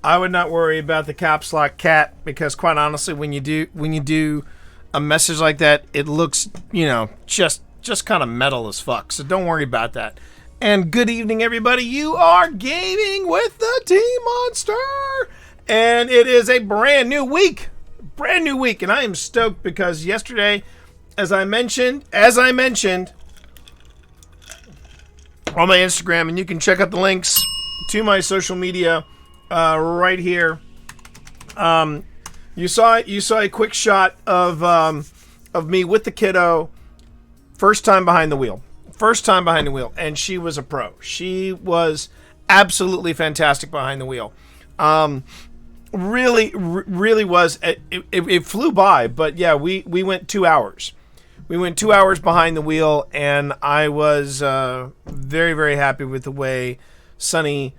I would not worry about the caps lock cat because, quite honestly, when you do a message like that, it looks just kind of metal as fuck. So don't worry about that. And good evening, everybody. You are gaming with the T-Monster, and it is a brand new week, and I am stoked because yesterday, as I mentioned on my Instagram, and you can check out the links to my social media right here. You saw a quick shot of me with the kiddo, first time behind the wheel, and she was a pro. She was absolutely fantastic behind the wheel. Really was. It flew by, but yeah, we went 2 hours. We went 2 hours behind the wheel, and I was very, very happy with the way Sunny.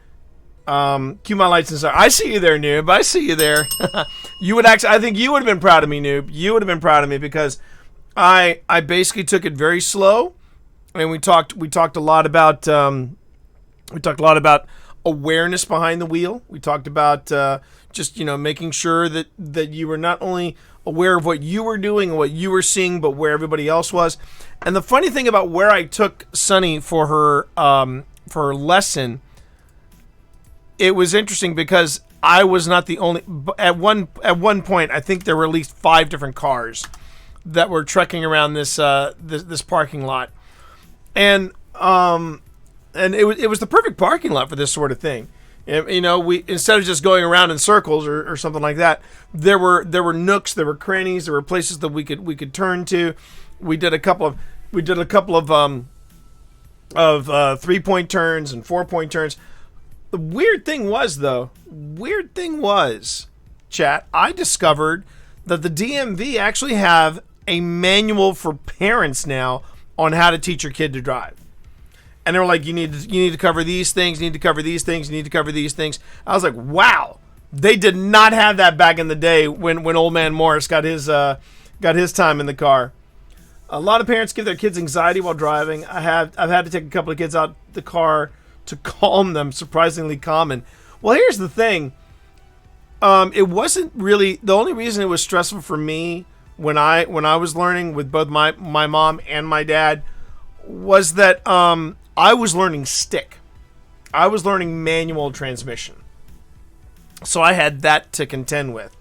Cue my lights and stars. I see you there, Noob. I see you there. I think you would have been proud of me, Noob. You would have been proud of me because I basically took it very slow, and we talked a lot about awareness behind the wheel. We talked about just making sure that you were not only aware of what you were doing and what you were seeing, but where everybody else was. And the funny thing about where I took Sunny for her lesson, it was interesting because I was not the only. At one point, I think there were at least 5 different cars that were trekking around this parking lot, and it was the perfect parking lot for this sort of thing. We, instead of just going around in circles or something like that, there were nooks, there were crannies, there were places that we could turn to. We did a couple of 3-point turns and 4-point turns. The weird thing was, chat, I discovered that the DMV actually have a manual for parents now on how to teach your kid to drive. And they were like, you need to cover these things, you need to cover these things, you need to cover these things. I was like, wow, they did not have that back in the day when old man Morris got his time in the car. A lot of parents give their kids anxiety while driving. I've had to take a couple of kids out the car to calm them, surprisingly common. Well, here's the thing. It wasn't really the only reason it was stressful for me when I was learning with both my mom and my dad was that I was learning stick. I was learning manual transmission. So I had that to contend with.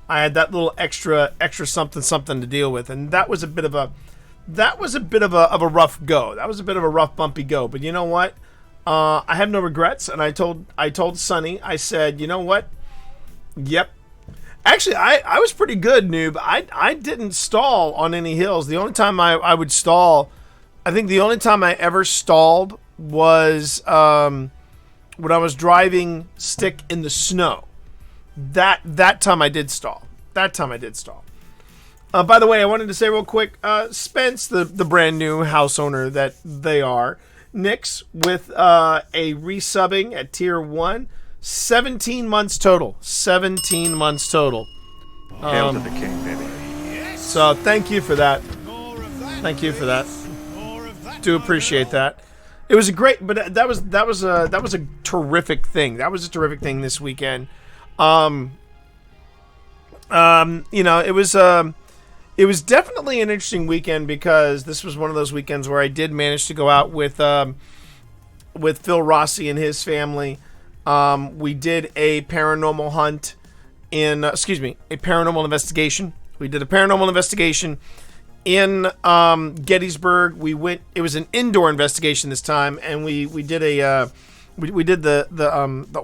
I had that little extra something to deal with, and that was a bit of a rough go. That was a bit of a rough bumpy go. But you know what? I have no regrets, and I told Sunny, I said, you know what? Yep. Actually, I was pretty good, Noob. I didn't stall on any hills. The only time I would stall, I think the only time I ever stalled was when I was driving stick in the snow. That time I did stall. By the way, I wanted to say real quick, Spence, the brand new house owner that they are, Nix with a resubbing at tier 1, 17 months total. 17 months total. Hail to the king, baby. So thank you for that. Do appreciate that. It was a great, but that was a terrific thing. That was a terrific thing this weekend. It was definitely an interesting weekend because this was one of those weekends where I did manage to go out with Phil Rossi and his family. We did a paranormal hunt a paranormal investigation. We did a paranormal investigation in Gettysburg. It was an indoor investigation this time, and we did the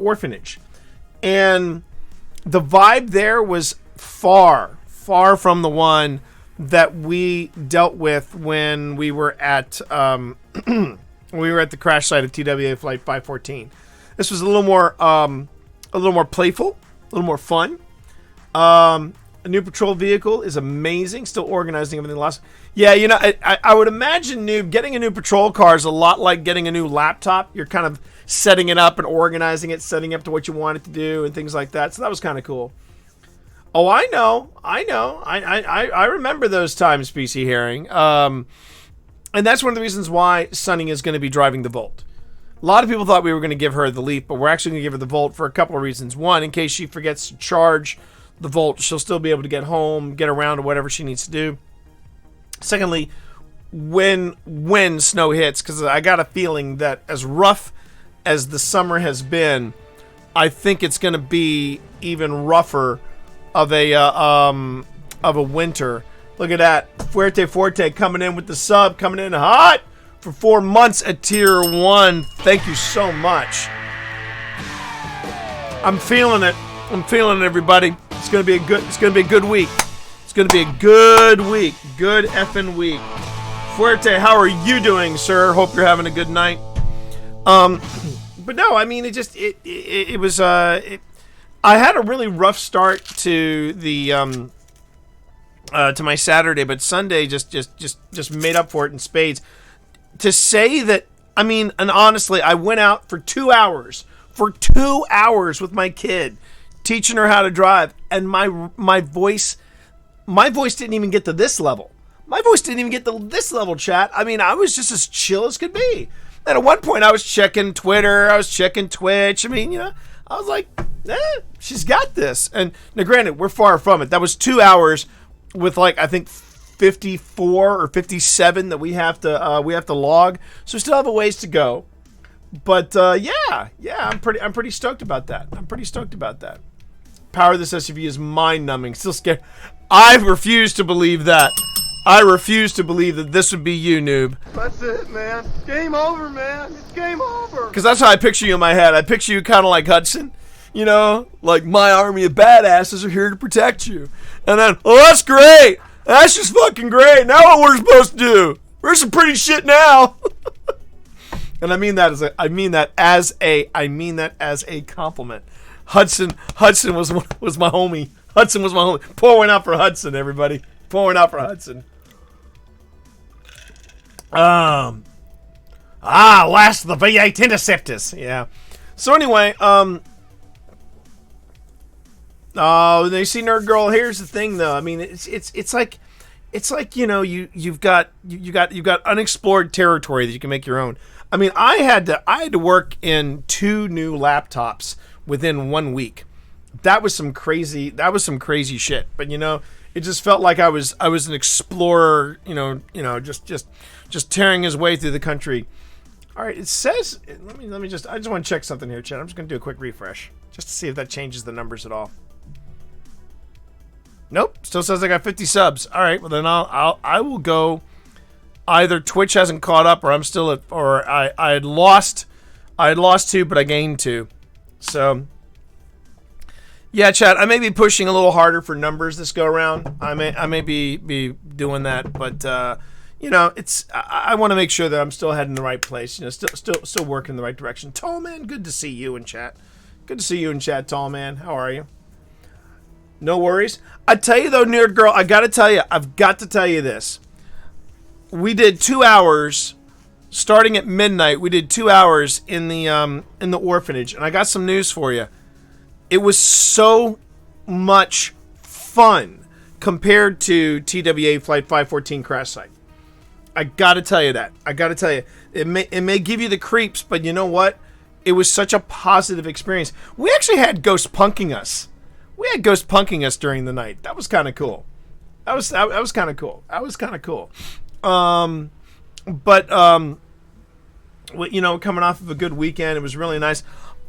orphanage, and the vibe there was far from the one that we dealt with when we were at the crash site of TWA Flight 514. This was a little more playful, a little more fun. A new patrol vehicle is amazing. Still organizing everything last. Yeah, I would imagine getting a new patrol car is a lot like getting a new laptop. You're kind of setting it up and organizing it, setting up to what you want it to do and things like that. So that was kind of cool. Oh, I know. I remember those times, PC Herring. And that's one of the reasons why Sunny is going to be driving the Volt. A lot of people thought we were going to give her the Leaf, but we're actually going to give her the Volt for a couple of reasons. One, in case she forgets to charge the Volt, she'll still be able to get home, get around to whatever she needs to do. Secondly, when snow hits, because I got a feeling that as rough as the summer has been, I think it's going to be even rougher of a winter. Look at that, Fuerte Forte coming in with the sub, coming in hot for 4 months at tier 1. Thank you so much. I'm feeling it. I'm feeling it, everybody. It's gonna be a good week. It's gonna be a good week. Good effing week. Fuerte, how are you doing, sir? Hope you're having a good night. But no, I mean, it was I had a really rough start to the to my Saturday, but Sunday just made up for it in spades. To say that, I mean, and honestly, I went out for 2 hours with my kid, teaching her how to drive, and my voice didn't even get to this level. My voice didn't even get to this level, chat. I mean, I was just as chill as could be. And at one point, I was checking Twitter, I was checking Twitch. I mean, I was like, she's got this. And now, granted, we're far from it. That was 2 hours with, like, I think 54 or 57 that we have to log. So we still have a ways to go. But yeah, I'm pretty stoked about that. Power of this SUV is mind-numbing. Still scared. I refuse to believe that. I refuse to believe that this would be you, noob. That's it, man. Game over, man. It's game over. Because that's how I picture you in my head. I picture you kind of like Hudson. Like, my army of badasses are here to protect you. And then, oh, that's great. That's just fucking great. Now what we're supposed to do? We're some pretty shit now. And I mean that as a compliment. Hudson was my homie. Hudson was my homie. Pour one out for Hudson, everybody. Pour one out for Hudson. Last of the V8 Interceptors. Yeah. So anyway, you see, Nerd Girl. Here's the thing, though. I mean, it's like you've got unexplored territory that you can make your own. I mean, I had to work in 2 new laptops within 1 week. That was some crazy shit. But it just felt like I was an explorer. Just tearing his way through the country. All right, it says. I just want to check something here, chat. I'm just gonna do a quick refresh just to see if that changes the numbers at all. Nope, still says I got 50 subs. All right, well then I will go. Either Twitch hasn't caught up, or I'm still I had lost 2, but I gained 2. So yeah, chat. I may be pushing a little harder for numbers this go around. I may be doing that, but it's I want to make sure that I'm still heading the right place. Still working in the right direction. Tall man, good to see you in chat. Good to see you in chat, tall man. How are you? No worries. I tell you though, Nerd Girl, I've got to tell you this. We did 2 hours, starting at midnight. We did 2 hours in the orphanage, and I got some news for you. It was so much fun compared to TWA Flight 514 crash site. I got to tell you that. It may give you the creeps, but you know what? It was such a positive experience. We actually had ghosts punking us. During the night. That was kind of cool. That was kind of cool. But coming off of a good weekend, it was really nice.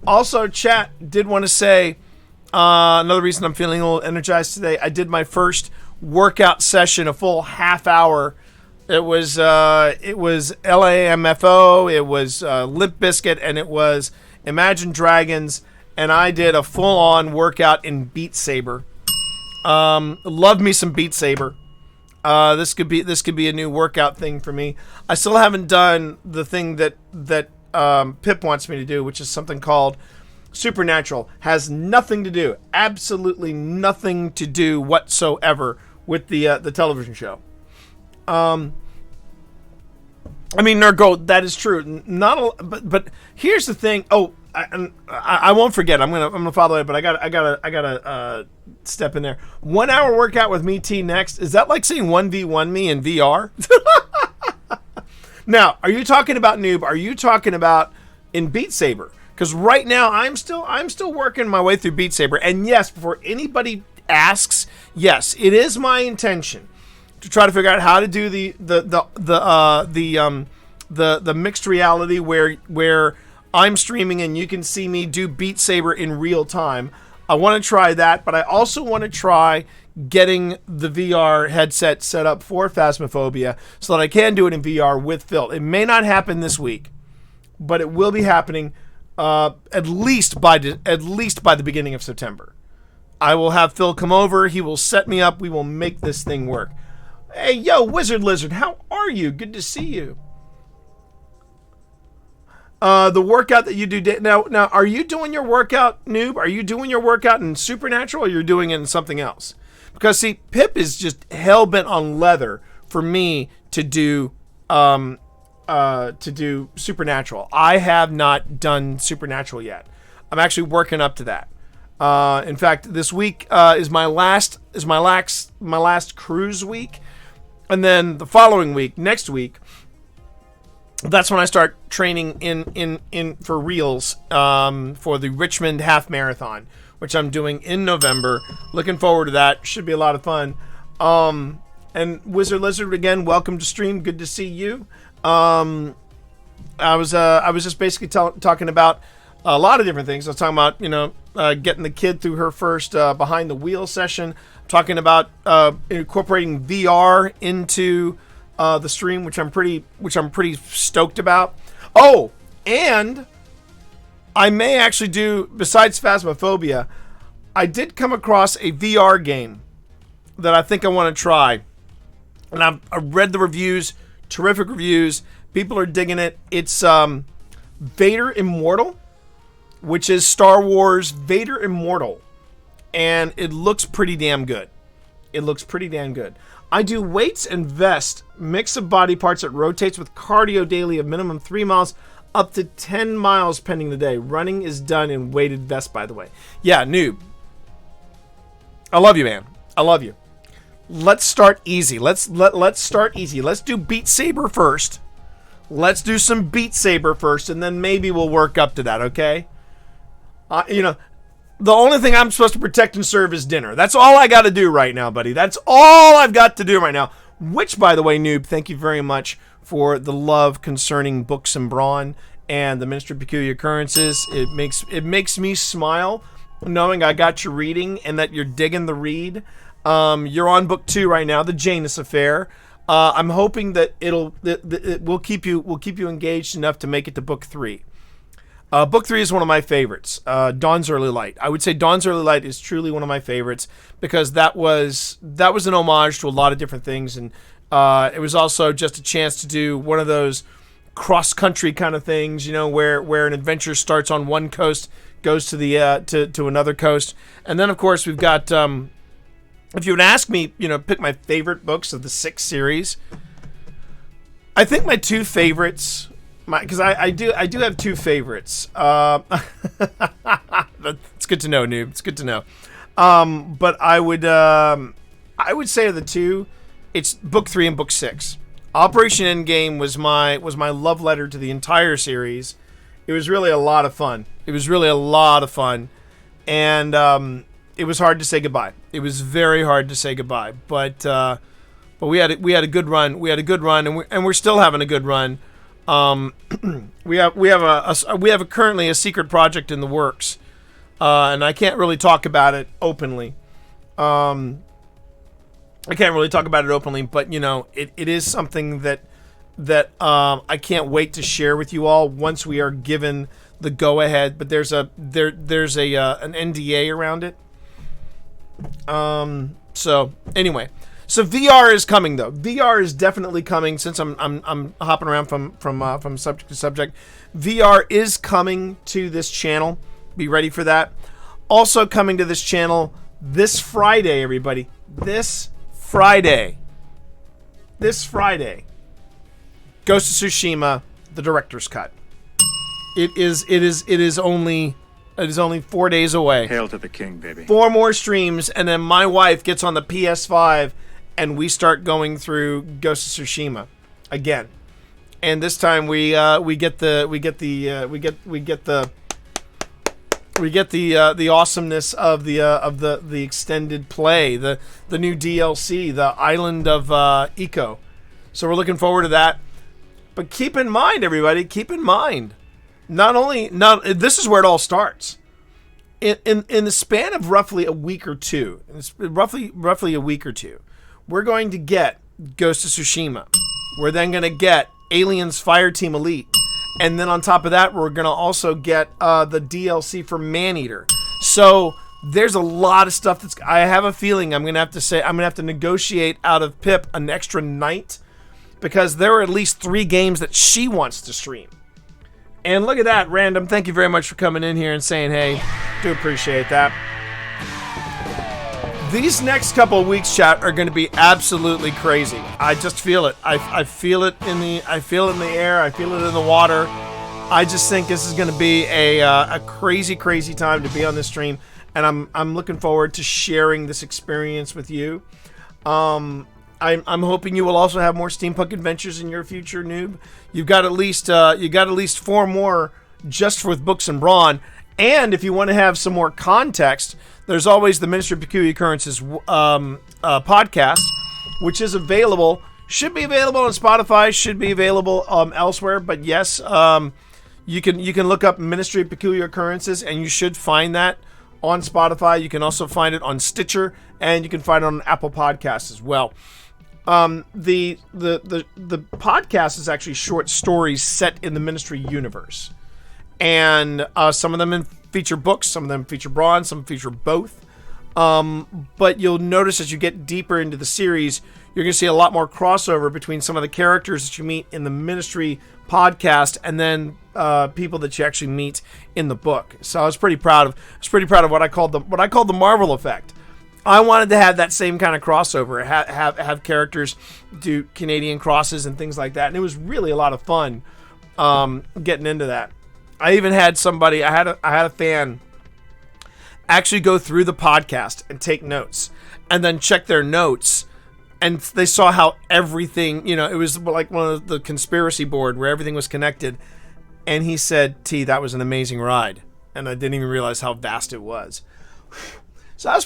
Also, chat, did want to say another reason I'm feeling a little energized today. I did my first workout session, a full half hour. It was LAMFO, it was Limp Bizkit, and it was Imagine Dragons. And I did a full-on workout in Beat Saber. Love me some Beat Saber. This could be a new workout thing for me. I still haven't done the thing that Pip wants me to do, which is something called Supernatural. Has nothing to do, absolutely nothing to do whatsoever with the television show. I mean, Nerd Gold, that is true. But here's the thing. Oh. I won't forget. I'm gonna follow it, but I gotta step in there. 1 hour workout with me T next. Is that like saying 1v1 me in VR? Now, are you talking about noob? Are you talking about in Beat Saber, because right now I'm still working my way through Beat Saber. And yes, before anybody asks, yes, it is my intention to try to figure out how to do the mixed reality where I'm streaming and you can see me do Beat Saber in real time. I want to try that, but I also want to try getting the VR headset set up for Phasmophobia so that I can do it in VR with Phil. It may not happen this week, but it will be happening at least by the beginning of September. I will have Phil come over. He will set me up. We will make this thing work. Hey, yo, Wizard Lizard, how are you? Good to see you. The workout that you do now, are you doing your workout, Noob? Are you doing your workout in Supernatural, or you're doing it in something else? Because see, Pip is just hell bent on leather for me to do Supernatural. I have not done Supernatural yet. I'm actually working up to that. In fact, this week is my last cruise week, and then the following week, next week, that's when I start training in for reals for the Richmond Half Marathon, which I'm doing in November. Looking forward to that. Should be a lot of fun. And Wizard Lizard, again, welcome to stream. Good to see you. I was just basically talking about a lot of different things. I was talking about getting the kid through her first behind the wheel session. Talking about incorporating VR into the stream, which I'm pretty stoked about. Oh, and I may actually do, besides Phasmophobia, I did come across a VR game that I think I want to try. And I've read the reviews, terrific reviews. People are digging it. It's Vader Immortal, which is Star Wars Vader Immortal. And it looks pretty damn good. I do weights and vest, mix of body parts that rotates with cardio daily of minimum 3 miles up to 10 miles pending the day. Running is done in weighted vest, by the way. Yeah, Noob. I love you, man. I love you. Let's start easy. Let's start easy. Let's do Beat Saber first. Let's do some Beat Saber first, and then maybe we'll work up to that, okay? The only thing I'm supposed to protect and serve is dinner. That's all I got to do right now, buddy. That's all I've got to do right now. Which, by the way, Noob, thank you very much for the love concerning Books and Brawn and the Ministry of Peculiar Occurrences. It makes me smile knowing I got you reading and that you're digging the read. You're on book 2 right now, the Janus Affair. I'm hoping that it will keep you engaged enough to make it to book 3. Book 3 is one of my favorites. Dawn's Early Light. I would say Dawn's Early Light is truly one of my favorites because that was an homage to a lot of different things, and it was also just a chance to do one of those cross-country kind of things, where an adventure starts on one coast, goes to the to another coast, and then of course we've got. If you would ask me, pick my favorite books of the 6 series, I think my 2 favorites. Because I do have 2 favorites. It's good to know, Noob. It's good to know. But I would say of the 2, it's book 3 and book 6. Operation Endgame was my love letter to the entire series. It was really a lot of fun. And it was hard to say goodbye. It was very hard to say goodbye. But we had a good run. And we're still having a good run. We have currently a secret project in the works, and I can't really talk about it openly. But it is something that I can't wait to share with you all once we are given the go ahead. But there's an NDA around it. So anyway. So VR is coming, though. VR is definitely coming. Since I'm hopping around from subject to subject, VR is coming to this channel. Be ready for that. Also coming to this channel this Friday, everybody. This Friday, Ghost of Tsushima, the director's cut. It is only 4 days away. Hail to the king, baby. 4 more streams, and then my wife gets on the PS5. And we start going through Ghost of Tsushima again. and this time we get the awesomeness of the extended play, the new DLC, the Island of Eco. So we're looking forward to that. But keep in mind, everybody, this is where it all starts. In the span of roughly a week or two, we're going to get Ghost of Tsushima. We're then going to get Aliens Fireteam Elite. And then on top of that, we're going to also get the DLC for Maneater. So there's a lot of stuff I have a feeling I'm going to have to negotiate out of Pip an extra night, because there are at least 3 games that she wants to stream. And look at that, Random. Thank you very much for coming in here and saying hey. Do appreciate that. These next couple of weeks, chat, are going to be absolutely crazy. I just feel it. I feel it in the air. I feel it in the water. I just think this is going to be a crazy, crazy time to be on this stream, and I'm looking forward to sharing this experience with you. I'm hoping you will also have more steampunk adventures in your future, Noob. You've got at least 4 more just with Books and Brawn. And if you want to have some more context, there's always the Ministry of Peculiar Occurrences podcast, which is available. Should be available on Spotify. Should be available elsewhere. But yes, you can look up Ministry of Peculiar Occurrences, and you should find that on Spotify. You can also find it on Stitcher, and you can find it on Apple Podcasts as well. The podcast is actually short stories set in the Ministry universe. And some of them feature books, some of them feature Brawn, some feature both. But you'll notice as you get deeper into the series, you're going to see a lot more crossover between some of the characters that you meet in the Ministry podcast and then people that you actually meet in the book. So I was pretty proud of what I called the Marvel effect. I wanted to have that same kind of crossover, have characters do Canadian crosses and things like that, and it was really a lot of fun getting into that. I even had somebody, I had a fan actually go through the podcast and take notes, and then check their notes, and they saw how everything, it was like one of the conspiracy board where everything was connected, and he said, "T, that was an amazing ride," and I didn't even realize how vast it was. So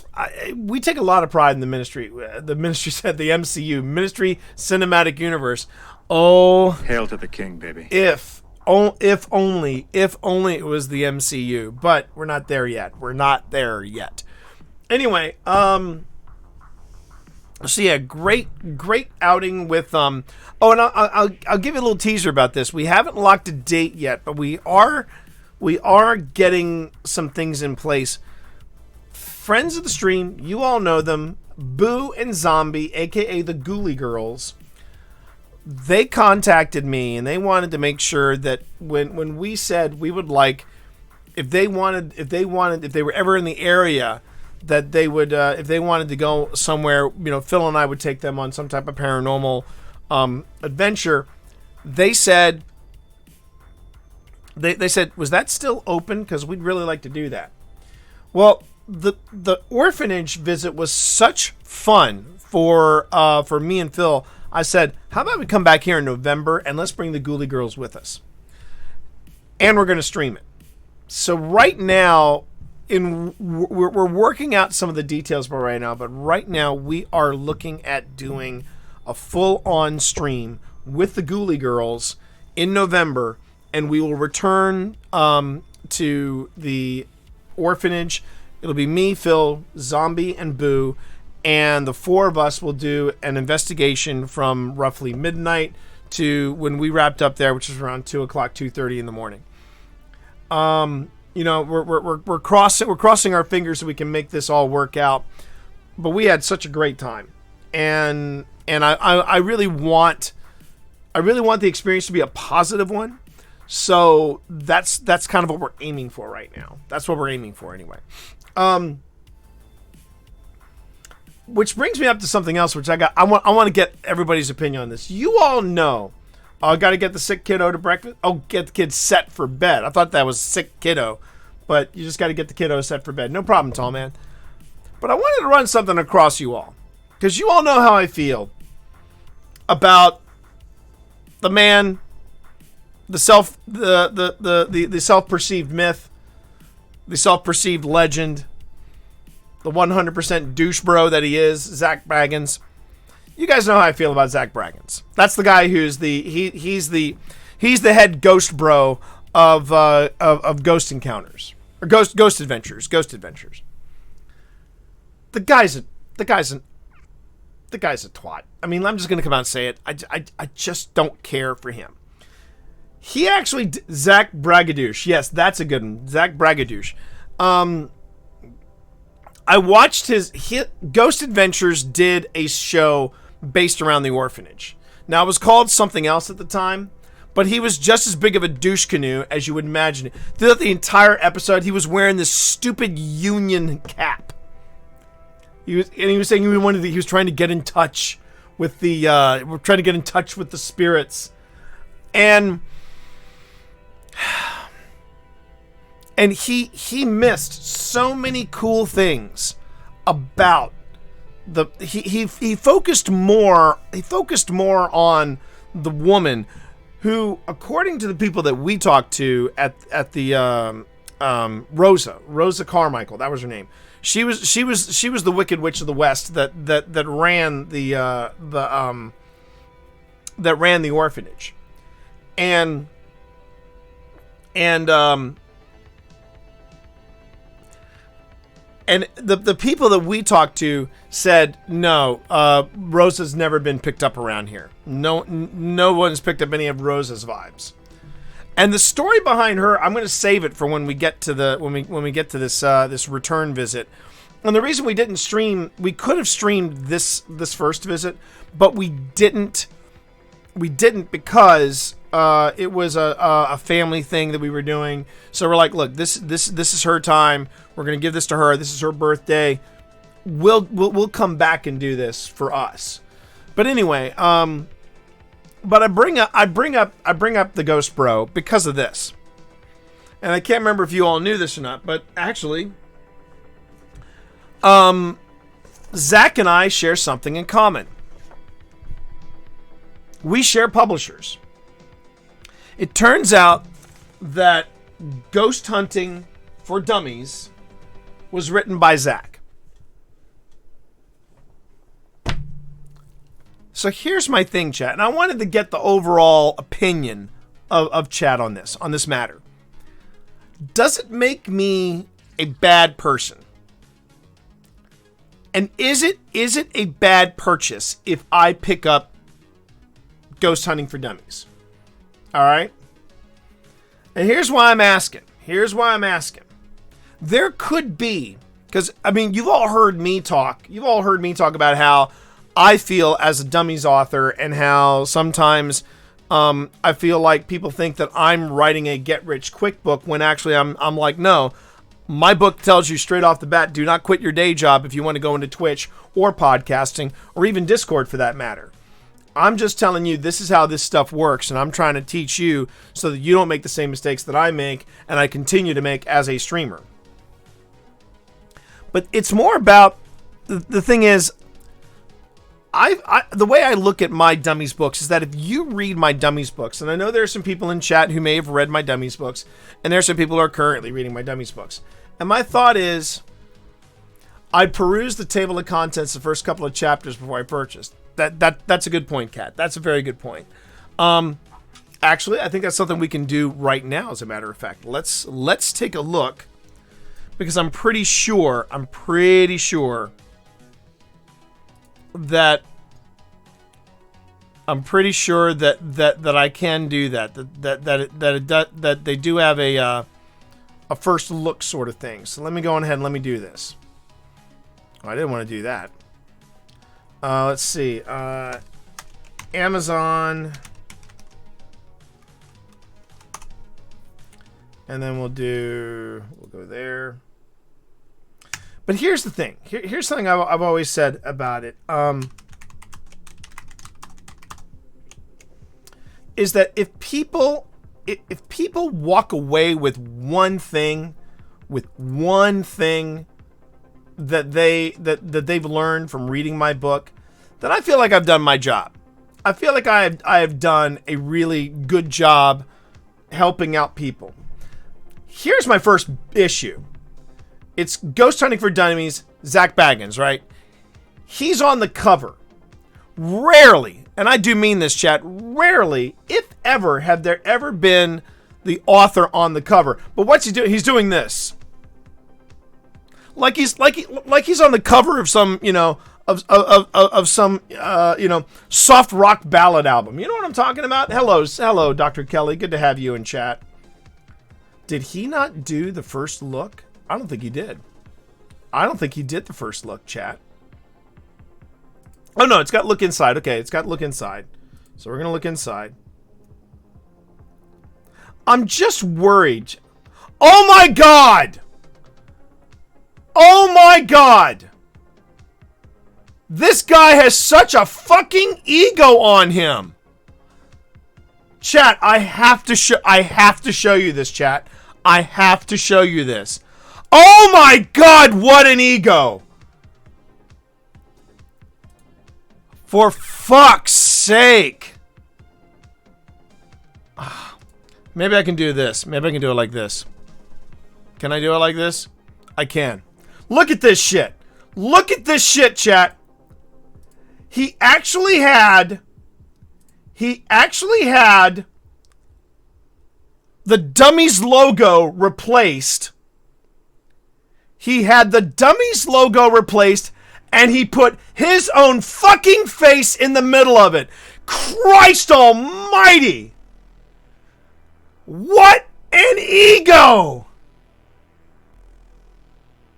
we take a lot of pride in the Ministry. The Ministry said the MCU, Ministry Cinematic Universe. Oh, hail to the king, baby. If only it was the MCU, but we're not there yet. Anyway, so yeah, great outing with and I'll give you a little teaser about this. We haven't locked a date yet, but we are getting some things in place. Friends of the stream, you all know them, Boo and Zombie, aka the Ghoulie Girls. They contacted me and they wanted to make sure that when we said we would like, if they were ever in the area, that they would, if they wanted to go somewhere, Phil and I would take them on some type of paranormal adventure. They said, they said, was that still open? Because we'd really like to do that. Well, the orphanage visit was such fun for me and Phil. I said, how about we come back here in November and let's bring the Ghoulie Girls with us. And we're going to stream it. So right now, we're working out some of the details right now, but right now we are looking at doing a full-on stream with the Ghoulie Girls in November, and we will return to the orphanage. It'll be me, Phil, Zombie, and Boo, and the 4 of us will do an investigation from roughly midnight to when we wrapped up there, which is around 2 o'clock, 2:30 in the morning. We're crossing our fingers so we can make this all work out. But we had such a great time, and I really want the experience to be a positive one. So that's kind of what we're aiming for right now. That's what we're aiming for anyway. Which brings me up to something else, which I want to get everybody's opinion on this. You all know, I got to get the sick kiddo to breakfast. Oh, get the kid set for bed. I thought that was sick kiddo, but you just got to get the kiddo set for bed. No problem, tall man. But I wanted to run something across you all, because you all know how I feel about the man the self-perceived myth, the self-perceived legend, the 100% douche bro that he is, Zach Braggins. You guys know how I feel about Zach Braggins. That's the guy who's he's the head ghost bro of Ghost Encounters or Ghost Adventures. The guy's a twat. I mean, I'm just gonna come out and say it. I just don't care for him. He actually Zach Braggadouche. Yes, that's a good one. Zach Braggadouche. I watched his Ghost Adventures did a show based around the orphanage. Now, it was called something else at the time, but he was just as big of a douche canoe as you would imagine. Throughout the entire episode, he was wearing this stupid Union cap. He was saying he was trying to get in touch with the spirits, and he missed so many cool things about he focused more on the woman who, according to the people that we talked to at the Rosa Carmichael, that was her name. She was the Wicked Witch of the West that ran the orphanage, and the people that we talked to said, no, Rosa's never been picked up around here. No one's picked up any of Rosa's vibes. And the story behind her, I'm going to save it for when we get to this return visit. And the reason we didn't stream, we could have streamed this first visit, but we didn't because it was a family thing that we were doing. So we're like, look, this is her time. We're gonna give this to her. This is her birthday. We'll come back and do this for us. But anyway, but I bring up the Ghost Bro because of this. And I can't remember if you all knew this or not, but actually, Zach and I share something in common. We share publishers. It turns out that Ghost Hunting for Dummies was written by Zach. So here's my thing, chat, and I wanted to get the overall opinion of chat on this matter. Does it make me a bad person? And is it a bad purchase if I pick up Ghost Hunting for Dummies? All right. And here's why I'm asking. There could be, because I mean, you've all heard me talk about how I feel as a Dummies author and how sometimes I feel like people think that I'm writing a get-rich-quick book when actually I'm like, no, my book tells you straight off the bat, do not quit your day job if you want to go into Twitch or podcasting or even Discord for that matter. I'm just telling you this is how this stuff works, and I'm trying to teach you so that you don't make the same mistakes that I make and I continue to make as a streamer. But it's more about, the thing is, the way I look at my Dummies books is that if you read my Dummies books, and I know there are some people in chat who may have read my Dummies books, and there are some people who are currently reading my Dummies books. And my thought is, I'd peruse the table of contents the first couple of chapters before I purchased. That's a good point, Kat. That's a very good point. Actually, I think that's something we can do right now, as a matter of fact. Let's take a look, because I'm pretty sure that I can do that. That they do have a first look sort of thing. So let me go on ahead and let me do this. Oh, I didn't want to do that. Let's see. Amazon. And then we'll go there. But here's the thing. Here's something I've always said about it. Is that if people walk away with one thing that they've learned from reading my book, then I feel like I've done my job. I feel like I have done a really good job helping out people. Here's my first issue. It's Ghost Hunting for Dummies, Zach Baggins, right? He's on the cover. Rarely, and I do mean this, chat, rarely, if ever, have there ever been the author on the cover. But what's he doing? He's doing this. Like he's on the cover of some, of some soft rock ballad album. You know what I'm talking about? Hello, Dr. Kelly. Good to have you in chat. Did he not do the first look? I don't think he did. I don't think he did the first look, chat. Oh no, it's got look inside. Okay, it's got look inside. So we're gonna look inside. I'm just worried. Oh my God! Oh my God! This guy has such a fucking ego on him. Chat, I have to show you this, chat. I have to show you this. Oh my God, what an ego! For fuck's sake. Maybe I can do this. Maybe I can do it like this. Can I do it like this? I can. Look at this shit. Look at this shit, chat. He actually had the Dummies logo replaced. He had the Dummies logo replaced, and he put his own fucking face in the middle of it. Christ almighty! What an ego!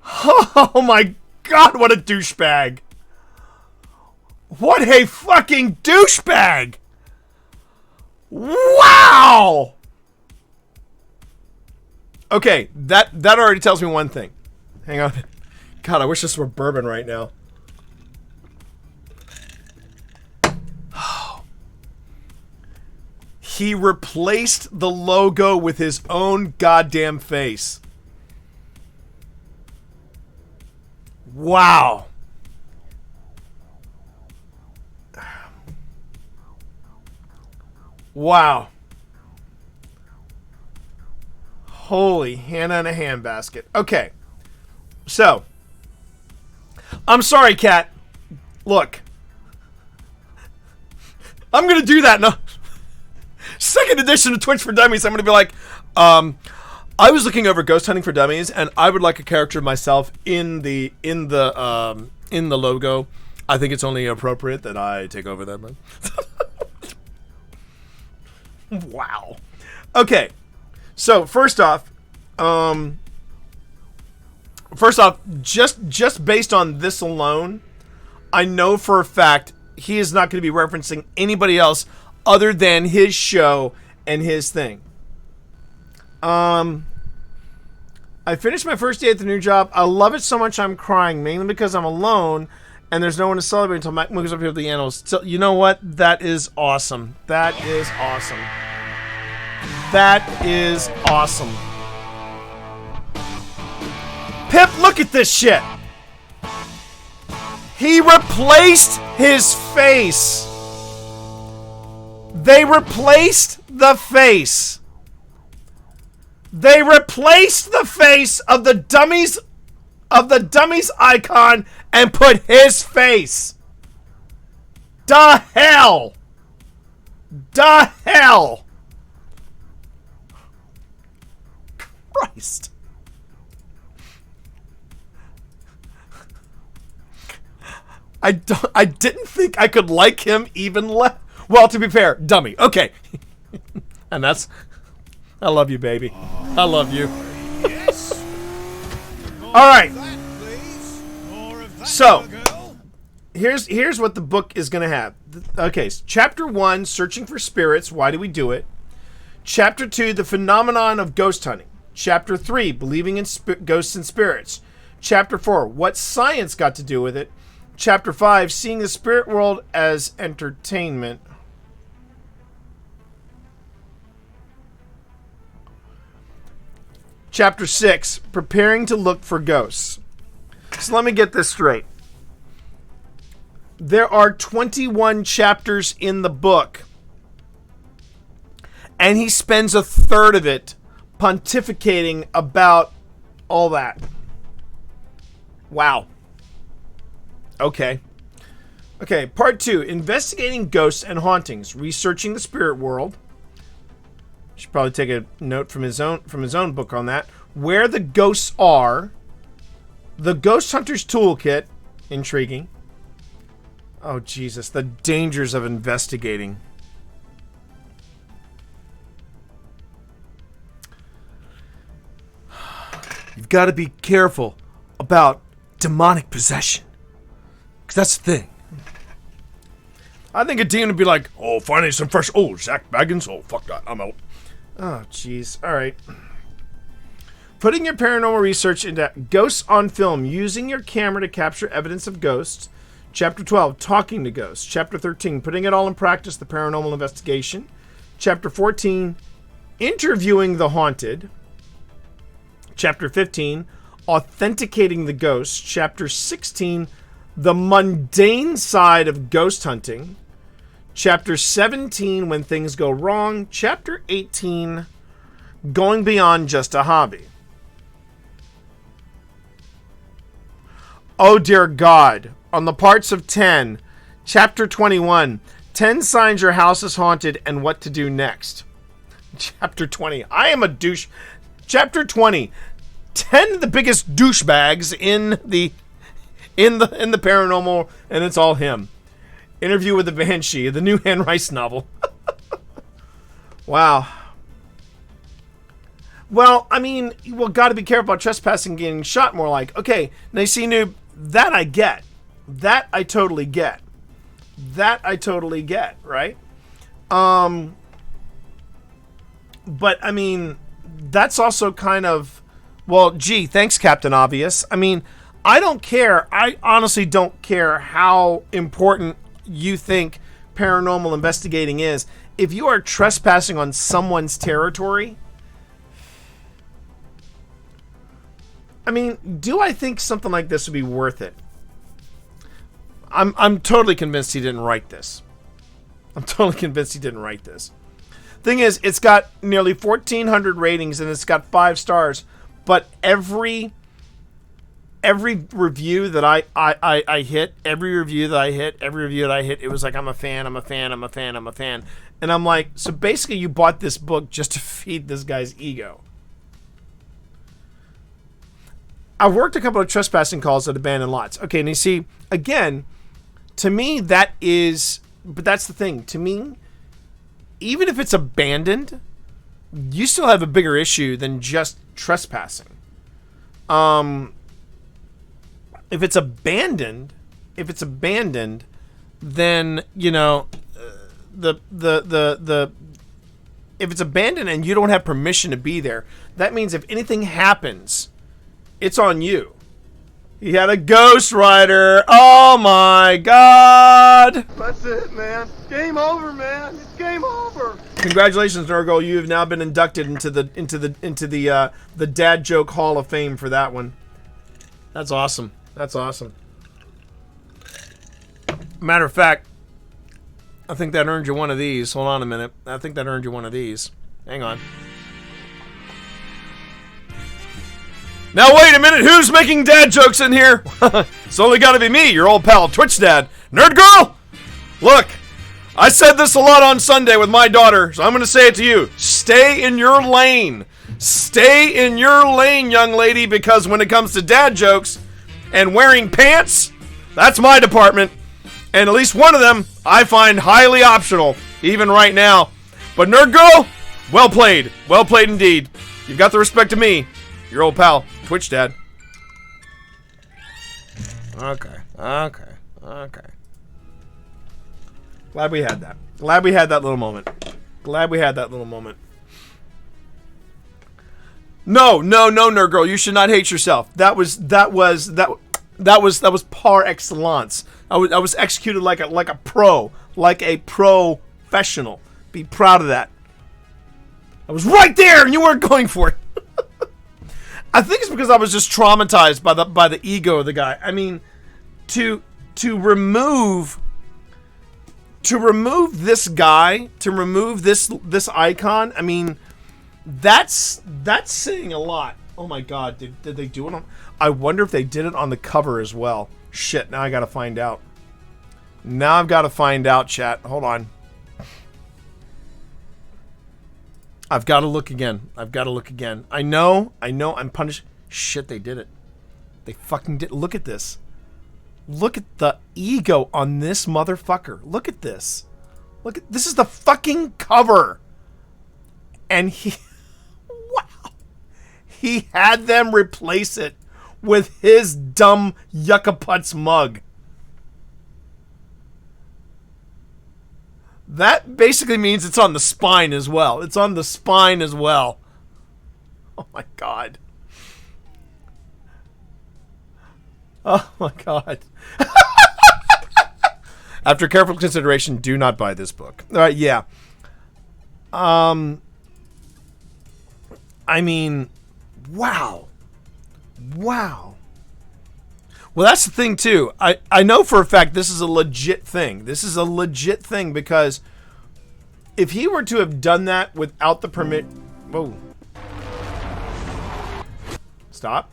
Oh my God, what a douchebag! What a fucking douchebag! Wow! Okay, that already tells me one thing. Hang on. God, I wish this were bourbon right now. He replaced the logo with his own goddamn face. Wow. Wow. Holy Hannah in a handbasket. Okay. So. I'm sorry, Kat. Look. I'm going to do that now. Second edition of Twitch for Dummies, I'm going to be like, I was looking over Ghost Hunting for Dummies, and I would like a character of myself in the logo. I think it's only appropriate that I take over that one. Wow. Okay. So first off, just based on this alone, I know for a fact he is not going to be referencing anybody else other than his show and his thing. I finished my first day at the new job. I love it so much I'm crying, mainly because I'm alone and there's no one to celebrate until Mac moves up here with the animals. So, you know what? That is awesome. That is awesome. That is awesome. Pip, look at this shit. He replaced his face. They replaced the face. They replaced the face of the Dummies icon and put his face. Da hell. Da hell. Christ. I didn't think I could like him even less. Well, to be fair, dummy. Okay. And that's... I love you, baby. I love you. Yes. Alright. So, here's what the book is going to have. Okay, so Chapter 1, Searching for Spirits. Why do we do it? Chapter 2, The Phenomenon of Ghost Hunting. Chapter 3, Believing in Ghosts and Spirits. Chapter 4, What Science Got to Do with It. Chapter 5, Seeing the Spirit World as Entertainment. Chapter 6, Preparing to Look for Ghosts. So let me get this straight. There are 21 chapters in the book. And he spends a third of it pontificating about all that. Wow. Okay. Okay, part 2. Investigating ghosts and hauntings. Researching the spirit world. Should probably take a note from his own book on that. Where the ghosts are. The Ghost Hunter's Toolkit. Intriguing. Oh, Jesus. The dangers of investigating. You've got to be careful about demonic possession. Because that's the thing. I think a demon would be like, oh, finally some fresh... Oh, Zach Baggins? Oh, fuck that. I'm out. Oh, jeez. All right. Putting your paranormal research into ghosts on film. Using your camera to capture evidence of ghosts. Chapter 12, talking to ghosts. Chapter 13, putting it all in practice, the paranormal investigation. Chapter 14, interviewing the haunted. Chapter 15, authenticating the ghost. Chapter 16, the mundane side of ghost hunting. Chapter 17, when things go wrong. Chapter 18, going beyond just a hobby. Oh dear God, on the parts of 10, Chapter 21, 10 signs your house is haunted and what to do next. Chapter 20, I am a douche. Chapter 20, 10 of the biggest douchebags in the paranormal, and it's all him. Interview with the Banshee, the new Anne Rice novel. Wow. Well, I mean, got to be careful about trespassing and getting shot. More like, okay, now you see, noob, that I get. That I totally get. That I totally get, right? But I mean, that's also kind of, well, gee, thanks, Captain Obvious. I mean, I don't care. I honestly don't care how important you think paranormal investigating is. If you are trespassing on someone's territory, I mean, do I think something like this would be worth it? I'm totally convinced he didn't write this. I'm totally convinced he didn't write this. Thing is, it's got nearly 1,400 ratings and it's got 5 stars. But every review that I hit, it was like, I'm a fan. And I'm like, so basically you bought this book just to feed this guy's ego. I've worked a couple of trespassing calls at abandoned lots. Okay, and you see, again, to me, that is... But that's the thing. To me, even if it's abandoned, you still have a bigger issue than just trespassing. If it's abandoned, then, you know, if it's abandoned and you don't have permission to be there, that means if anything happens, it's on you. He had a Ghost Rider. Oh my God! That's it, man. Game over, man. It's game over. Congratulations, Nurgle. You have now been inducted into the Dad Joke Hall of Fame for that one. That's awesome. That's awesome. Matter of fact, I think that earned you one of these. Hold on a minute. I think that earned you one of these. Hang on. Now wait a minute, who's making dad jokes in here? It's only gotta be me, your old pal, Twitch Dad. Nerd Girl! Look, I said this a lot on Sunday with my daughter, so I'm gonna say it to you. Stay in your lane. Stay in your lane, young lady, because when it comes to dad jokes and wearing pants, that's my department. And at least one of them I find highly optional, even right now. But Nerd Girl, well played. Well played indeed. You've got the respect of me, your old pal, Twitch Dad. Okay. Glad we had that. Glad we had that little moment. No, Nerd Girl, you should not hate yourself. That was par excellence. I was executed like a professional. Be proud of that. I was right there and you weren't going for it. I think it's because I was just traumatized by the ego of the guy. I mean, to remove to remove this guy, to remove this icon, I mean, that's saying a lot. Oh my god, did they do it on... I wonder if they did it on the cover as well. Shit, now I gotta find out. Now I've got to find out, chat. Hold on. I've got to look again. I know, I'm punished. Shit, they did it. They fucking did. Look at this. Look at the ego on this motherfucker. Look at this. This is the fucking cover. And he... Wow. He had them replace it with his dumb Yuccaputz mug. That basically means it's on the spine as well. It's on the spine as well. Oh my god. Oh my god. After careful consideration, do not buy this book. Alright, yeah. I mean, wow. Wow. Well, that's the thing, too. I know for a fact this is a legit thing. This is a legit thing because if he were to have done that without the permit... Whoa. Stop.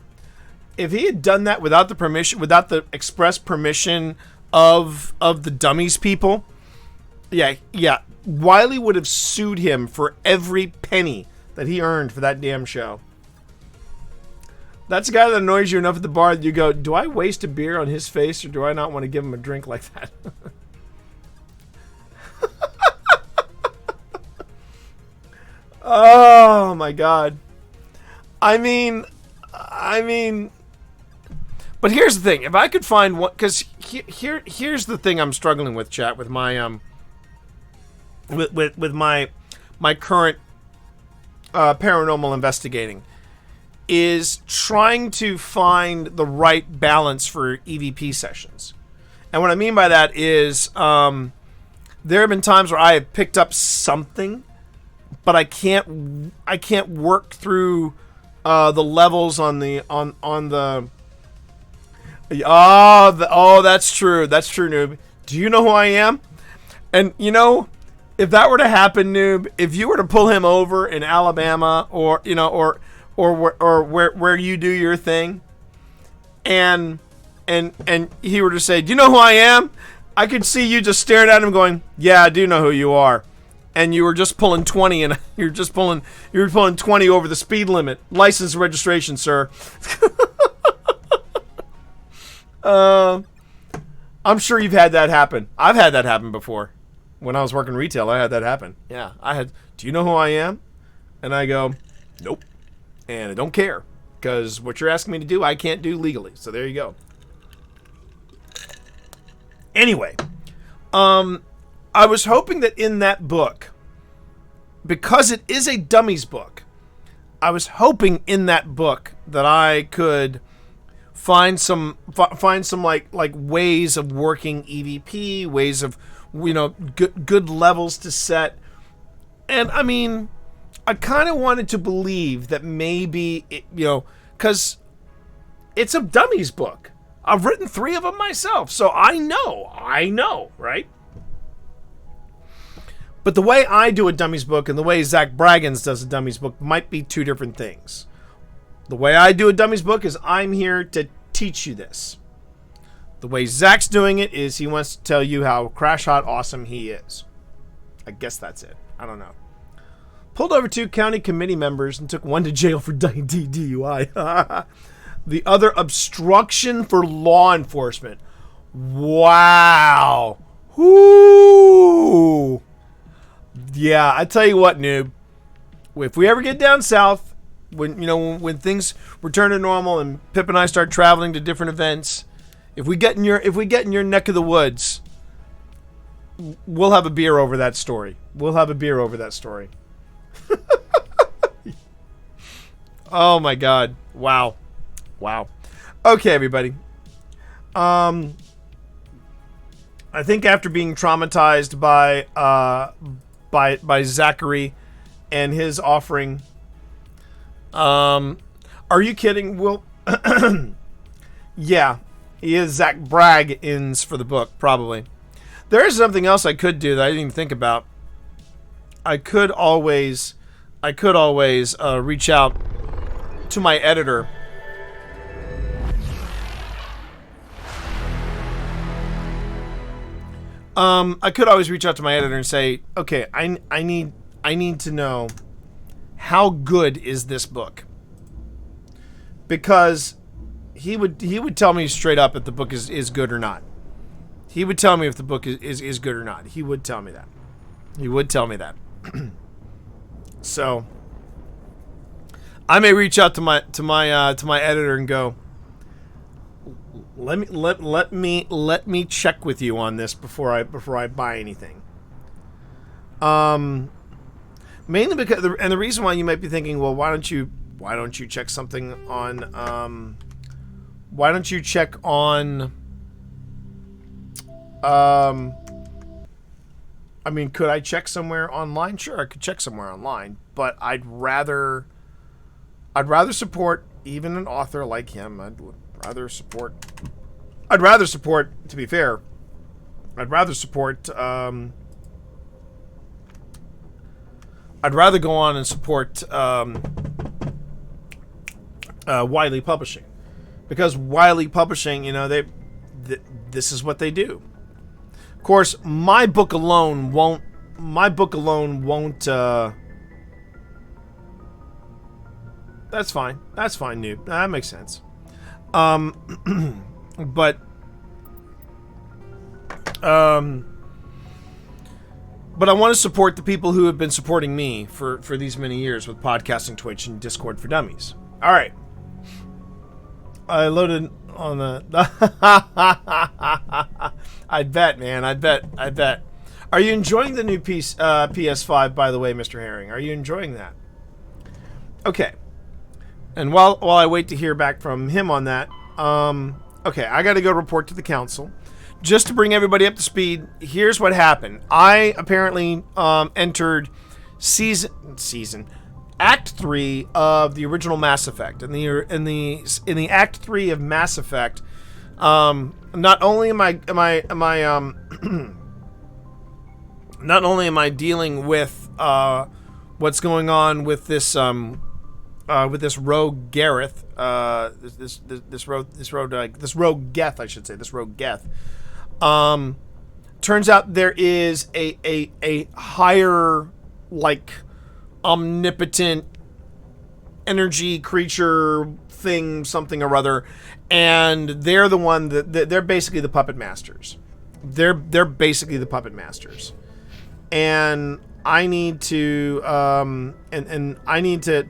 If he had done that without the permission, without the express permission of the dummies people, yeah, Wiley would have sued him for every penny that he earned for that damn show. That's a guy that annoys you enough at the bar that you go, do I waste a beer on his face or do I not want to give him a drink like that? Oh my god. I mean, but here's the thing. If I could find one, because here's the thing I'm struggling with, chat, with my with my current paranormal investigating, is trying to find the right balance for EVP sessions. And what I mean by that is there have been times where I have picked up something, but I can't work through the levels on the that's true, noob. Do you know who I am? And you know, if that were to happen, noob, if you were to pull him over in Alabama or you know or where you do your thing, and he were to say, do you know who I am? I could see you just staring at him going, yeah, I do know who you are. And you were just pulling 20 and you were pulling 20 over the speed limit. License registration, sir. I'm sure you've had that happen. I've had that happen before. When I was working retail, I had that happen. Yeah, do you know who I am? And I go, nope. And I don't care. Because what you're asking me to do, I can't do legally. So there you go. Anyway. I was hoping that in that book, because it is a dummies book, I was hoping in that book that I could find some like ways of working EVP, ways of, you know, good levels to set. And I mean, I kind of wanted to believe that maybe it, you know, because it's a dummies book. I've written 3 of them myself, so I know, right? But the way I do a dummies book and the way Zach Braggins does a dummies book might be 2 different things. The way I do a dummies book is I'm here to teach you this. The way Zach's doing it is he wants to tell you how crash hot awesome he is. I guess that's it. I don't know. Pulled over 2 county committee members and took 1 to jail for DUI. The other, obstruction for law enforcement. Wow. Whoo. Yeah, I tell you what, noob. If we ever get down south, when things return to normal and Pip and I start traveling to different events, if we get in your neck of the woods, we'll have a beer over that story. Oh my god. Wow. Okay, everybody. I think after being traumatized by Zachary and his offering, are you kidding? Well, yeah, he is Zach Braggins for the book, probably. There is something else I could do that I didn't even think about. I could always reach out to my editor. I could always reach out to my editor and say, okay, I need to know how good is this book, because he would tell me straight up if the book is good or not. He would tell me if the book is good or not. He would tell me that. He would tell me that. So I may reach out to my editor and go, let me check with you on this before I buy anything. Mainly because the reason why you might be thinking, well, why don't you check something on why don't you check on I mean, could I check somewhere online? Sure, I could check somewhere online, but I'd rather support even an author like him. I'd rather support, to be fair, I'd rather go on and support Wiley Publishing, because Wiley Publishing, you know, this is what they do. Of course, my book alone won't. That's fine. That's fine, Noob. That makes sense. But I want to support the people who have been supporting me for these many years with Podcasting Twitch and Discord for Dummies. All right. I loaded on the... I bet, man. I bet. Are you enjoying the new PS5, by the way, Mr. Herring? Are you enjoying that? Okay. And while I wait to hear back from him on that, okay, I got to go report to the council. Just to bring everybody up to speed, here's what happened. I apparently entered Act 3 of the original Mass Effect. In the Act 3 of Mass Effect, not only am I not only am I dealing with what's going on with this rogue Gareth, this rogue Geth, I should say, this rogue Geth. Turns out there is a higher, like, omnipotent energy creature thing, something or other, and they're the one that they're basically the puppet masters. They're basically the puppet masters, and I need to and I need to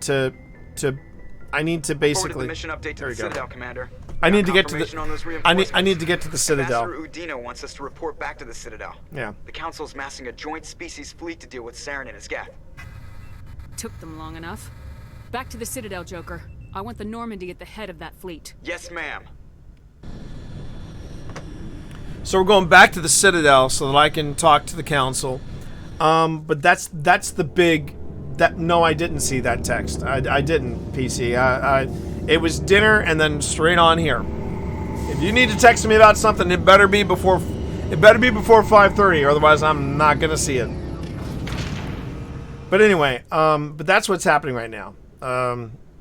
basically. The mission update to the Citadel, Commander. I need to get to the. I need to get to the Citadel. Ambassador Udina wants us to report back to the Citadel. Yeah. The Council's massing a joint species fleet to deal with Saren and his Geth. Took them long enough. Back to the Citadel, Joker. I want the Normandy at the head of that fleet. Yes, ma'am. So we're going back to the Citadel so that I can talk to the Council. But that's the big. No, I didn't see that text. I didn't, PC. It was dinner and then straight on here. If you need to text me about something, it better be before 5:30, or otherwise I'm not gonna see it. But anyway, but that's what's happening right now.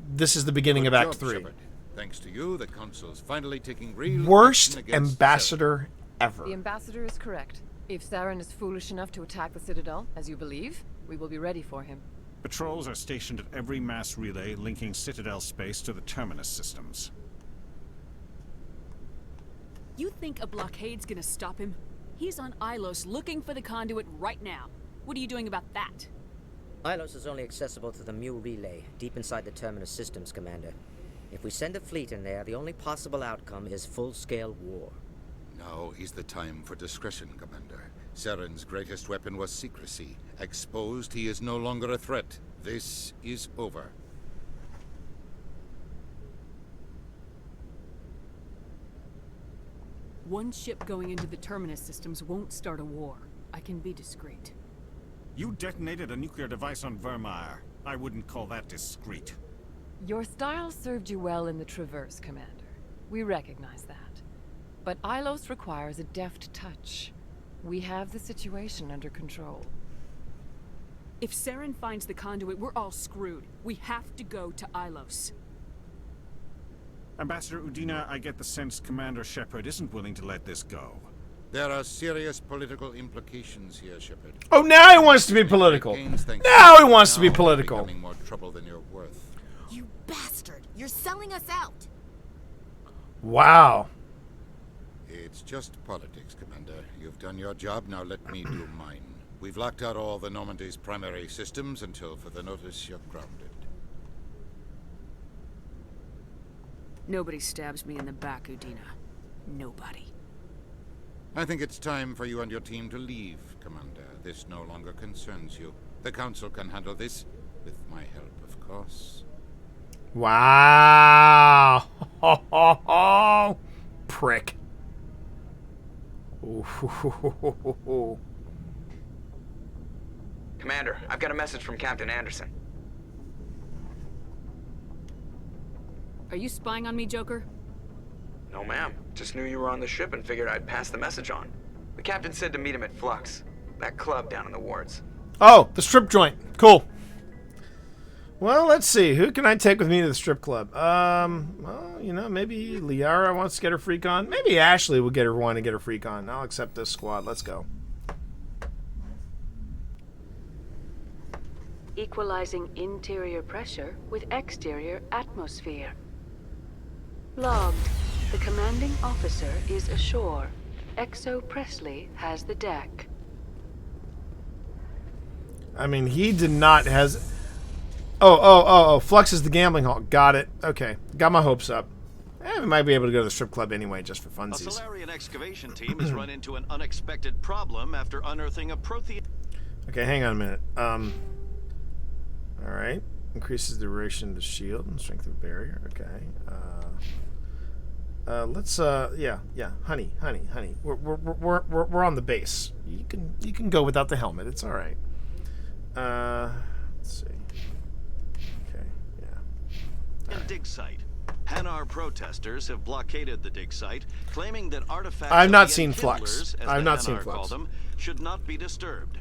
This is the beginning of Act 3. Shepard. Thanks to you, the Council's finally taking real Worst action against ambassador ever. The ambassador is correct. If Saren is foolish enough to attack the Citadel, as you believe, we will be ready for him. Patrols are stationed at every mass relay linking Citadel space to the Terminus systems. You think a blockade's gonna stop him? He's on Ilos looking for the conduit right now. What are you doing about that? Ilos is only accessible to the Mu relay, deep inside the Terminus systems, Commander. If we send a fleet in there, the only possible outcome is full-scale war. Now is the time for discretion, Commander. Saren's greatest weapon was secrecy. Exposed, he is no longer a threat. This is over. One ship going into the Terminus systems won't start a war. I can be discreet. You detonated a nuclear device on Vermeer. I wouldn't call that discreet. Your style served you well in the Traverse, Commander. We recognize that. But Ilos requires a deft touch. We have the situation under control. If Saren finds the conduit, we're all screwed. We have to go to Ilos. Ambassador Udina, I get the sense Commander Shepard isn't willing to let this go. There are serious political implications here, Shepard. Oh, now he wants to be political. Gains, thanks Now he wants to be now political. Becoming more trouble than you're worth. You bastard! You're selling us out! Wow. It's just politics, Commander. You've done your job, now let me do mine. We've locked out all the Normandy's primary systems until further notice you're grounded. Nobody stabs me in the back, Udina. Nobody. I think it's time for you and your team to leave, Commander. This no longer concerns you. The Council can handle this, with my help, of course. Wow. Prick. Ooh. Commander, I've got a message from Captain Anderson. Are you spying on me, Joker? No, ma'am. Just knew you were on the ship and figured I'd pass the message on. The captain said to meet him at Flux, that club down in the wards. Oh, the strip joint. Cool. Well, let's see. Who can I take with me to the strip club? Well, you know, maybe Liara wants to get her freak on. Maybe Ashley will want to get her freak on. I'll accept this squad. Let's go. Equalizing interior pressure with exterior atmosphere. Logged. The commanding officer is ashore. Exo Presley has the deck. I mean, he did not has... Oh. Flux is the gambling hall. Got it. Okay. Got my hopes up. We might be able to go to the strip club anyway, just for funsies. A Solarian excavation team has run into an unexpected problem after unearthing a Prothean... Okay, hang on a minute. Alright. Increases the duration of the shield and strength of barrier. Okay. Let's yeah, honey. We're on the base. You can go without the helmet. It's all right. Let's see. Okay, yeah. Dig site. Hanar protesters have blockaded the dig site, claiming that artifacts I've not of the seen Enkindlers, Flux. as I've the not Hanar seen call Flux. them, should not be disturbed.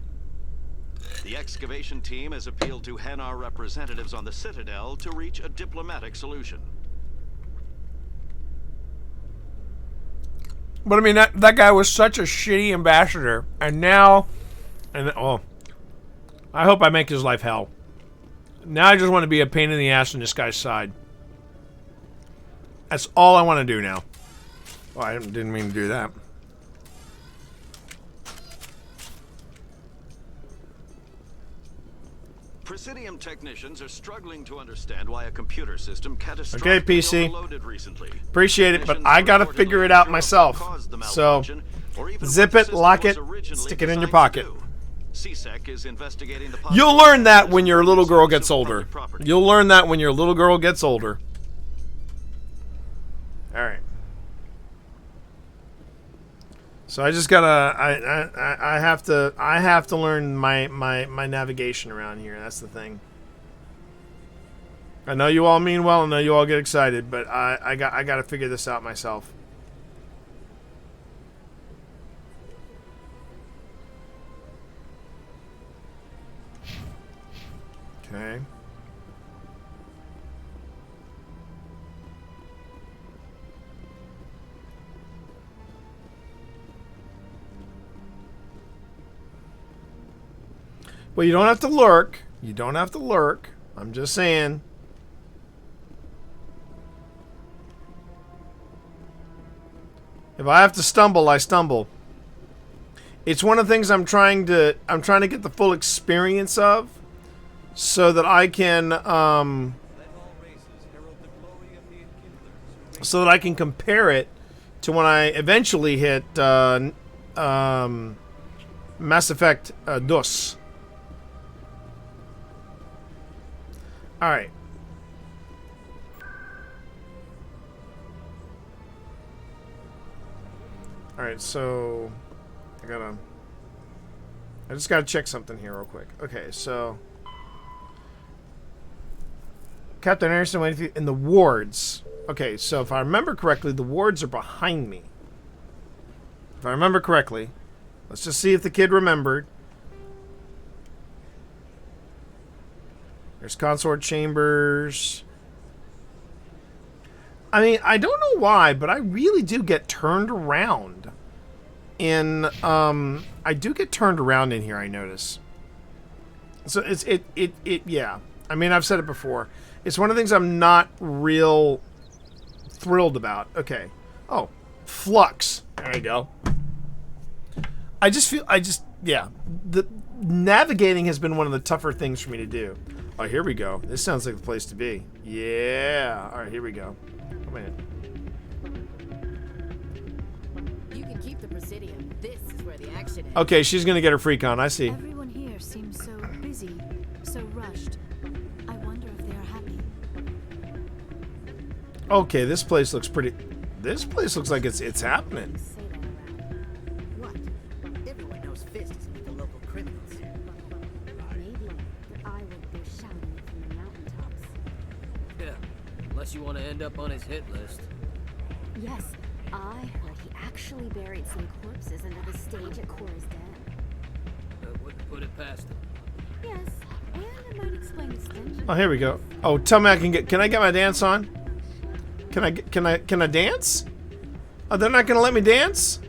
The excavation team has appealed to Hanar representatives on the Citadel to reach a diplomatic solution. But I mean, that guy was such a shitty ambassador, and now, I hope I make his life hell. Now I just want to be a pain in the ass on this guy's side. That's all I want to do now. Oh, I didn't mean to do that. Presidium technicians are struggling to understand why a computer system catastrophically Okay, PC. overloaded recently. Appreciate it, but I gotta figure it out myself. So, zip it, lock it, stick it in your pocket. CSEC is investigating the You'll learn that when your little girl gets older. You'll learn that when your little girl gets older. Alright. So I just gotta I have to learn my navigation around here. That's the thing. I know you all mean well, I know you all get excited, but I gotta figure this out myself. Okay. Well, you don't have to lurk. You don't have to lurk. I'm just saying. If I have to stumble, I stumble. It's one of the things I'm trying to get the full experience of, so that I can compare it to when I eventually hit Mass Effect 2. Alright. Alright, so I just gotta check something here real quick. Okay, so Captain Anderson waiting in the wards. Okay, so if I remember correctly, the wards are behind me. If I remember correctly. Let's just see if the kid remembered. There's consort chambers. I mean, I don't know why, but I really do get turned around in I do get turned around in here, I notice. So yeah. I mean, I've said it before. It's one of the things I'm not real thrilled about. Okay. Oh, Flux. There you go. Yeah. The navigating has been one of the tougher things for me to do. Oh, here we go. This sounds like the place to be. Yeah. All right, here we go. Come in. You can keep the Presidium. This is where the action is. Okay, she's gonna get her freak on. I see. Everyone here seems so busy, so rushed. I wonder if they are happy. Okay, this place looks pretty. This place looks like it's happening. What? Everyone knows Fist is with the local criminals. Maybe, but I would be shouting it from the mountaintops. Yeah, unless you want to end up on his hit list. Yes, I heard he actually buried some corpses under the stage at Cora's Den. Wouldn't put it past him. Yes, and it might explain his tension. Oh, here we go. Oh, tell me can I get my dance on? Can I dance? Oh, they're not gonna let me dance?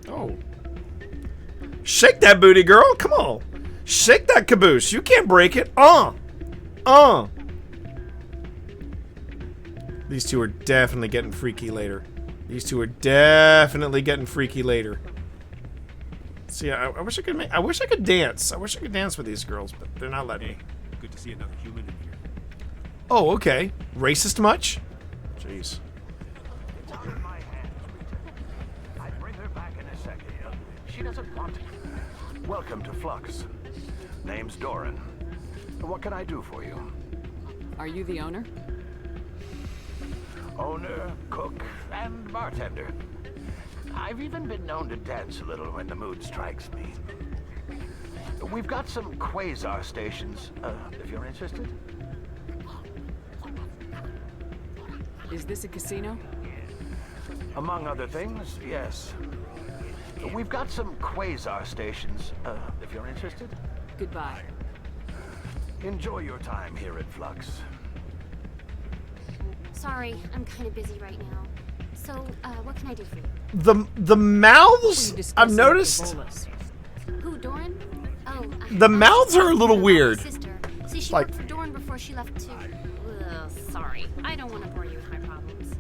Oh. Shake that booty, girl. Come on. Shake that caboose. You can't break it. These two are definitely getting freaky later. See, I wish I could I wish I could dance. I wish I could dance with these girls, but they're not letting me. Good to see another human in here. Oh, okay. Racist much? Jeez. It's out of my hands, Rita. I'd bring her back in a second. She doesn't want it. Welcome to Flux. Name's Doran. What can I do for you? Are you the owner? Owner, cook, and bartender. I've even been known to dance a little when the mood strikes me. We've got some quasar stations, if you're interested. Is this a casino? Among other things, yes. We've got some quasar stations, if you're interested. Goodbye. Enjoy your time here at Flux. Sorry, I'm kind of busy right now. So, what can I do for you? The mouths I've noticed. Who, Doran? Oh, the mouths are a little weird. Sister. See, she Like- worked for Doran before she left too. Ugh, sorry, I don't want to bore you with my problems.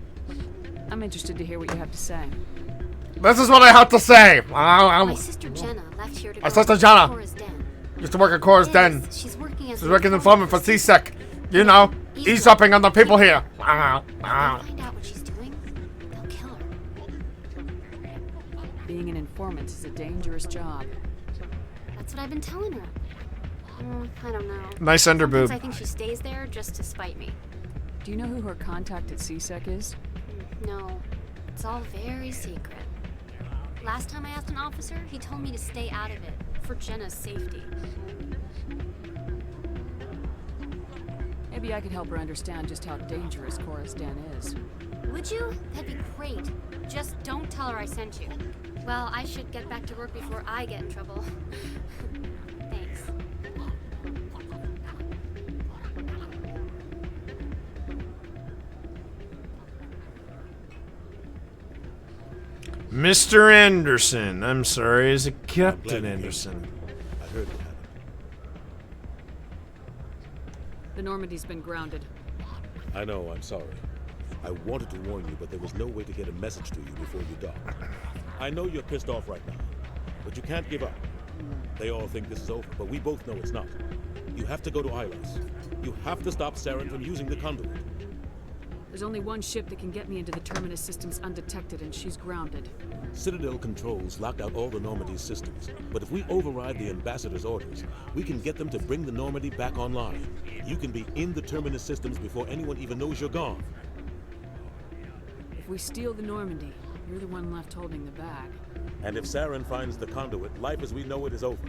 I'm interested to hear what you have to say. This is what I have to say. My sister Jenna left here to My go sister to Jenna Cora's Den. used to work at Cora's Den. She's working as She's working in informant for CSEC. You know, eavesdropping on the people here. Find out what she's doing, they'll kill her. Being an informant is a dangerous job. That's what I've been telling her. I don't know. Nice under Sometimes boob. I think she stays there just to spite me. Do you know who her contact at CSEC is? No, it's all very secret. Last time I asked an officer, he told me to stay out of it, for Jenna's safety. Maybe I could help her understand just how dangerous Cora's Den is. Would you? That'd be great. Just don't tell her I sent you. Well, I should get back to work before I get in trouble. Thanks. Mr. Anderson. I'm sorry, is it Captain Anderson? I heard what happened. The Normandy's been grounded. I know, I'm sorry. I wanted to warn you, but there was no way to get a message to you before you docked. I know you're pissed off right now, but you can't give up. They all think this is over, but we both know it's not. You have to go to Ilos. You have to stop Saren from using the conduit. There's only one ship that can get me into the Terminus systems undetected, and she's grounded. Citadel controls locked out all the Normandy's systems, but if we override the Ambassador's orders, we can get them to bring the Normandy back online. You can be in the Terminus systems before anyone even knows you're gone. If we steal the Normandy, you're the one left holding the bag. And if Saren finds the conduit, life as we know it is over.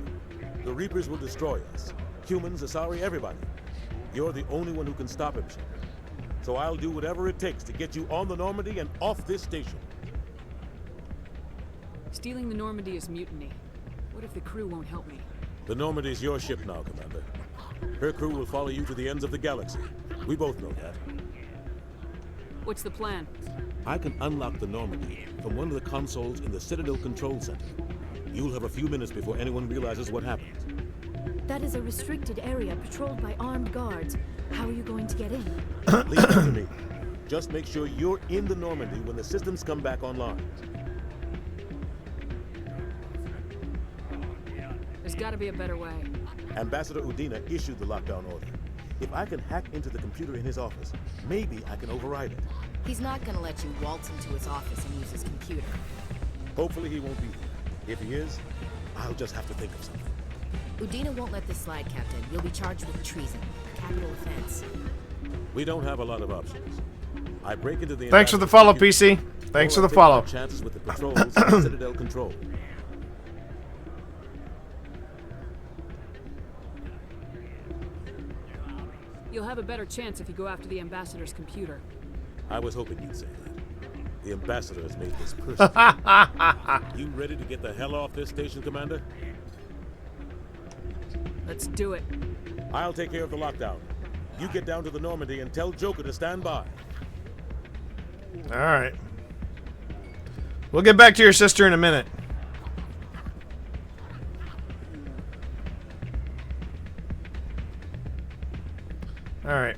The Reapers will destroy us. Humans, Asari, everybody. You're the only one who can stop him, Shepard. So I'll do whatever it takes to get you on the Normandy and off this station. Stealing the Normandy is mutiny. What if the crew won't help me? The Normandy's your ship now, Commander. Her crew will follow you to the ends of the galaxy. We both know that. What's the plan? I can unlock the Normandy from one of the consoles in the Citadel Control Center. You'll have a few minutes before anyone realizes what happened. That is a restricted area patrolled by armed guards. How are you going to get in? Leave it to me. Just make sure you're in the Normandy when the systems come back online. There's gotta be a better way. Ambassador Udina issued the lockdown order. If I can hack into the computer in his office, maybe I can override it. He's not gonna let you waltz into his office and use his computer. Hopefully he won't be there. If he is, I'll just have to think of something. Udina won't let this slide, Captain. You'll be charged with treason. Capital offense. We don't have a lot of options. I break into the... Thanks for the follow, PC. Thanks for the follow. Chances with the patrols and Citadel Control. You'll have a better chance if you go after the Ambassador's computer. I was hoping you'd say that. The Ambassador has made this personal. You ready to get the hell off this station, Commander? Let's do it. I'll take care of the lockdown. You get down to the Normandy and tell Joker to stand by. All right. We'll get back to your sister in a minute. All right.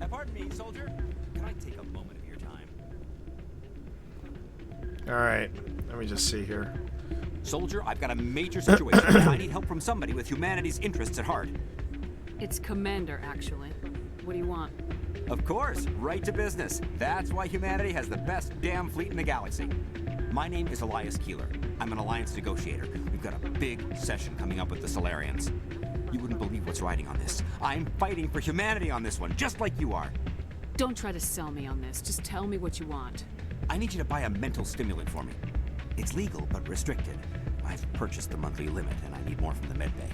Pardon me, soldier. Can I take a moment of your time? All right. Let me just see here. Soldier, I've got a major situation. I need help from somebody with humanity's interests at heart. It's Commander, actually. What do you want? Of course, right to business. That's why humanity has the best damn fleet in the galaxy. My name is Elias Keeler. I'm an alliance negotiator. We've got a big session coming up with the Solarians. You wouldn't believe what's riding on this. I'm fighting for humanity on this one, just like you are. Don't try to sell me on this. Just tell me what you want. I need you to buy a mental stimulant for me. It's legal, but restricted. I've purchased the monthly limit, and I need more from the medbay.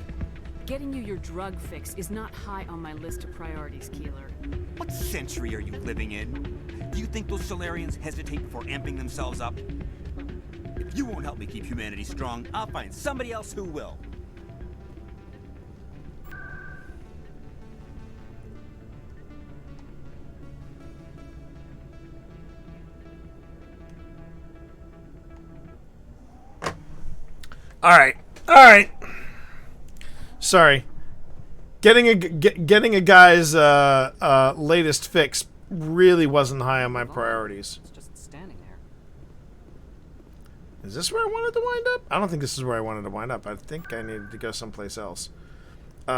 Getting you your drug fix is not high on my list of priorities, Keeler. What century are you living in? Do you think those Solarians hesitate before amping themselves up? If you won't help me keep humanity strong, I'll find somebody else who will. All right. All right. Sorry. Getting a guy's latest fix really wasn't high on my priorities. It's just standing there. Is this where I wanted to wind up? I don't think this is where I wanted to wind up. I think I needed to go someplace else.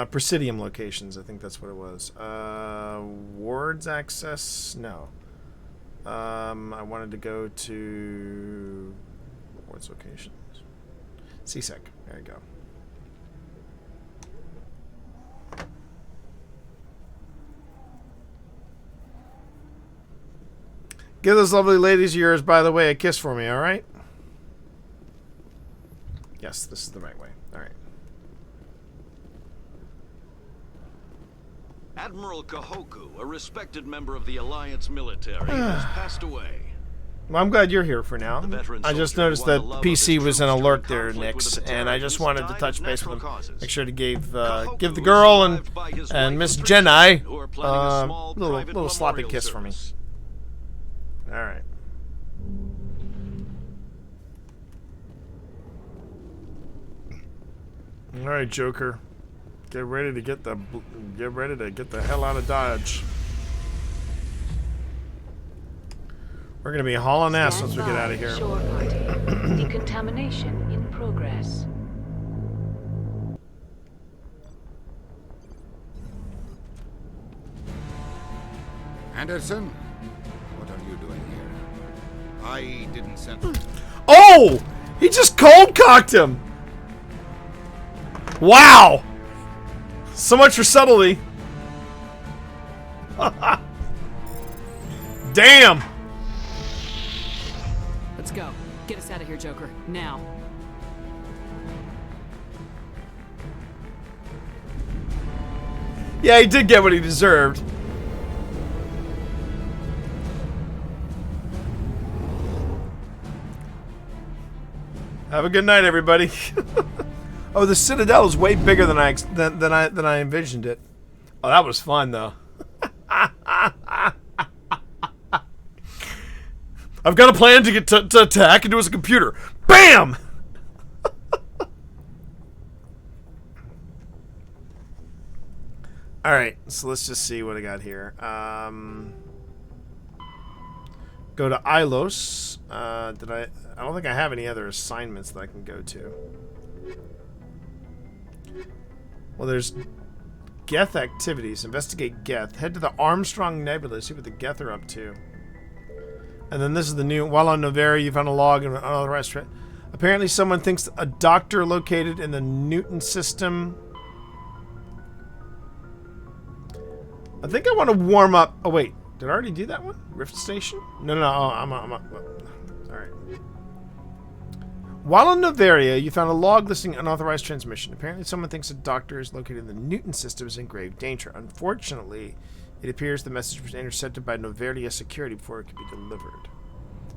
Presidium locations. I think that's what it was. Wards access? No. I wanted to go to Wards locations. CSEC. There you go. Give those lovely ladies of yours, by the way, a kiss for me, all right? Yes, this is the right way. All right. Admiral Kahoku, a respected member of the Alliance military, has passed away. Well, I'm glad you're here for now. I just noticed that PC was an alert there, Nix, and I just wanted to touch base with him. Make sure to give the girl and Miss Jedi little sloppy kiss for me. All right. All right, Joker. Get ready to get the hell out of Dodge. We're gonna be hauling ass once we get out of here. Shore party. Decontamination in progress. Anderson, what are you doing here? I didn't send. Oh! He just cold cocked him. Wow! So much for subtlety. Damn! Let's go. Get us out of here, Joker. Now. Yeah, he did get what he deserved. Have a good night, everybody. Oh, the Citadel is way bigger than I envisioned it. Oh, that was fun though. I've got a plan to get to hack into his computer. Bam! All right, so let's just see what I got here. Go to Ilos. I don't think I have any other assignments that I can go to. Well, there's Geth activities. Investigate Geth. Head to the Armstrong Nebula. See what the Geth are up to. And then this is the new. While on Noveria, you found a log and unauthorized. Apparently, someone thinks a doctor located in the Newton system. I think I want to warm up. Oh wait, did I already do that one? Rift Station? No. Oh, I'm all right. While on Noveria, you found a log listing unauthorized transmission. Apparently, someone thinks a doctor is located in the Newton system is in grave danger. Unfortunately, it appears the message was intercepted by Noveria security before it could be delivered.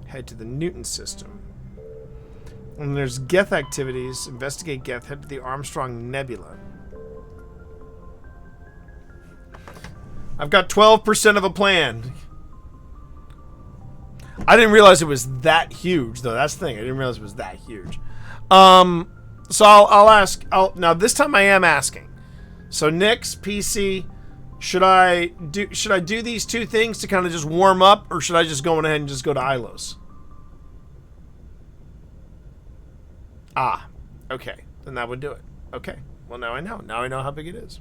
Head to the Newton system. And there's Geth activities. Investigate Geth. Head to the Armstrong Nebula. I've got 12% of a plan. I didn't realize it was that huge, though. That's the thing. I didn't realize it was that huge. So I'll ask. Now this time I am asking. So Nix, PC, should I do these two things to kind of just warm up, or should I just go ahead and just go to Ilos? Ah, okay. Then that would do it. Okay. Well, now I know. Now I know how big it is.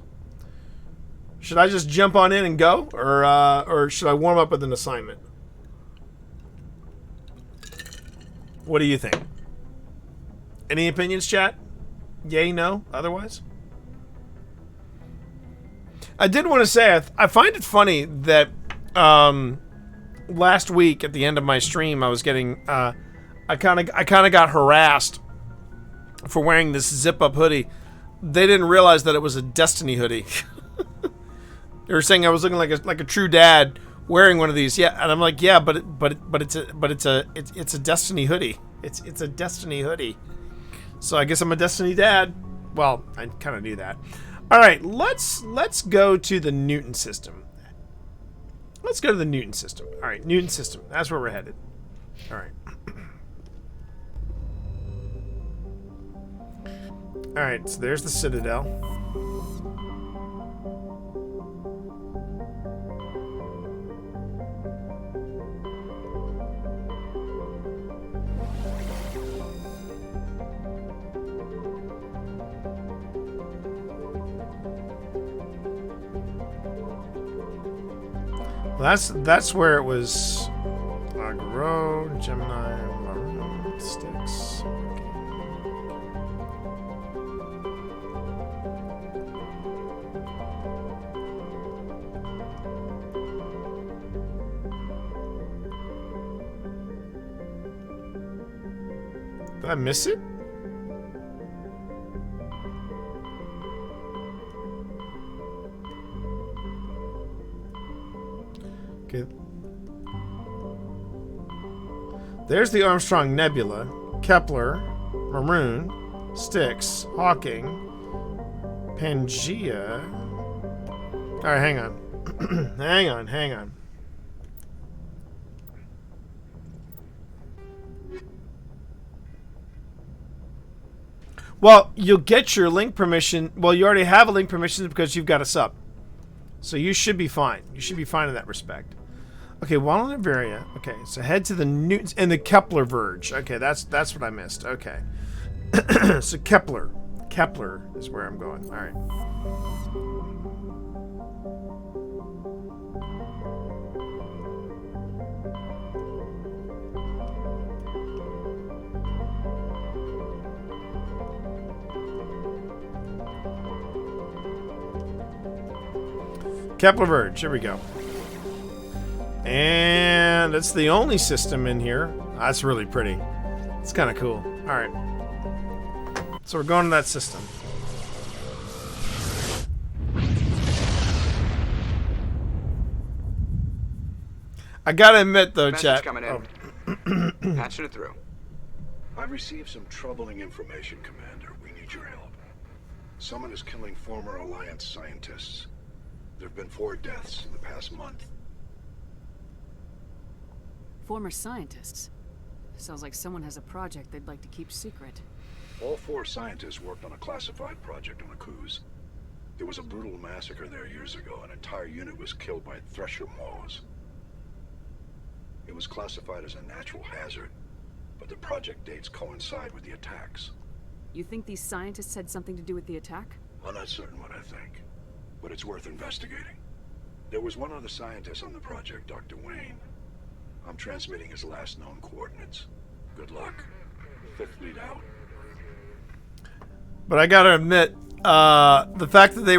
Should I just jump on in and go, or should I warm up with an assignment? What do you think? Any opinions, chat? Yay, no, otherwise? I did want to say, I find it funny that last week at the end of my stream, I was getting, I kind of got harassed for wearing this zip-up hoodie. They didn't realize that it was a Destiny hoodie. They were saying I was looking like a true dad wearing one of these. Yeah, and I'm like, yeah, but it's a Destiny hoodie. It's a Destiny hoodie. So I guess I'm a Destiny dad. Well, I kind of knew that. All right, let's go to the Newton system. Let's go to the Newton system. All right, Newton system. That's where we're headed. All right. All right, so there's the Citadel. That's where it was. Agro, Gemini, Maroon, Styx. Did I miss it? Okay. There's the Armstrong Nebula, Kepler, Maroon, Styx, Hawking, Pangea. Alright, hang on. hang on. Well, you'll get your link permission. Well, you already have a link permission because you've got a sub. So you should be fine. You should be fine in that respect. Okay, while on Noveria. Okay, so head to the Newton and the Kepler Verge. Okay, that's what I missed. Okay. So Kepler is where I'm going. All right. Kepler Verge, here we go. And it's the only system in here. That's really pretty. It's kind of cool. All right. So we're going to that system. I gotta admit, though, Message chat. coming in. Patching it through. I've received some troubling information, Commander. We need your help. Someone is killing former Alliance scientists. There have been 4 deaths in the past month. Former scientists. Sounds like someone has a project they'd like to keep secret. All 4 scientists worked on a classified project on Akuz. There was a brutal massacre there years ago. An entire unit was killed by Thresher Mows. It was classified as a natural hazard, but the project dates coincide with the attacks. You think these scientists had something to do with the attack? I'm not certain what I think, but it's worth investigating. There was one other scientist on the project, Dr. Wayne. I'm transmitting his last known coordinates. Good luck. 5th Fleet out. But I gotta admit, the fact that they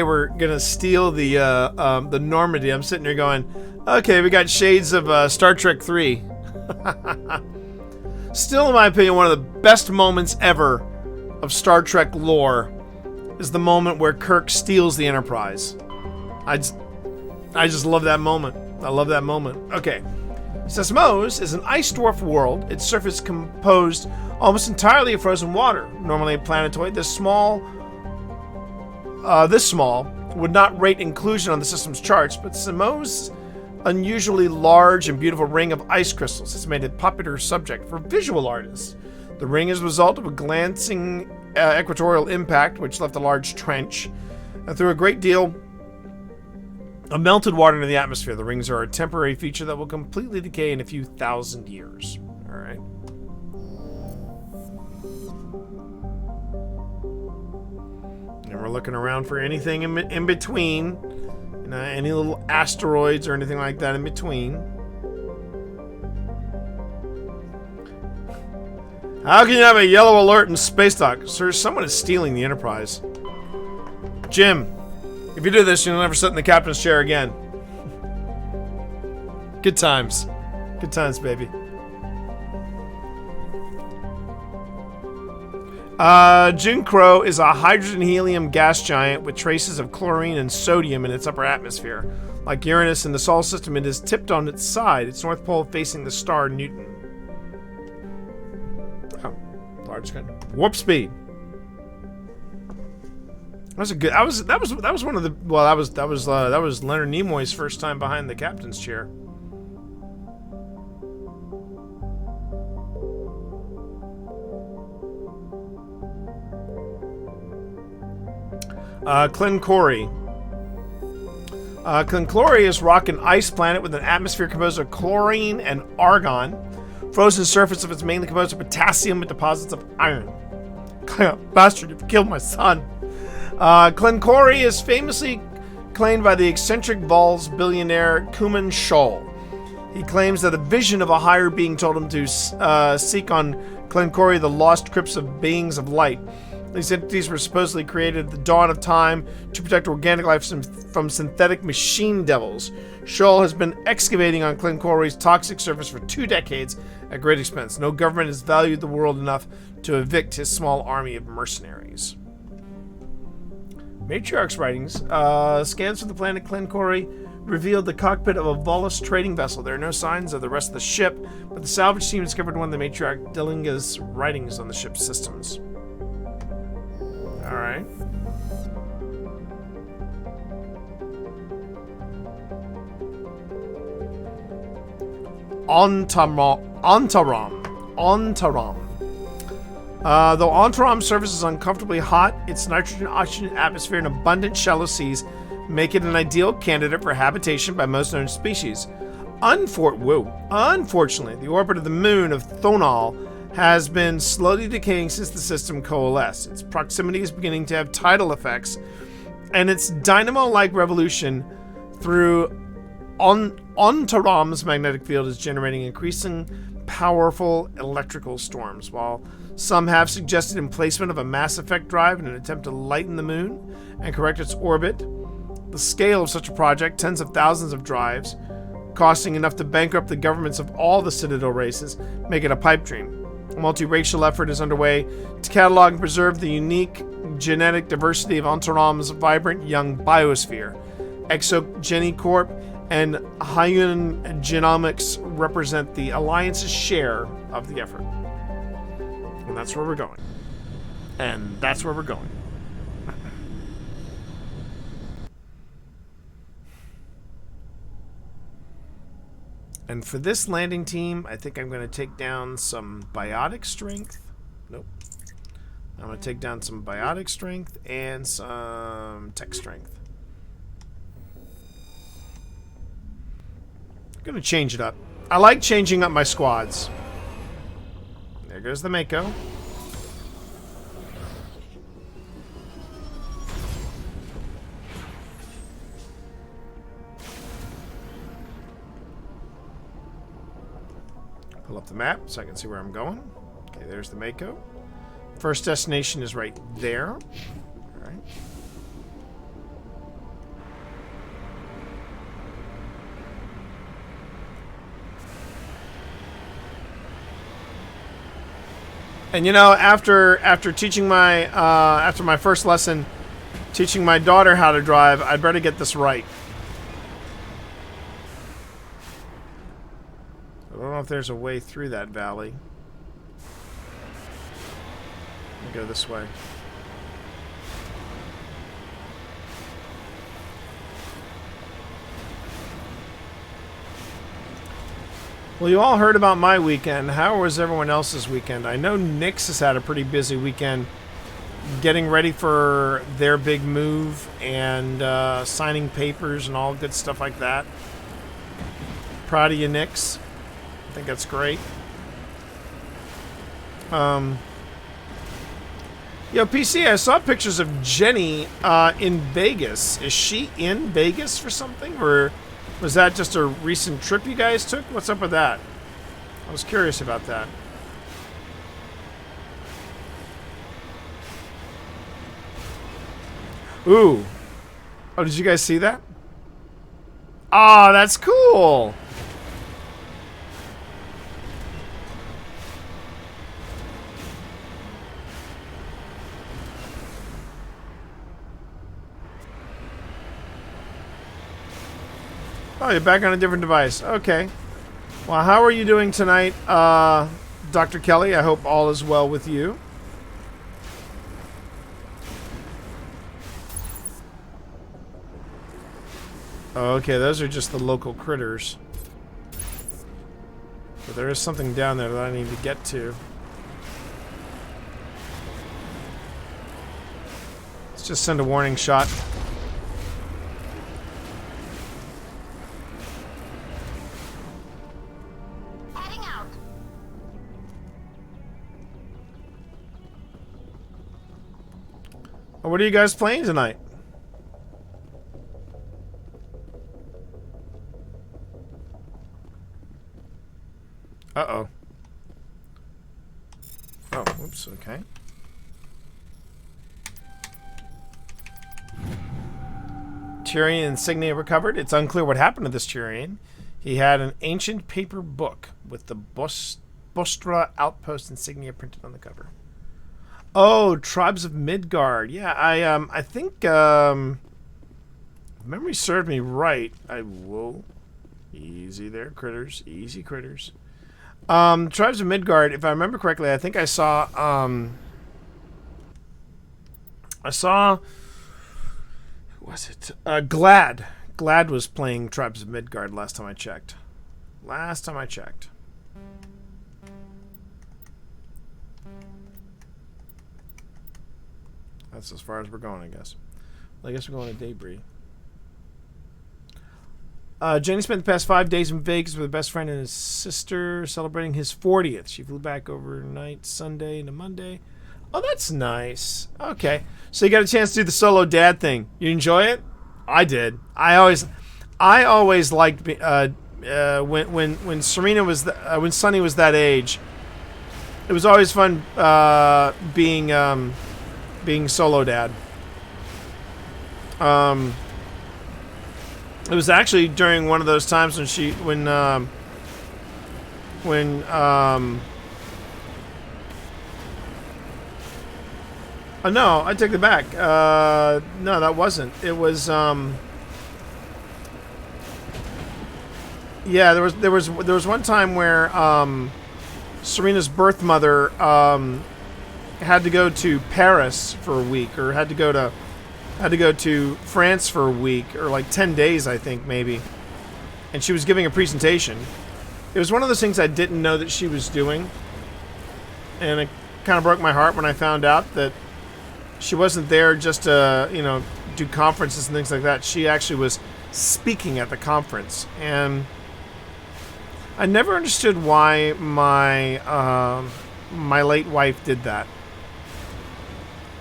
were gonna steal the Normandy, I'm sitting there going, okay, we got shades of Star Trek 3. Still, in my opinion, one of the best moments ever of Star Trek lore is the moment where Kirk steals the Enterprise. I just love that moment. I love that moment. Okay. Sesmos is an ice dwarf world. Its surface composed almost entirely of frozen water. Normally a planetoid this small would not rate inclusion on the system's charts, but Sesmos' unusually large and beautiful ring of ice crystals has made it a popular subject for visual artists. The ring is a result of a glancing equatorial impact which left a large trench, and through a great deal of melted water in the atmosphere. The rings are a temporary feature that will completely decay in a few thousand years. Alright. And we're looking around for anything in between. You know, any little asteroids or anything like that in between. How can you have a yellow alert in space dock? Sir, someone is stealing the Enterprise. Jim, if you do this, you'll never sit in the captain's chair again. Good times. Good times, baby. June Crow is a hydrogen-helium gas giant with traces of chlorine and sodium in its upper atmosphere. Like Uranus in the Solar System, it is tipped on its side, its north pole facing the star Newton. Oh, large kind. Warp speed. That was a good. That was one of the. Well, that was Leonard Nimoy's first time behind the captain's chair. Clencori. Clencori is rock and ice planet with an atmosphere composed of chlorine and argon. Frozen surface of it's mainly composed of potassium with deposits of iron. Bastard, you've killed my son. Clencori is famously claimed by the eccentric Vols billionaire Kuman Scholl. He claims that a vision of a higher being told him to seek on Clencori the lost crypts of beings of light. These entities were supposedly created at the dawn of time to protect organic life from synthetic machine devils. Scholl has been excavating on Clencori's toxic surface for 2 decades at great expense. No government has valued the world enough to evict his small army of mercenaries. Matriarch's writings. Scans from the planet Clencori revealed the cockpit of a Volus trading vessel. There are no signs of the rest of the ship, but the salvage team discovered one of the Matriarch Dillinga's writings on the ship's systems. Alright. Ontaram. Though Ontaram's surface is uncomfortably hot, its nitrogen-oxygen atmosphere and abundant shallow seas make it an ideal candidate for habitation by most known species. Unfortunately, the orbit of the moon of Thonal has been slowly decaying since the system coalesced. Its proximity is beginning to have tidal effects, and its dynamo-like revolution through Ontaram's magnetic field is generating increasing powerful electrical storms. While some have suggested emplacement of a Mass Effect drive in an attempt to lighten the moon and correct its orbit, the scale of such a project, tens of thousands of drives, costing enough to bankrupt the governments of all the Citadel races, make it a pipe dream. A multiracial effort is underway to catalog and preserve the unique genetic diversity of Ontaram's vibrant young biosphere. ExoGeniCorp and Hyun Genomics represent the Alliance's share of the effort. And that's where we're going. And that's where we're going. And for this landing team, I think I'm going to take down some biotic strength. Nope. I'm going to take down some biotic strength and some tech strength. I'm going to change it up. I like changing up my squads. There goes the Mako. Pull up the map so I can see where I'm going. Okay, there's the Mako. First destination is right there. All right. And you know, after teaching my after my first lesson, teaching my daughter how to drive, I'd better get this right. I don't know if there's a way through that valley. Let me go this way. Well, you all heard about my weekend. How was everyone else's weekend? I know Nyx has had a pretty busy weekend getting ready for their big move and signing papers and all good stuff like that. Proud of you, Nyx. I think that's great. Yo, PC, I saw pictures of Jenny in Vegas. Is she in Vegas for something? Or was that just a recent trip you guys took? What's up with that? I was curious about that. Ooh. Oh, did you guys see that? Oh, that's cool. Oh, you're back on a different device. Okay. Well, how are you doing tonight, Dr. Kelly? I hope all is well with you. Okay, those are just the local critters. But there is something down there that I need to get to. Let's just send a warning shot. What are you guys playing tonight? Uh-oh. Oh, whoops, okay. Tyrion insignia recovered. It's unclear what happened to this Tyrion. He had an ancient paper book with the Bostra outpost insignia printed on the cover. Oh, Tribes of Midgard. Yeah, I think, if memory served me right, whoa. Easy there, critters. Easy, critters. Tribes of Midgard, if I remember correctly, I think I saw, who was it? Glad. Glad was playing Tribes of Midgard last time I checked. That's as far as we're going, I guess. Well, I guess we're going to Debris. Jenny spent the past 5 days in Vegas with her best friend and his sister, celebrating his 40th. She flew back overnight Sunday into Monday. Oh, that's nice. Okay, so you got a chance to do the solo dad thing. You enjoy it? I did. I always liked when Serena was when Sunny was that age. It was always fun being solo dad. It was actually during one of those times when oh no, I take it back. No, that wasn't. It was Yeah, there was one time where Serena's birth mother had to go to Paris for a week, or had to go to France for a week, or like 10 days, I think, maybe. And she was giving a presentation. It was one of those things I didn't know that she was doing. And it kind of broke my heart when I found out that she wasn't there just to, you know, do conferences and things like that. She actually was speaking at the conference. And I never understood why my my late wife did that.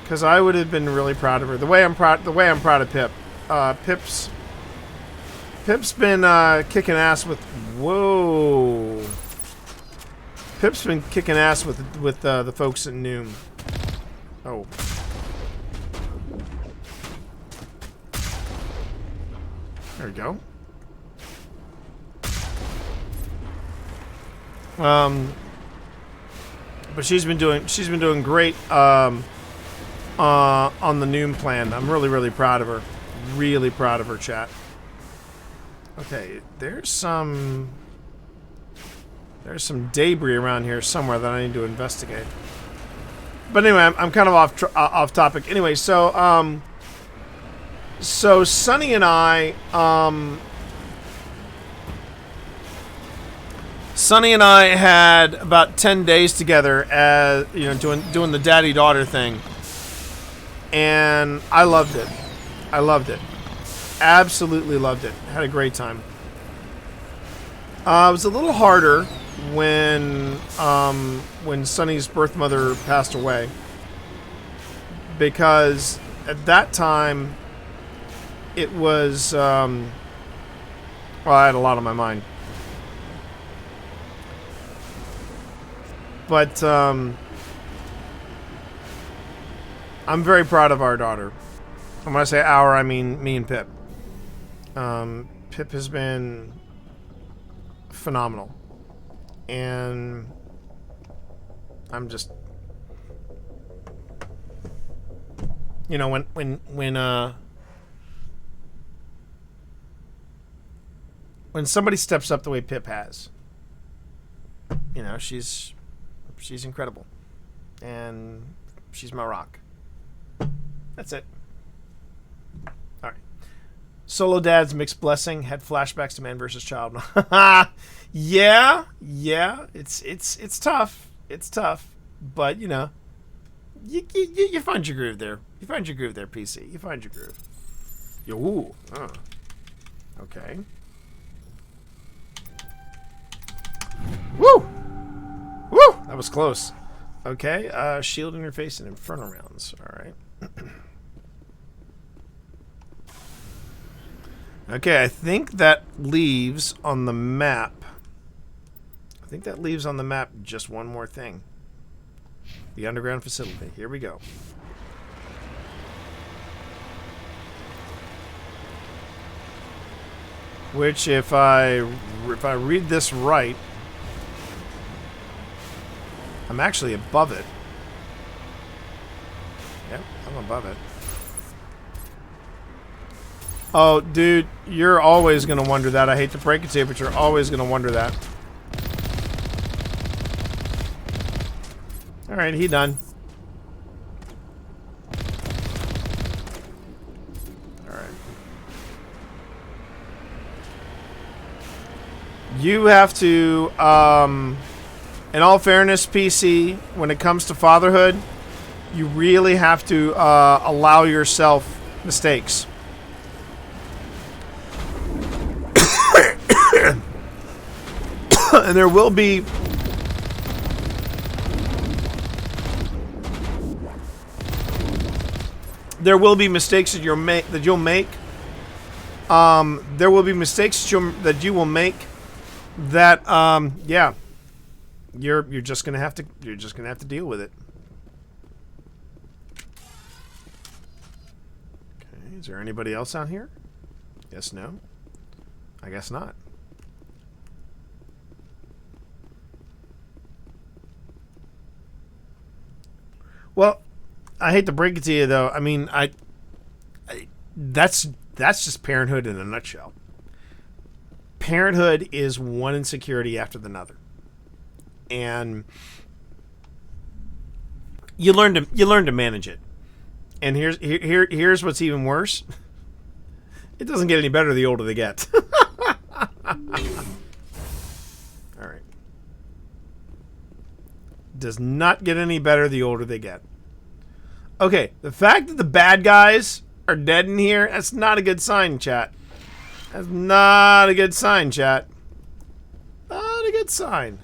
Because I would have been really proud of her. The way I'm proud of Pip. Pip's been kicking ass with. Whoa. Pip's been kicking ass with the folks at Noom. Oh. There we go. But she's been doing great on the Noom plan. I'm really proud of her. Really proud of her, chat. Okay, there's some debris around here somewhere that I need to investigate. But anyway, I'm kind of off topic. Anyway, so Sonny and I had about 10 days together as, you know, doing the daddy-daughter thing. And I loved it. I loved it. Absolutely loved it. Had a great time. It was a little harder when Sonny's birth mother passed away, because at that time it was well, I had a lot on my mind. But I'm very proud of our daughter. And when I say our, I mean me and Pip. Pip has been phenomenal. And I'm just, you know, when somebody steps up the way Pip has, you know, she's incredible. And she's my rock. That's it. All right. Solo Dad's Mixed Blessing had flashbacks to Man vs. Child. Yeah. It's tough. It's tough. But, you know, you find your groove there. You find your groove there, PC. You find your groove. Ooh. Oh. Okay. Woo! Woo! That was close. Okay. Shield interface and Inferno rounds. All right. Okay, I think that leaves on the map. Just one more thing. The underground facility. Here we go. Which, if I read this right, I'm actually above it. Yep, I'm above it. Oh, dude, you're always going to wonder that. I hate to break it to you, but you're always going to wonder that. Alright, he done. Alright. You have to, in all fairness, PC, when it comes to fatherhood, you really have to allow yourself mistakes. And there will be mistakes that you'll make. There will be mistakes that you will make that yeah, you're just gonna have to deal with it. Okay, is there anybody else out here? Yes, no? I guess not. Well, I hate to break it to you, though. I mean, that's just parenthood in a nutshell. Parenthood is one insecurity after another, and you learn to manage it. And here's what's even worse. It doesn't get any better the older they get. All right. Does not get any better the older they get. Okay, the fact that the bad guys are dead in here, that's not a good sign, chat. That's not a good sign, chat. Not a good sign.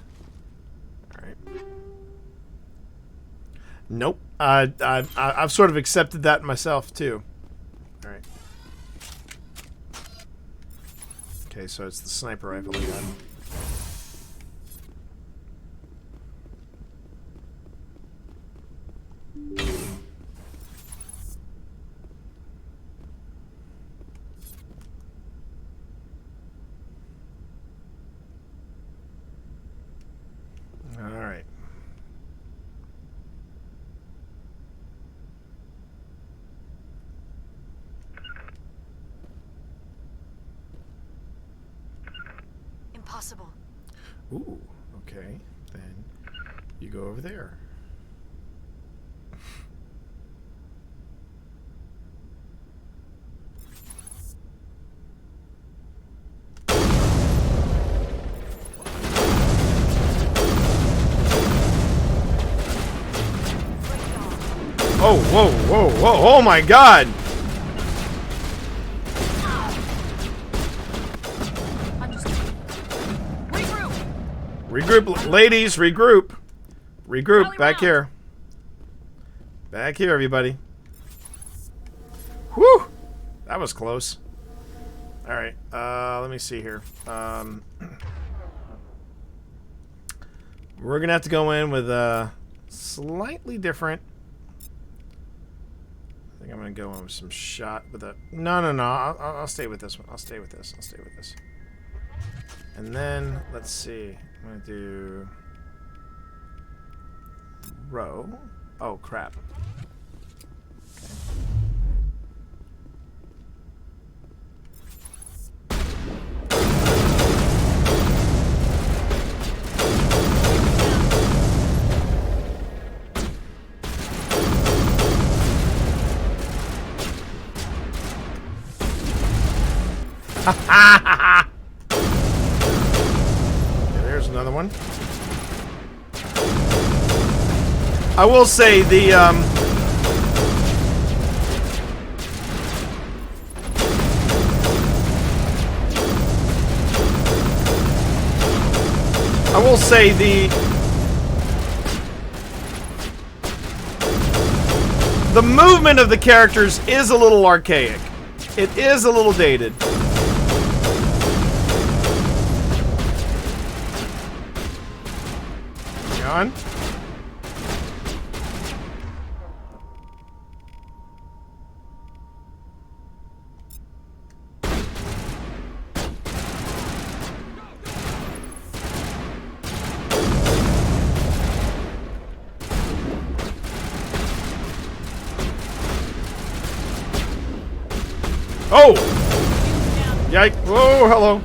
Alright. Nope. I've sort of accepted that myself, too. Alright. Okay, so it's the sniper rifle again. All right. Impossible. Ooh, okay. Then you go over there. Oh, whoa, whoa, whoa, oh my god! Regroup, ladies, regroup. Regroup, back here. Back here, everybody. Whew! That was close. Alright, let me see here. We're gonna have to go in with a slightly different... I think I'm gonna go in with some shot with a... No. I'll stay with this one. I'll stay with this. And then, let's see. I'm gonna do... row. Oh, crap. Okay, there's another one. I will say the the movement of the characters is a little archaic. It is a little dated. On. Oh! Yike! Whoa! Hello.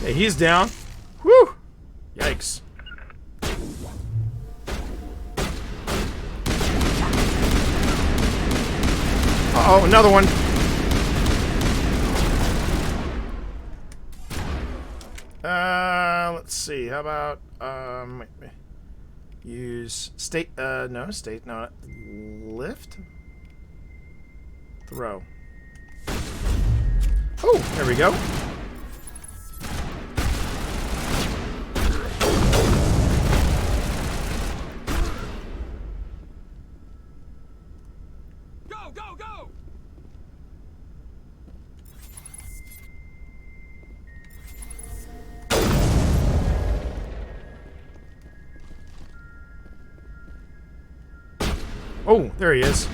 He's down. Whew! Yikes. Uh-oh, another one. Let's see. How about use lift? Throw. Oh, there we go. Oh, there he is.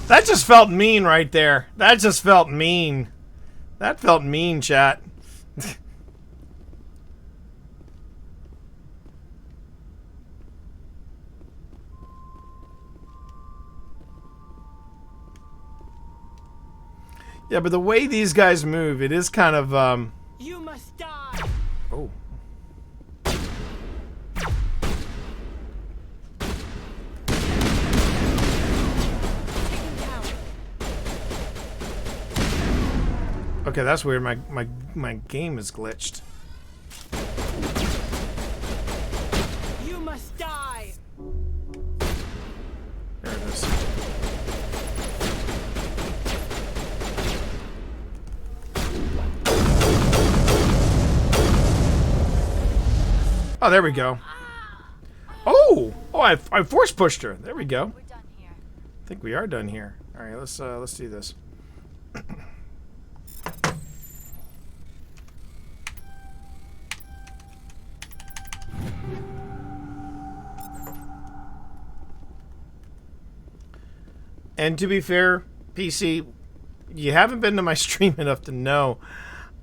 That just felt mean right there. That just felt mean. That felt mean, chat. Yeah, but the way these guys move, it is kind of, You must die. Oh. Okay, that's weird. My game is glitched. You must die. There it is. Oh, there we go. Oh, I force pushed her. There we go. I think we are done here. All right, let's do this. And to be fair, PC, you haven't been to my stream enough to know,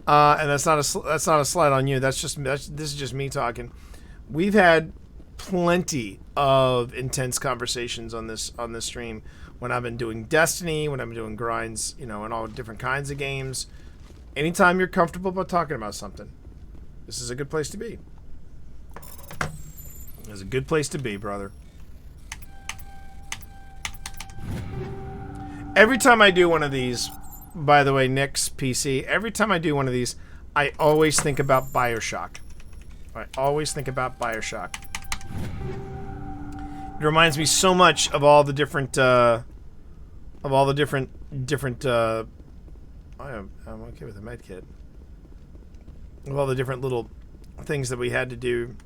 and that's not a slight on you. This is just me talking. We've had plenty of intense conversations on this stream when I've been doing Destiny, when I've been doing grinds, you know, and all different kinds of games. Anytime you're comfortable about talking about something, this is a good place to be. It's a good place to be, brother. Every time I do one of these, by the way, Nick's PC, every time I do one of these, I always think about BioShock. I always think about BioShock. It reminds me so much of all the different, I'm okay with the med kit. Of all the different little things that we had to do.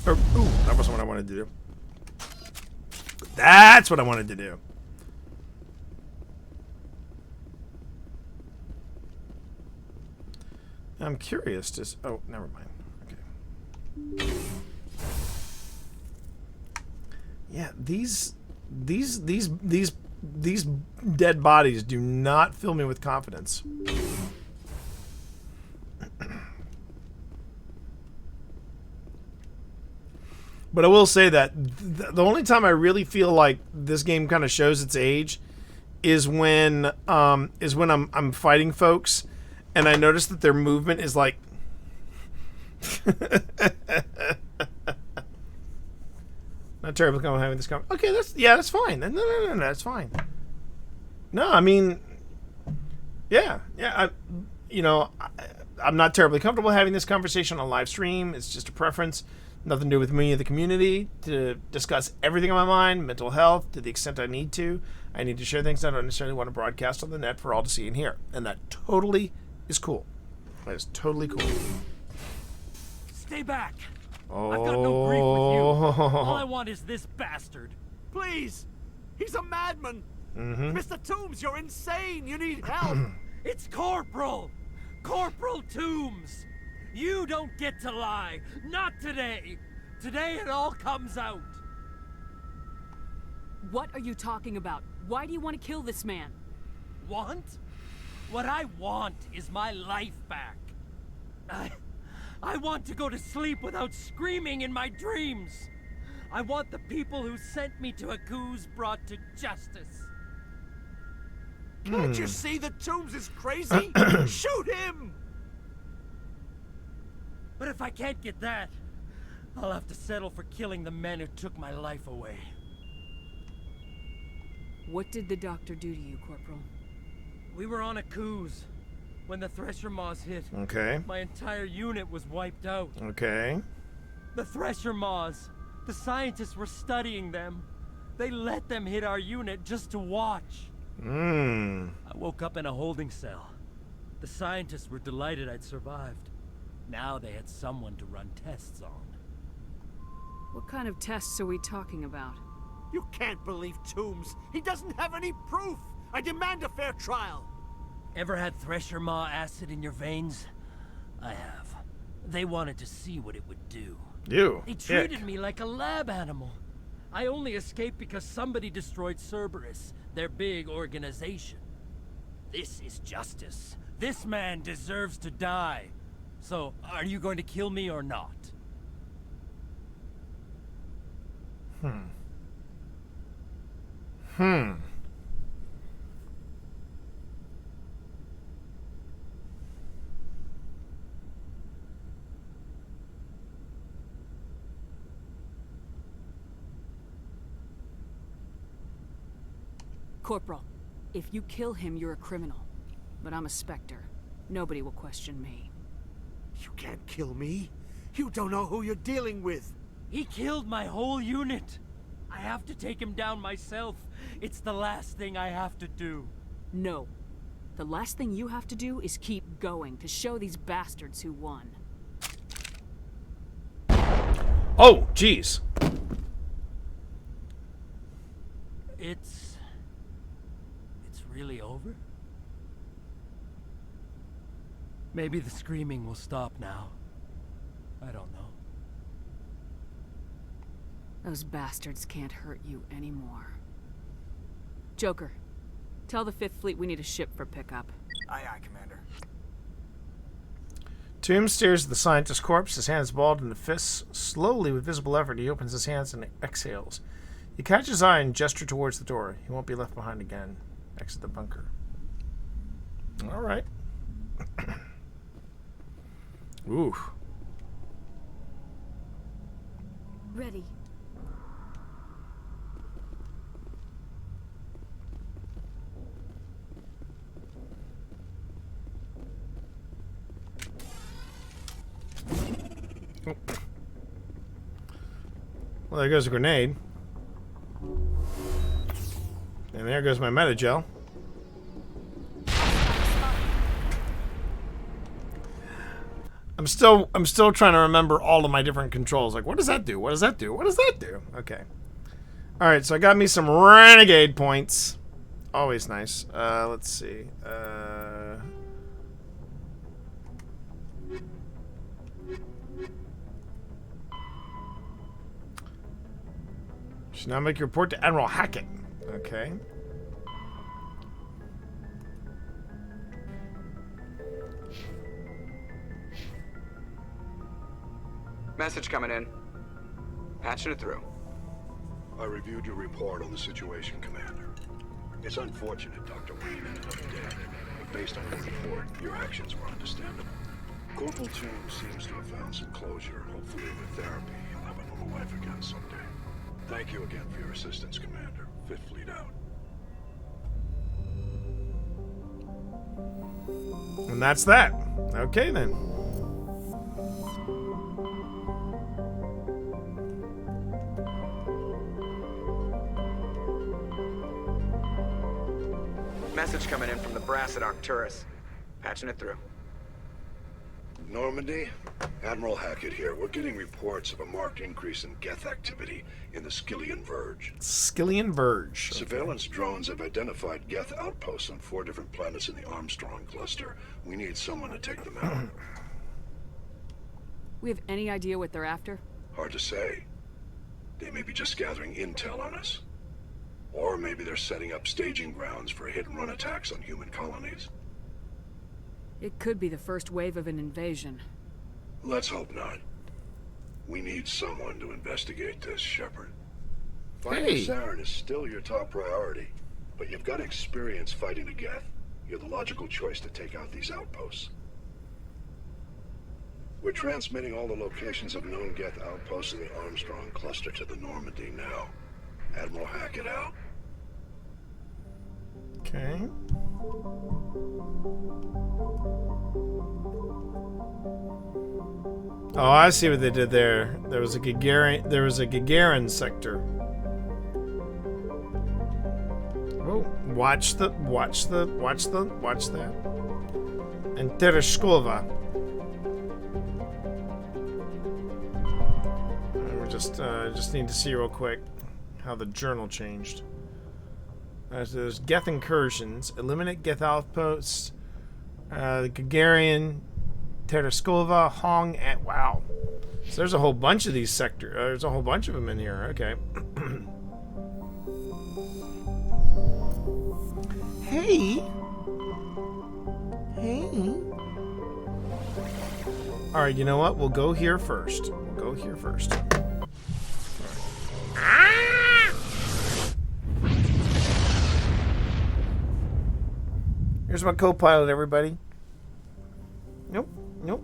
Or, ooh, that wasn't what I wanted to do. That's what I wanted to do. I'm curious to... Oh, never mind. Okay. Yeah, these dead bodies do not fill me with confidence. But I will say that the only time I really feel like this game kind of shows its age is when I'm fighting folks. And I noticed that their movement is like... Not terribly comfortable having this conversation. Okay, that's fine. No, that's fine. No, I mean... Yeah, I'm not terribly comfortable having this conversation on live stream. It's just a preference. Nothing to do with me or the community. To discuss everything on my mind, mental health, to the extent I need to. I need to share things I don't necessarily want to broadcast on the net for all to see and hear. And that totally... is cool. That is totally cool. Stay back. Oh. I've got no grief with you. All I want is this bastard. Please! He's a madman! Mm-hmm. Mr. Toombs, you're insane! You need help! It's Corporal! Corporal Toombs! You don't get to lie! Not today! Today it all comes out! What are you talking about? Why do you want to kill this man? Want? What I want is my life back. I want to go to sleep without screaming in my dreams. I want the people who sent me to Akuz brought to justice. Can't you see that Toombs is crazy? Shoot him! But if I can't get that, I'll have to settle for killing the men who took my life away. What did the doctor do to you, Corporal? We were on Akuz when the Thresher Maws hit. Okay. My entire unit was wiped out. Okay. The Thresher Maws. The scientists were studying them. They let them hit our unit just to watch. I woke up in a holding cell. The scientists were delighted I'd survived. Now they had someone to run tests on. What kind of tests are we talking about? You can't believe Toombs. He doesn't have any proof. I demand a fair trial. Ever had Thresher Maw acid in your veins? I have. They wanted to see what it would do. You. They treated me like a lab animal. I only escaped because somebody destroyed Cerberus, their big organization. This is justice. This man deserves to die. So, are you going to kill me or not? Corporal, if you kill him, you're a criminal. But I'm a Spectre. Nobody will question me. You can't kill me. You don't know who you're dealing with. He killed my whole unit. I have to take him down myself. It's the last thing I have to do. No. The last thing you have to do is keep going to show these bastards who won. Oh, jeez. It's really over? Maybe the screaming will stop now. I don't know. Those bastards can't hurt you anymore. Joker, tell the 5th Fleet we need a ship for pickup. Aye, aye, Commander. Toombs stares at the scientist's corpse, his hands balled into fists. Slowly, with visible effort, he opens his hands and exhales. You catch his eye and gesture towards the door. He won't be left behind again. Exit the bunker. All right. Ooh. Ready. Oh. Well, there goes a grenade. And there goes my Metagel. I'm still trying to remember all of my different controls. Like, what does that do? What does that do? What does that do? Okay. Alright, so I got me some Renegade points. Always nice. Let's see. Should now make your report to Admiral Hackett. Okay. Message coming in. Patching it through. I reviewed your report on the situation, Commander. It's unfortunate Dr. Wayne ended up dead, but based on your report, your actions were understandable. Corporal Toombs seems to have found some closure. Hopefully with therapy, he'll have a normal life again someday. Thank you again for your assistance, Commander. 5th Fleet out. And that's that. Okay, then. Message coming in from the brass at Arcturus. Patching it through. Normandy? Admiral Hackett here. We're getting reports of a marked increase in Geth activity in the Skillian Verge. Skillian Verge. Okay. Surveillance drones have identified Geth outposts on 4 different planets in the Armstrong cluster. We need someone to take them out. We have any idea what they're after? Hard to say. They may be just gathering intel on us. Or maybe they're setting up staging grounds for hit-and-run attacks on human colonies. It could be the first wave of an invasion. Let's hope not. We need someone to investigate this, Shepard. Finding Saren is still your top priority, but you've got experience fighting the Geth. You're the logical choice to take out these outposts. We're transmitting all the locations of known Geth outposts in the Armstrong cluster to the Normandy now. Admiral Hackett out. Okay. Oh, I see what they did there. There was a Gagarin sector. Oh, watch that. and Tereshkova. We just need to see real quick how the journal changed. There's Geth incursions, eliminate Geth outposts, the Gagarin, Tereshkova, Hong, and wow. So there's a whole bunch of these sectors. There's a whole bunch of them in here. Okay. Hey. Hey. All right, you know what? We'll go here first. We'll go here first. Here's my co-pilot, everybody. Nope. Nope.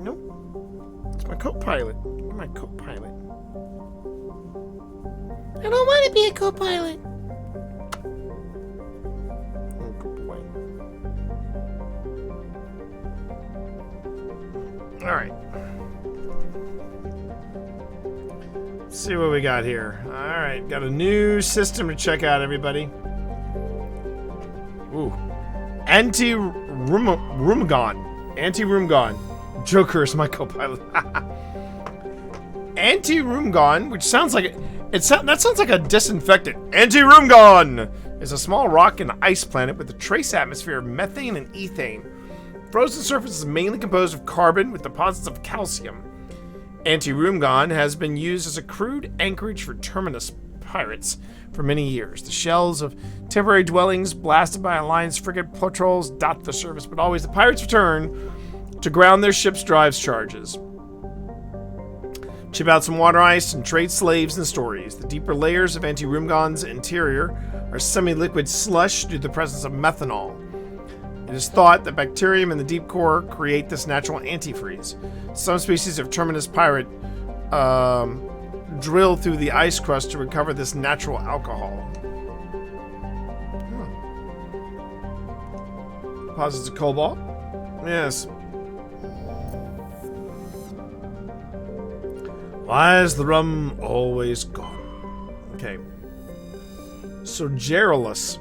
Nope. It's my co-pilot. You're my co-pilot. I don't want to be a co-pilot. Oh, good boy. All right. Let's see what we got here. All right, got a new system to check out, everybody. Ooh. Anti-Rumgon. Anti-Rumgon. Joker is my co-pilot. Anti-Rumgon, which sounds like that sounds like a disinfectant. Anti-Rumgon is a small rock and ice planet with a trace atmosphere of methane and ethane. Frozen surface is mainly composed of carbon with deposits of calcium. Anti-Rumgon has been used as a crude anchorage for Terminus pirates for many years. The shells of temporary dwellings blasted by Alliance frigate patrols dot the surface, but always the pirates return to ground their ship's drives charges. Chip out some water ice and trade slaves and stories. The deeper layers of Anti-Rumgon's interior are semi-liquid slush due to the presence of methanol. It is thought that bacterium in the deep core create this natural antifreeze. Some species of Terminus pirate drill through the ice crust to recover this natural alcohol. Deposits of cobalt. Yes. Why is the rum always gone? Okay. So Gerulus.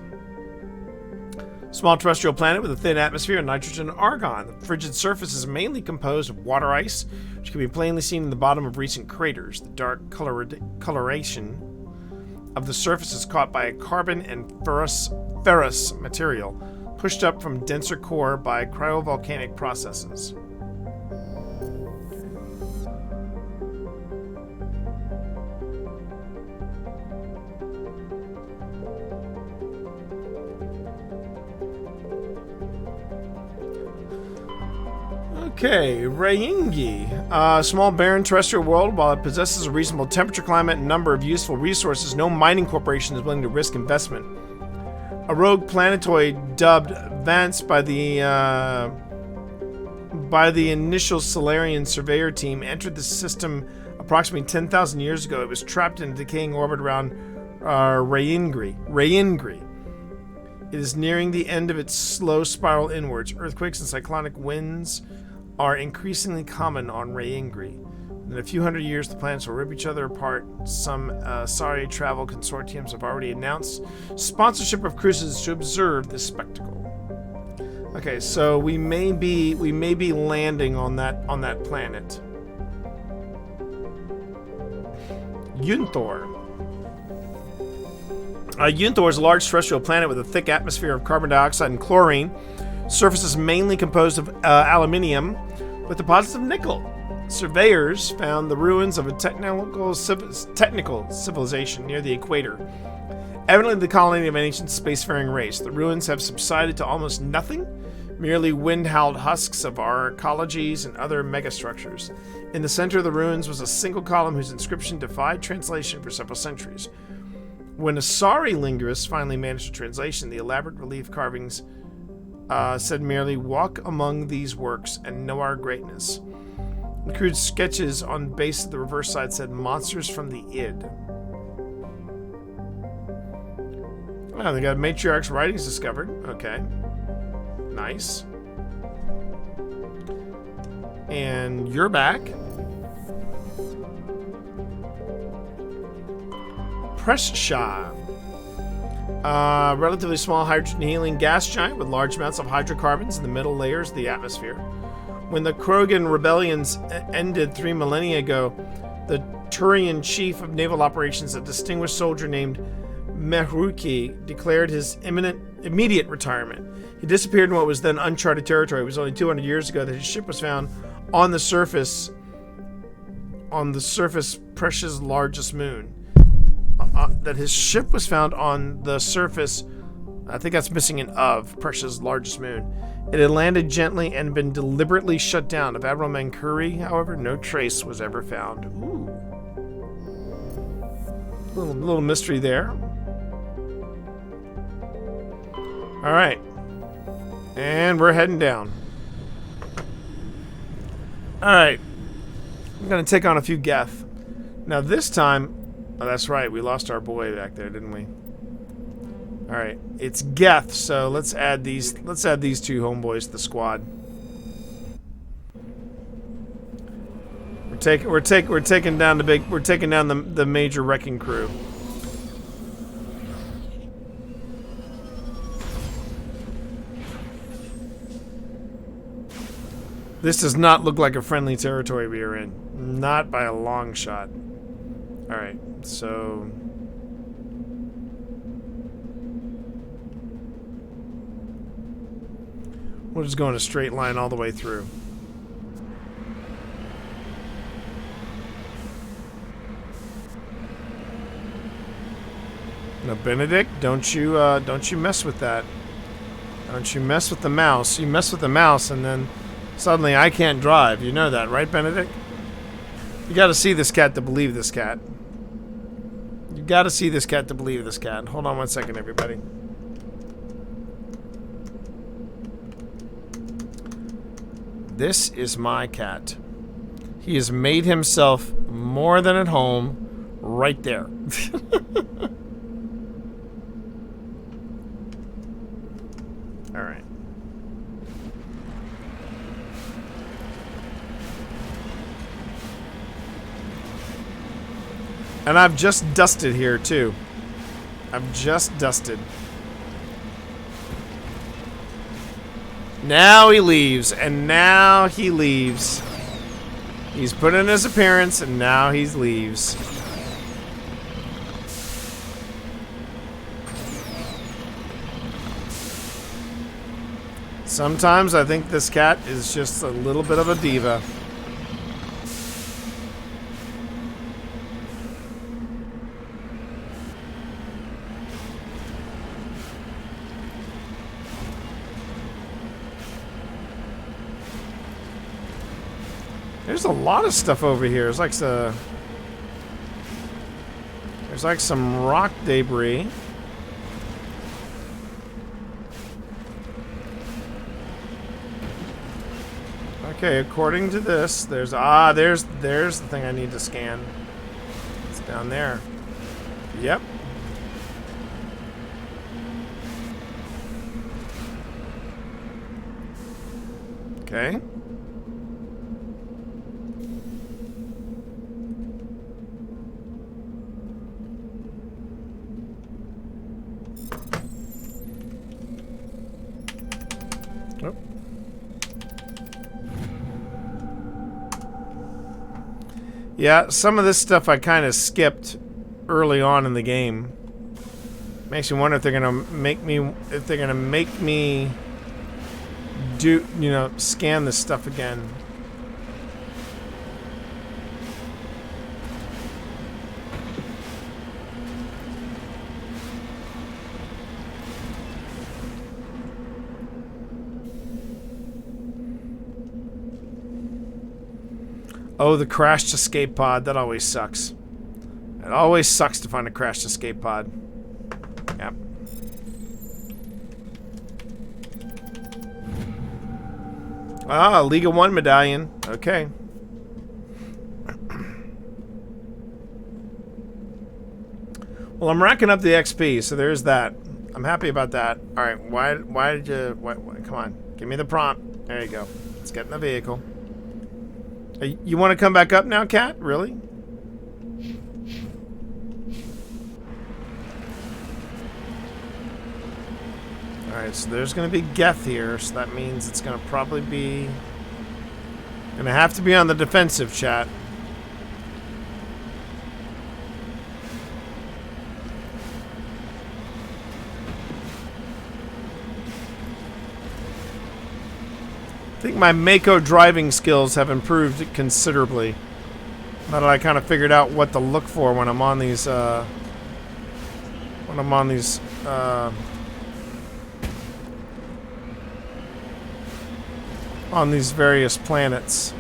Small terrestrial planet with a thin atmosphere and nitrogen and argon. The frigid surface is mainly composed of water ice, which can be plainly seen in the bottom of recent craters. The dark coloration of the surface is caught by a carbon and ferrous material, pushed up from denser core by cryovolcanic processes. Okay, Rayingi. A small barren terrestrial world. While it possesses a reasonable temperature, climate, and number of useful resources, no mining corporation is willing to risk investment. A rogue planetoid dubbed Vance by the initial Solarian surveyor team entered the system approximately 10,000 years ago. It was trapped in a decaying orbit around Rayingri. It is nearing the end of its slow spiral inwards. Earthquakes and cyclonic winds are increasingly common on Rayingri. In a few hundred years, the planets will rip each other apart. Some Sari travel consortiums have already announced sponsorship of cruises to observe this spectacle. Okay, so we may be landing on that planet. Yunthor. Yunthor is a large terrestrial planet with a thick atmosphere of carbon dioxide and chlorine. Surface is mainly composed of aluminium with deposits of nickel. Surveyors found the ruins of a technical civilization near the equator. Evidently the colony of an ancient spacefaring race. The ruins have subsided to almost nothing, merely wind-howled husks of arcologies and other megastructures. In the center of the ruins was a single column whose inscription defied translation for several centuries. When Asari linguists finally managed a translation, the elaborate relief carvings said merely, "Walk among these works and know our greatness." The crude sketches on base of the reverse side said, "Monsters from the id." Oh, they got matriarch's writings discovered. Okay. Nice. And you're back. Pressshah. Relatively small hydrogen helium gas giant with large amounts of hydrocarbons in the middle layers of the atmosphere. When the Krogan rebellions ended 3 millennia ago, the Turian chief of naval operations, a distinguished soldier named Mehruki, declared his immediate retirement. He disappeared in what was then uncharted territory. It was only 200 years ago that his ship was found on the surface Precious' largest moon. That his ship was found on the surface, I think that's missing an of, Precious' largest moon. It had landed gently and been deliberately shut down. Of Admiral Mankuri, however, no trace was ever found. Ooh. Little mystery there. Alright. And we're heading down. Alright. I'm going to take on a few Geth. Now this time... Oh, that's right. We lost our boy back there, didn't we? Alright. It's Geth, so let's add these two homeboys to the squad. We're taking down the major wrecking crew. This does not look like a friendly territory we are in. Not by a long shot. Alright, so... we'll just go in a straight line all the way through. Now, Benedict, don't you mess with that. Don't you mess with the mouse. You mess with the mouse and then suddenly I can't drive. You know that, right, Benedict? You gotta see this cat to believe this cat. You gotta see this cat to believe this cat. Hold on one second, everybody. This is my cat. He has made himself more than at home right there. Alright. And I've just dusted here, too. I've just dusted. Now he leaves, and now he leaves. He's put in his appearance, and now he leaves. Sometimes I think this cat is just a little bit of a diva. There's a lot of stuff over here. There's like some rock debris. Okay, according to this, there's the thing I need to scan. It's down there. Yep. Okay. Nope. Yeah, some of this stuff I kind of skipped early on in the game. Makes me wonder if they're gonna make me do, scan this stuff again. Oh, the crashed escape pod. That always sucks. It always sucks to find a crashed escape pod. Yep. Ah, League of One medallion. Okay. Well, I'm racking up the XP, so there's that. I'm happy about that. All right, why did you... come on. Give me the prompt. There you go. Let's get in the vehicle. You want to come back up now, Cat? Really? Alright, so there's going to be Geth here, so that means it's going to probably be... Going to have to be on the defensive, chat. I think my Mako driving skills have improved considerably. Now that I kind of figured out what to look for when I'm on these, on these various planets.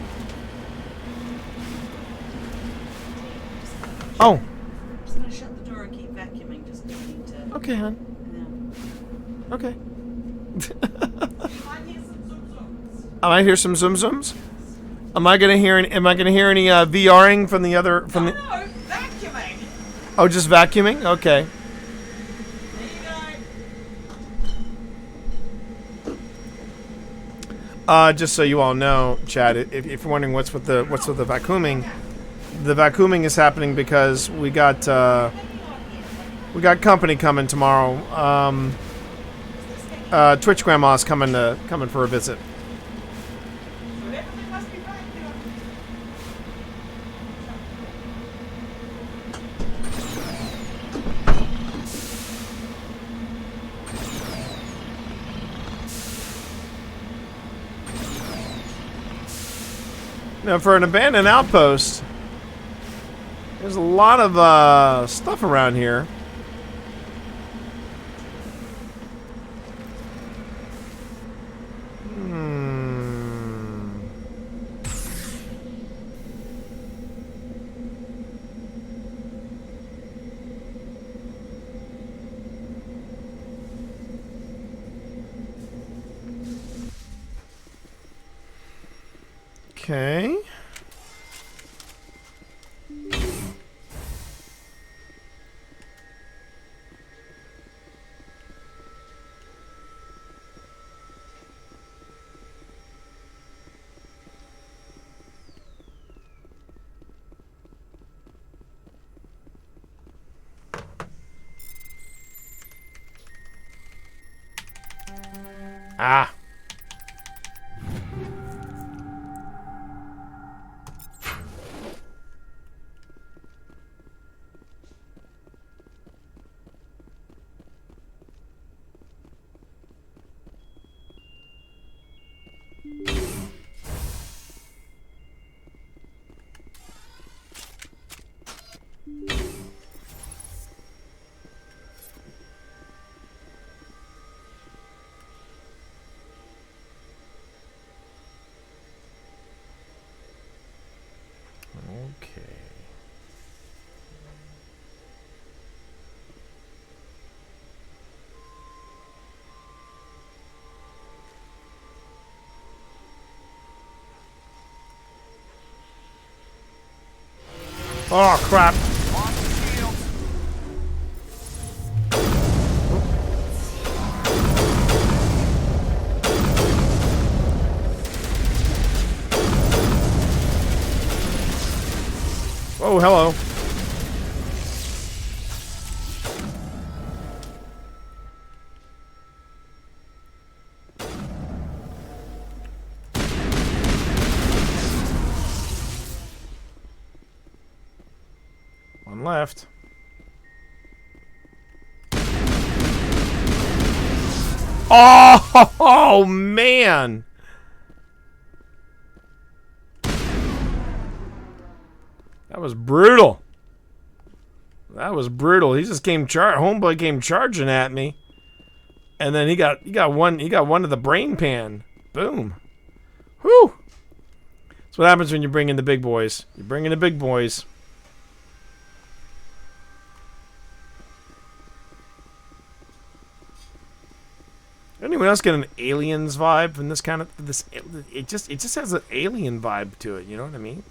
Oh. Just gonna shut the door and keep vacuuming just to need to. Okay, hon. Yeah. Okay. I might hear some zoom zooms. Am I gonna hear any VRing from the other No, vacuuming. Oh, just vacuuming? Okay. Just so you all know, Chad, if you're wondering what's with the vacuuming is happening because we got company coming tomorrow. Twitch Grandma's coming for a visit. Now, for an abandoned outpost, there's a lot of stuff around here. Okay. Ah. Okay. Oh, crap. Oh, hello. One left. Oh, man. That was brutal. That was brutal. He just came homeboy came charging at me. And then he got one to the brain pan. Boom. Whew. That's what happens when you bring in the big boys. You bring in the big boys. Anyone else get an Aliens vibe from this kind of this? It just has an alien vibe to it. You know what I mean?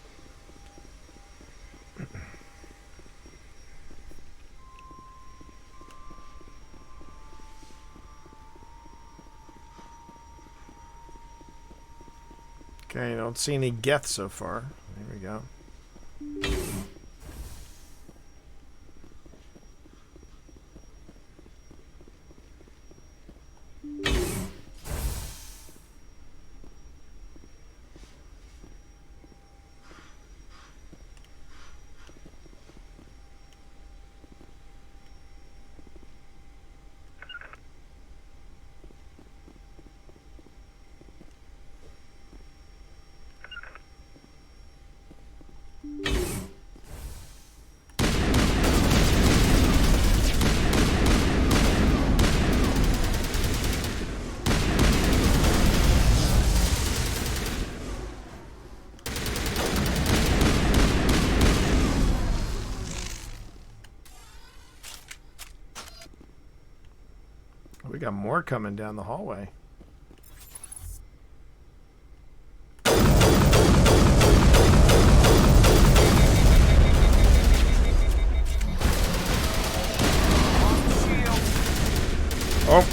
Okay, I don't see any Geth so far. There we go. We got more coming down the hallway. Oh.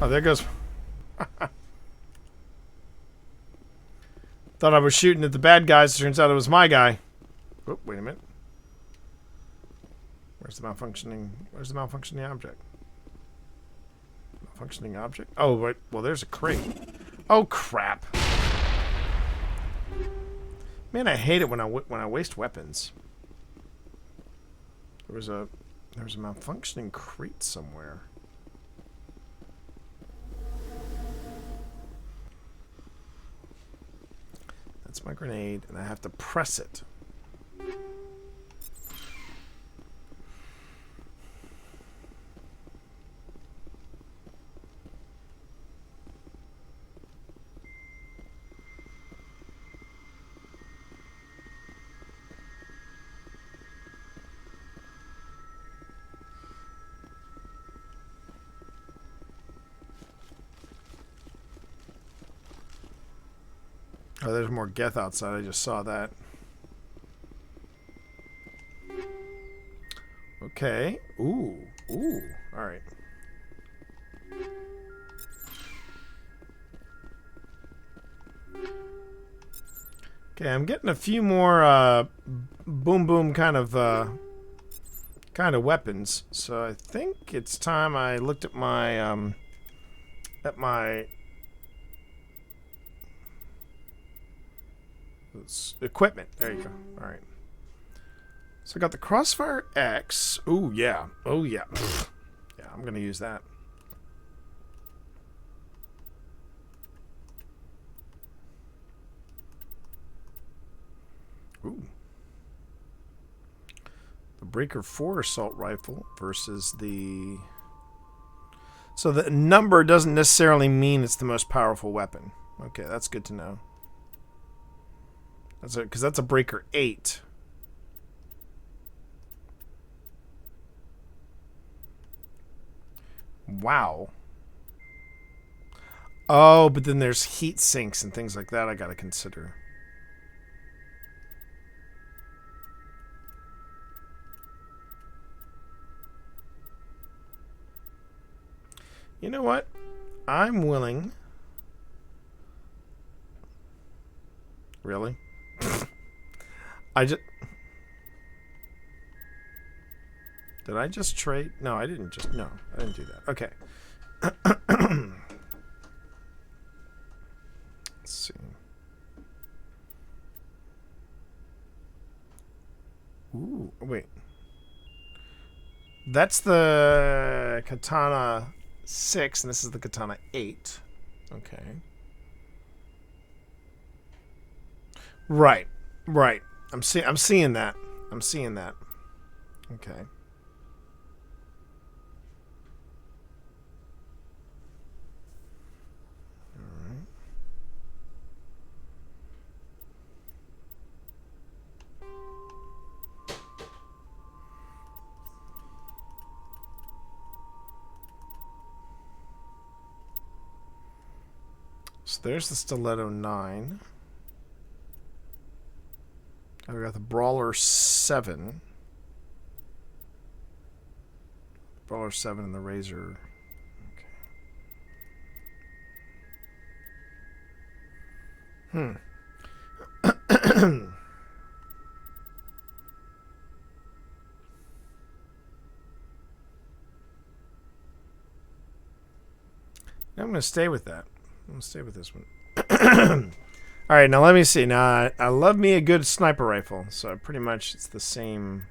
Oh, there goes. Thought I was shooting at the bad guys. Turns out it was my guy. Oh, wait a minute. Where's the malfunctioning? Where's the malfunctioning object? Malfunctioning object? Oh, wait. Well, there's a crate. Oh, crap. Man, I hate it when I waste weapons. There's a malfunctioning crate somewhere. That's my grenade, and I have to press it. Oh, there's more Geth outside. I just saw that. Okay. Ooh. Ooh. All right. Okay, I'm getting a few more boom boom kind of weapons. So I think it's time I looked at my equipment. There you go. All right. So I got the Crossfire X. Ooh, yeah. Oh, yeah. Yeah, I'm going to use that. Ooh. The Breaker 4 assault rifle versus the... So the number doesn't necessarily mean it's the most powerful weapon. Okay, that's good to know. Because that's a Breaker 8. Wow. Oh, but then there's heat sinks and things like that I got to consider. You know what? I'm willing. Really? Did I just trade? No, I didn't just... No, I didn't do that. Okay. Let's see. Ooh, wait. That's the Katana 6, and this is the Katana 8. Okay. Right. Right. I'm seeing that. I'm seeing that. Okay. All right. So there's the Stiletto 9. I've got the Brawler 7. Brawler 7 and the Razor. Okay. I'm going to stay with that. I'm going to stay with this one. All right, now let me see. Now, I love me a good sniper rifle, so pretty much it's the same.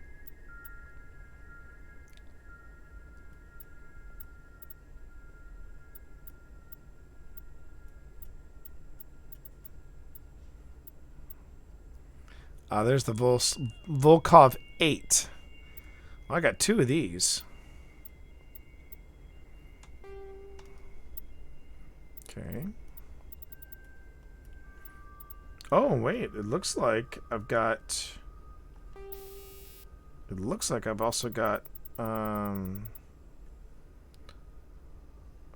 There's the Volkov 8. Well, I got 2 of these. Okay. Oh, wait. It looks like I've got... It looks like I've also got...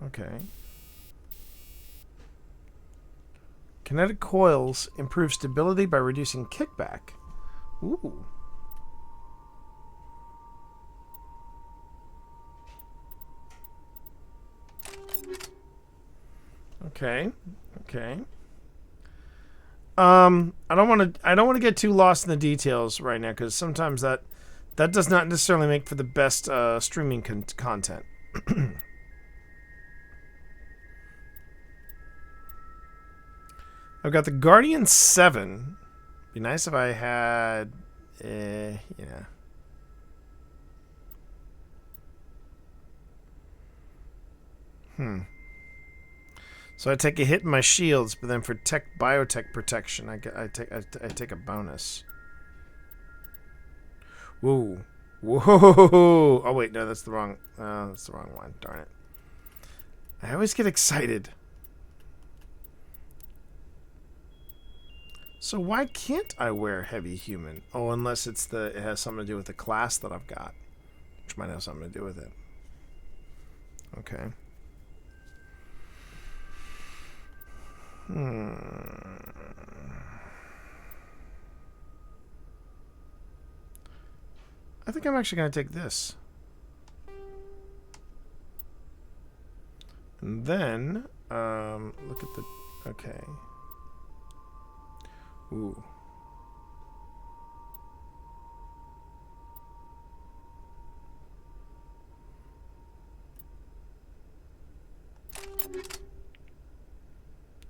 Okay. Kinetic coils improve stability by reducing kickback. Ooh. Okay. Okay. I don't want to get too lost in the details right now, because sometimes that does not necessarily make for the best streaming content. I've got the Guardian 7. Be nice if I had, yeah. So I take a hit in my shields, but then for biotech protection, I take a bonus. Whoa, whoa! Oh wait, no, that's the wrong one. Darn it! I always get excited. So why can't I wear heavy human? Oh, unless it has something to do with the class that I've got, which might have something to do with it. Okay. I think I'm actually going to take this. And then, look at the... Okay. Ooh.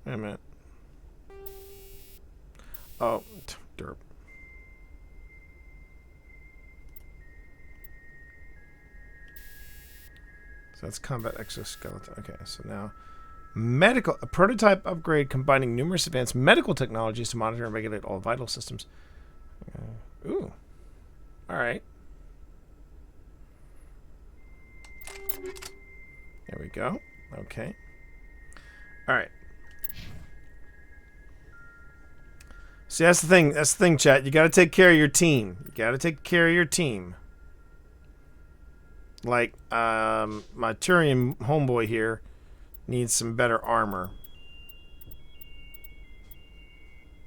Wait a minute. Oh, derp. So that's combat exoskeleton. Okay, so now a prototype upgrade combining numerous advanced medical technologies to monitor and regulate all vital systems. Ooh. All right. There we go. Okay. All right. See, that's the thing. That's the thing, chat. You got to take care of your team. You got to take care of your team. Like, my Turian homeboy here needs some better armor.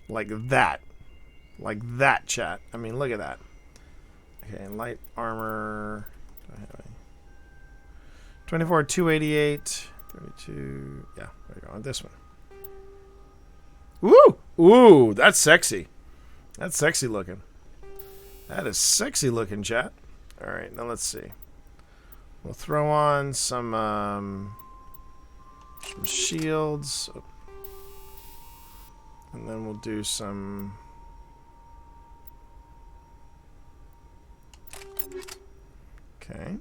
Like that. Like that, chat. I mean, look at that. Okay, light armor. 24, 288, 32. Yeah, there we go. On this one. Woo! Ooh, that's sexy. That's sexy looking. That is sexy looking, chat. All right, now let's see. We'll throw on some shields. And then we'll do some... Okay.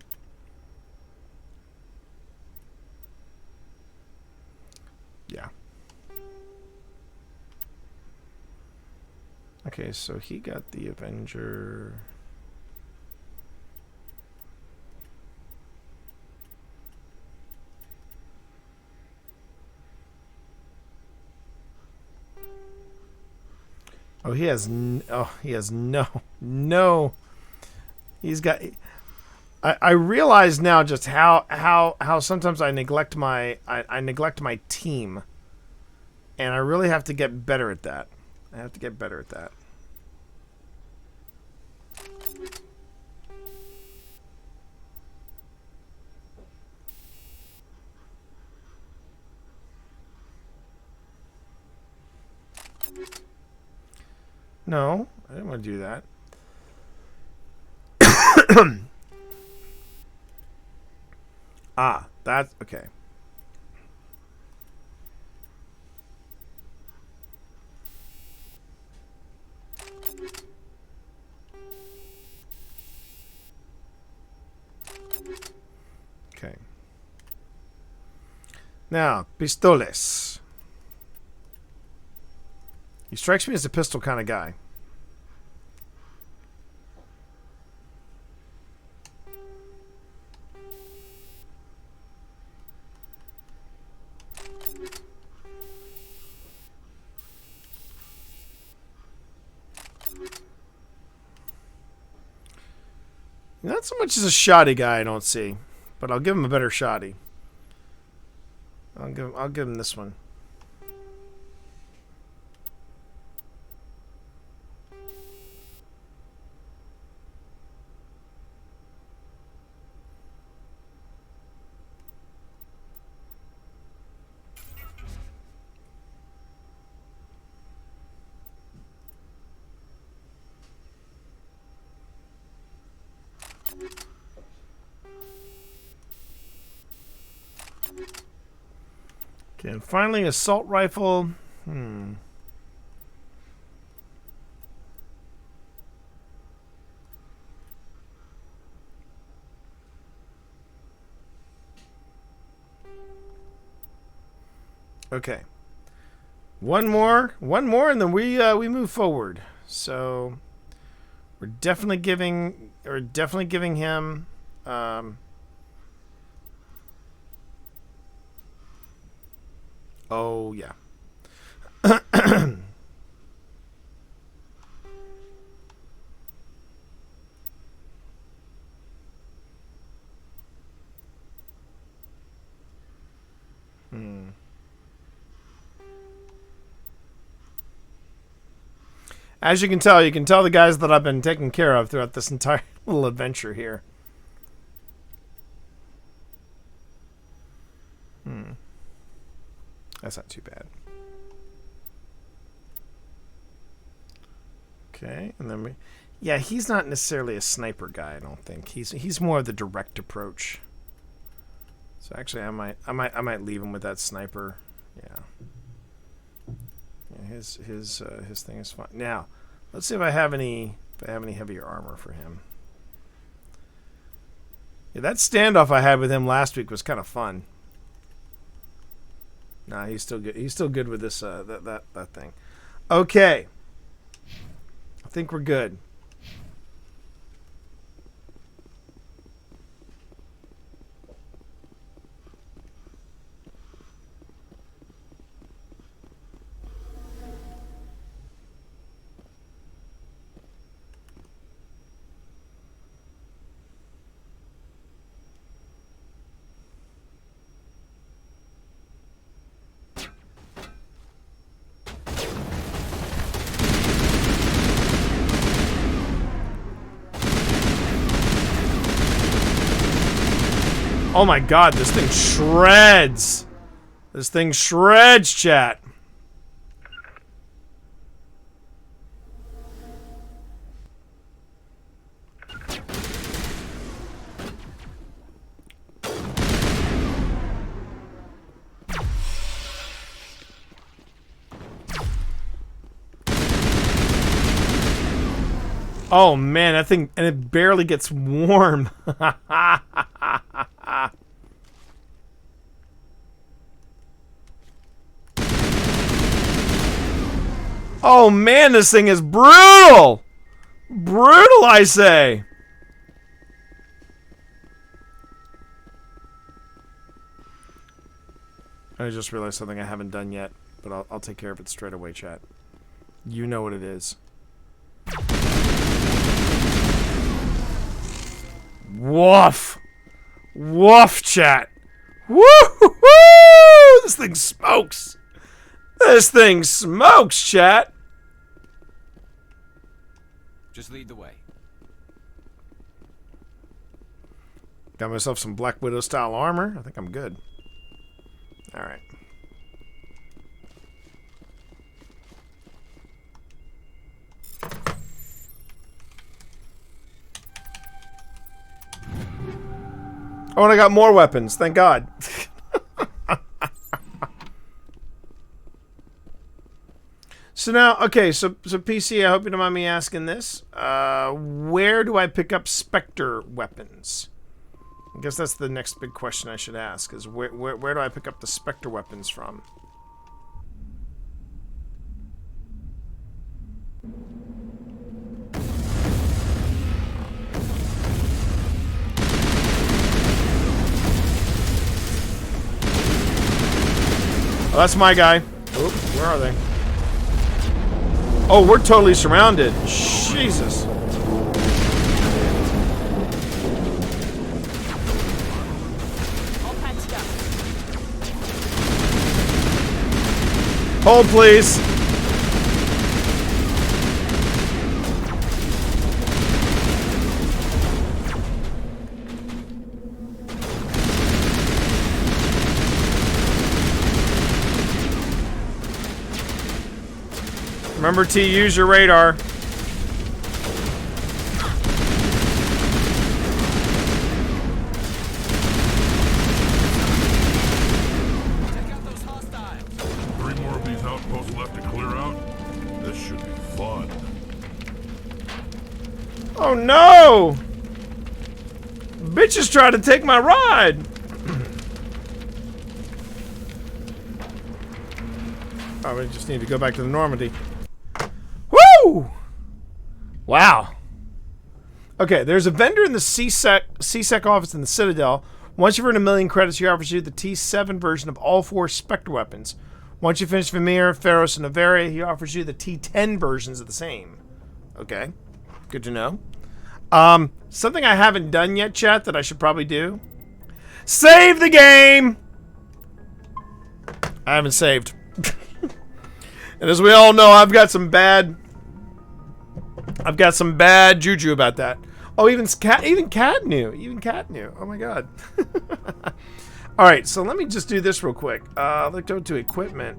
Yeah. Okay, so he got the Avenger... Oh, he has no. He's got. I realize now just how sometimes I neglect my team, and I really have to get better at that. I have to get better at that. No, I didn't want to do that. Ah, that's okay. Okay. Now, pistoles. He strikes me as a pistol kind of guy. Not so much as a shoddy guy, I don't see. But I'll give him a better shoddy. I'll give him this one. Okay, and finally, assault rifle. Okay. One more, and then we move forward. So we're definitely giving him. Oh yeah. As you can tell the guys that I've been taking care of throughout this entire little adventure here. That's not too bad. Okay, and then yeah, he's not necessarily a sniper guy, I don't think. He's more of the direct approach. So actually I might leave him with that sniper. Yeah. His thing is fine. Now, let's see if I have any heavier armor for him. Yeah, that standoff I had with him last week was kind of fun. Nah, he's still good. He's still good with this that thing. Okay. I think we're good. Oh my god, this thing shreds! This thing shreds, chat! Oh man, that thing, and it barely gets warm. Oh man, this thing is brutal! Brutal, I say! I just realized something I haven't done yet, but I'll take care of it straight away, chat. You know what it is. Woof! Woof, chat! Woo-hoo-hoo! This thing smokes! This thing smokes, chat! Just lead the way. Got myself some Black Widow style armor. I think I'm good. Alright. Oh, and I got more weapons. Thank God. So now, okay, so PC, I hope you don't mind me asking this. Where do I pick up Spectre weapons? I guess that's the next big question I should ask, is where do I pick up the Spectre weapons from? Oh, that's my guy. Oh, where are they? Oh, we're totally surrounded. Jesus. Hold, please. Remember to use your radar. Oh no! Bitches trying to take my ride! Oh, we just need to go back to the Normandy. Woo! Wow. Okay, there's a vendor in the CSEC office in the Citadel. Once you've earned 1 million credits, he offers you the T7 version of all 4 Spectre weapons. Once you finish Vimir, Pharos, and Noveria, he offers you the T10 versions of the same. Okay, good to know. Something I haven't done yet, chat, that I should probably do. Save the game! I haven't saved. And as we all know, I've got some bad juju about that. Oh, even Cat knew. Oh my god. All right, so let me just do this real quick. Let's go to equipment.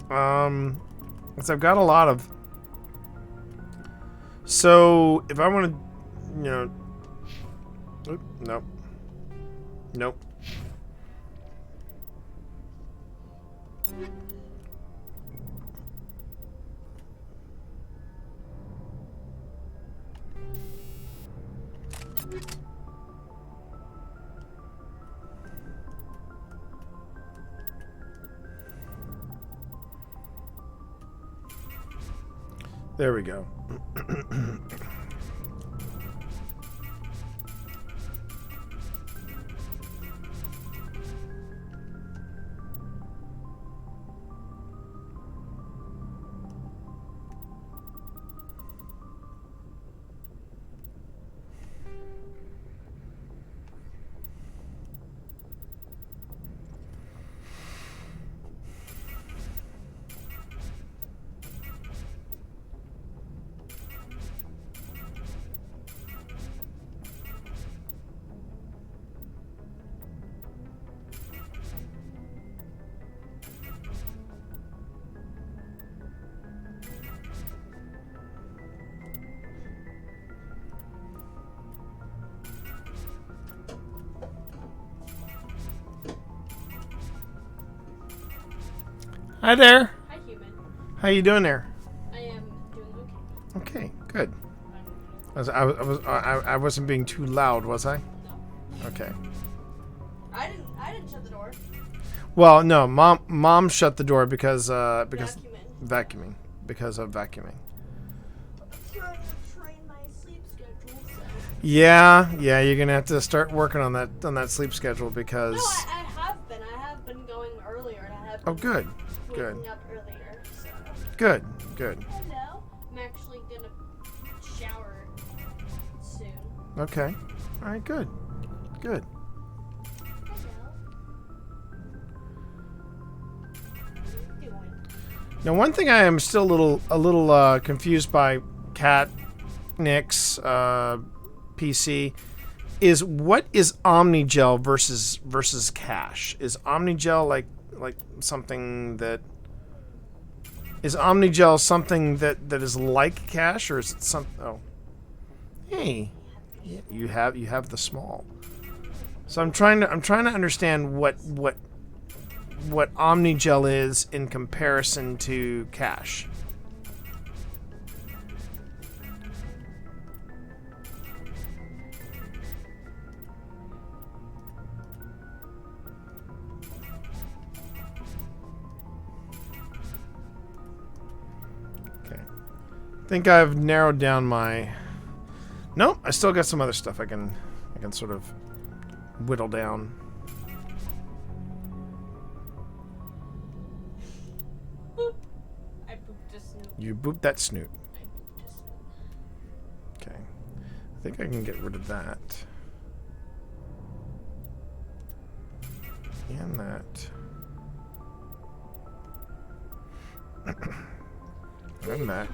Because I've got a lot of. So if I want to, you know, nope. There we go. Hi there. Hi, human. How you doing there? I am doing okay. Okay, good. I wasn't being too loud, was I? No. Okay. I didn't shut the door. Well, no, mom shut the door because vacuuming because of vacuuming. I'm trying to train my sleep schedule. So. Yeah, you're gonna have to start working on that sleep schedule because. No, I have been. I have been going earlier, and I have. Oh, good. Waking up earlier. So. Good. Hello. I'm actually gonna shower soon. Okay. All right. Good. Now, one thing I am still a little confused by, Cat, Nyx, PC, is what is Omnigel versus Cash? Is Omnigel like something that is Omnigel something that is like Cash, or is it some? Oh, hey, you have the small. So I'm trying to understand what Omnigel is in comparison to Cash. Okay. I think I've narrowed down my. Nope, I still got some other stuff I can sort of whittle down. You booped that snoot. Okay. I think I can get rid of that. And that. And that.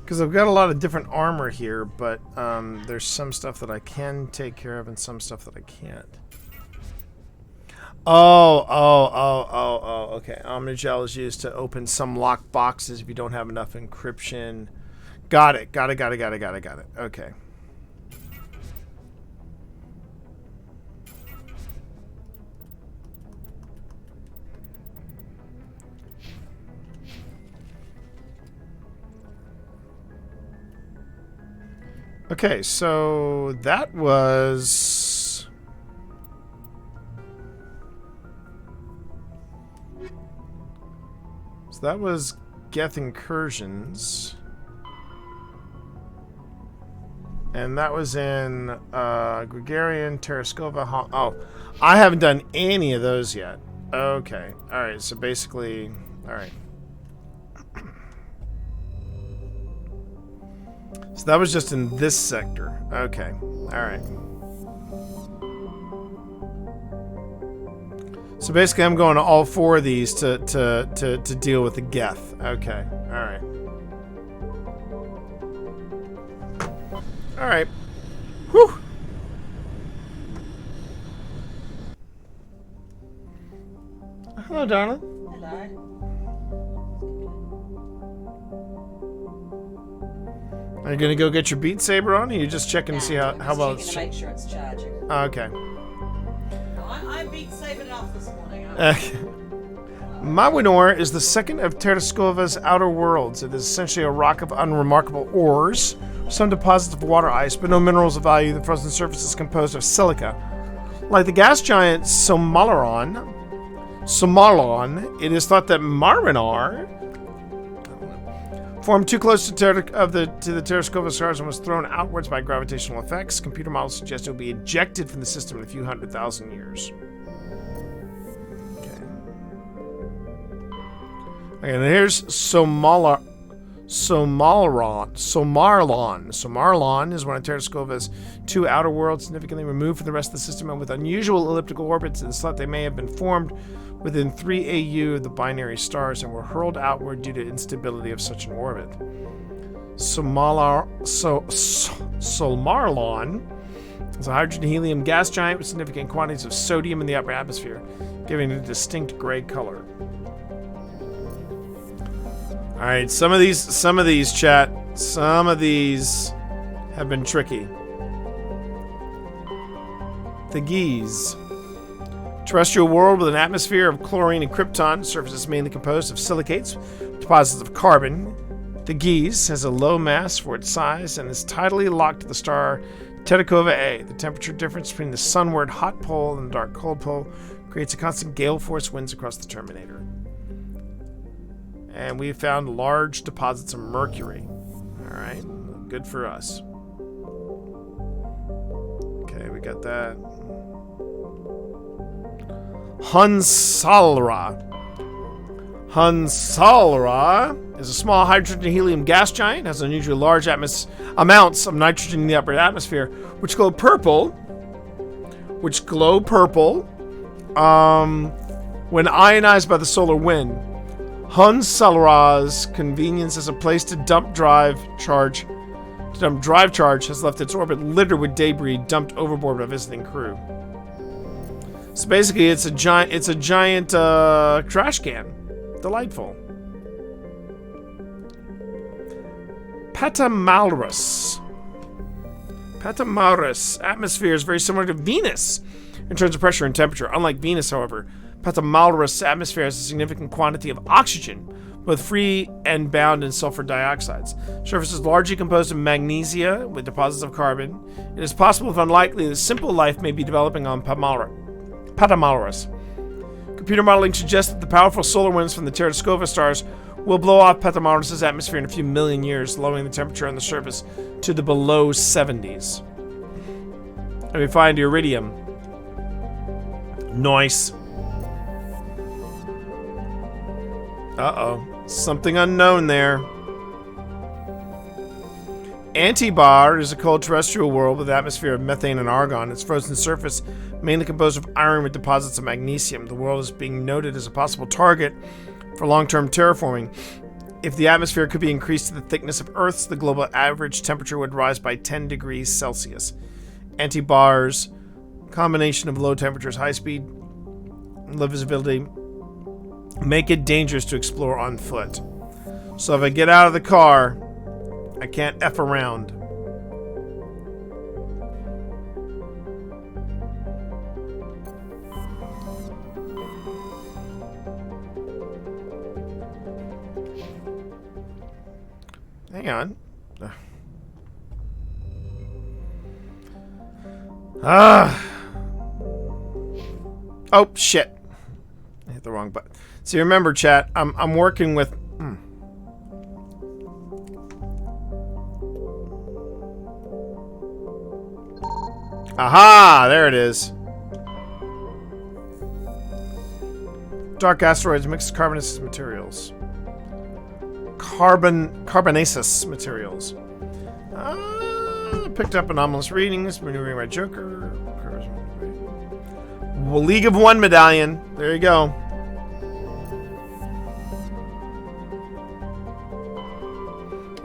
Because I've got a lot of different armor here, but there's some stuff that I can take care of and some stuff that I can't. Oh, okay. Omnigel is used to open some locked boxes if you don't have enough encryption. Got it. Okay. Okay, so that was... So that was Geth Incursions. And that was in Gregarian, Terraskova... Oh, I haven't done any of those yet. Okay, alright, so basically... Alright. So that was just in this sector. Okay. Alright. So basically I'm going to all four of these to deal with the Geth. Okay. Alright. Alright. Whew. Hello, darling. Hello. Are you gonna go get your Beat Saber on, or are you just checking to see how well it's checking to make sure it's charging. Okay. I Beat Sabered off this morning. Mawinor is the second of Terraskova's outer worlds. It is essentially a rock of unremarkable ores, some deposits of water ice, but no minerals of value. The frozen surface is composed of silica. Like the gas giant Somalron, it is thought that Marinar formed too close to the Terraskova stars and was thrown outwards by gravitational effects. Computer models suggest it will be ejected from the system in a few 100,000 years. Okay. And here's Somarlon. Somarlon is one of Terraskova's two outer worlds, significantly removed from the rest of the system and with unusual elliptical orbits. It is thought they may have been formed within 3 AU of the binary stars and were hurled outward due to instability of such an orbit. Somarlon is a hydrogen-helium gas giant with significant quantities of sodium in the upper atmosphere, giving it a distinct gray color. All right, some of these, chat, some of these have been tricky. The Geese. Terrestrial world with an atmosphere of chlorine and krypton. Surface is mainly composed of silicates, deposits of carbon. The Geese has a low mass for its size and is tidally locked to the star Terrakova A. The temperature difference between the sunward hot pole and the dark cold pole creates a constant gale force winds across the Terminator. And we found large deposits of mercury. Alright, good for us. Okay, we got that. Hunsalra. Hunsalra is a small hydrogen-helium gas giant, has unusually large amounts of nitrogen in the upper atmosphere, which glow purple. When ionized by the solar wind. Hunsalra's convenience as a place to dump drive charge has left its orbit littered with debris dumped overboard by visiting crew. So basically, it's a giant trash can. Delightful. Petamalrus. Atmosphere is very similar to Venus in terms of pressure and temperature. Unlike Venus, however, Petamalrus' atmosphere has a significant quantity of oxygen, both free and bound in sulfur dioxides. Surface is largely composed of magnesia with deposits of carbon. It is possible, if unlikely, that simple life may be developing on Petamalrus. Computer modeling suggests that the powerful solar winds from the Terraskova stars will blow off Petamalrus' atmosphere in a few million years, lowering the temperature on the surface to the below 70s. And we find iridium. Nice. Uh-oh. Something unknown there. Antibar is a cold terrestrial world with an atmosphere of methane and argon. Its frozen surface mainly composed of iron with deposits of magnesium. The world is being noted as a possible target for long-term terraforming. If the atmosphere could be increased to the thickness of Earth's, the global average temperature would rise by 10 degrees Celsius. Antibar's combination of low temperatures, high speed, and low visibility make it dangerous to explore on foot. So if I get out of the car, I can't F around. Hang on. Oh, shit. I hit the wrong button. See, remember, chat, I'm working with... Aha! There it is. Dark asteroids, mixed carbonaceous materials. Carbonaceous materials. Picked up anomalous readings. Maneuvering my Joker. League of One medallion. There you go.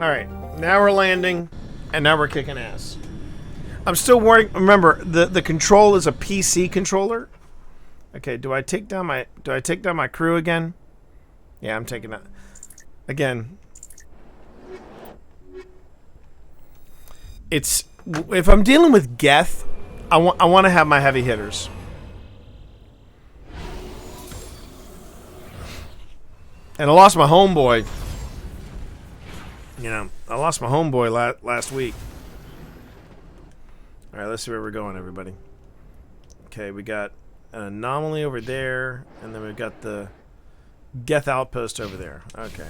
Alright. Now we're landing. And now we're kicking ass. I'm still worrying. Remember, the control is a PC controller. Okay, do I take down my crew again? Yeah, I'm taking that. Again. It's if I'm dealing with Geth, I want to have my heavy hitters. And I lost my homeboy. You know, I lost my homeboy last week. All right, let's see where we're going, everybody. Okay, we got an anomaly over there, and then we've got the Geth outpost over there. Okay.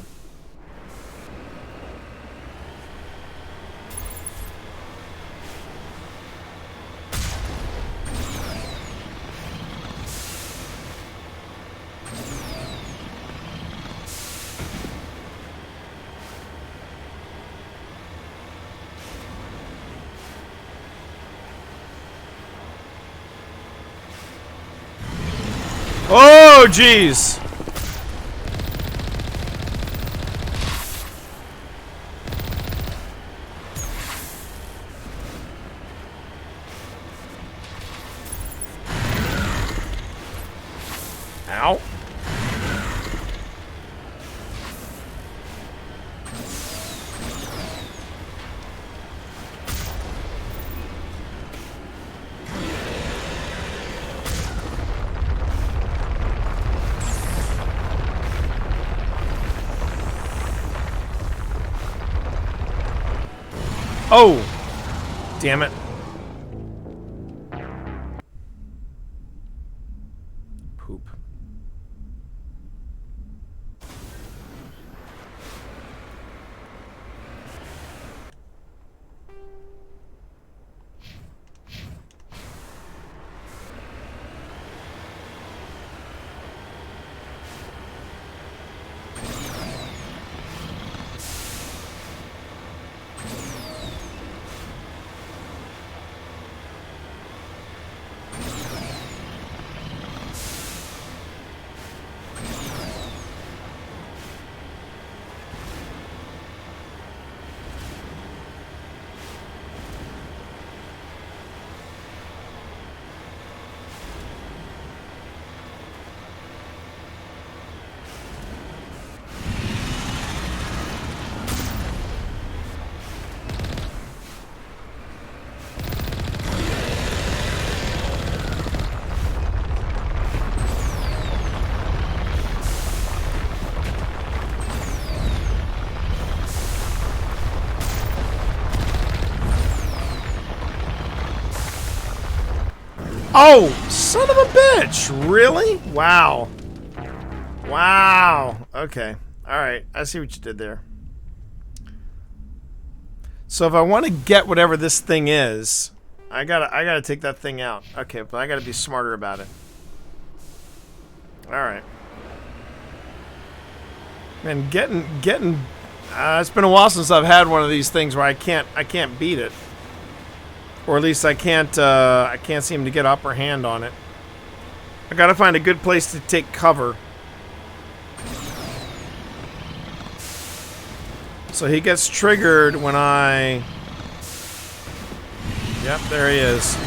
Oh, jeez. Ow. Oh! Damn it. Poop. Oh, son of a bitch. Really? Wow. Wow. Okay. All right. I see what you did there. So if I want to get whatever this thing is, I gotta take that thing out. Okay, but I gotta be smarter about it. All right. And getting. It's been a while since I've had one of these things where I can't beat it, or at least I can't seem to get upper hand on it. I gotta find a good place to take cover. So he gets triggered when I... Yep, there he is.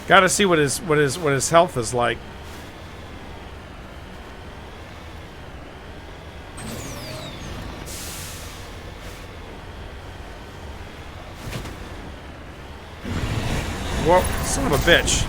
Gotta see what his health is like. Whoa, son of a bitch.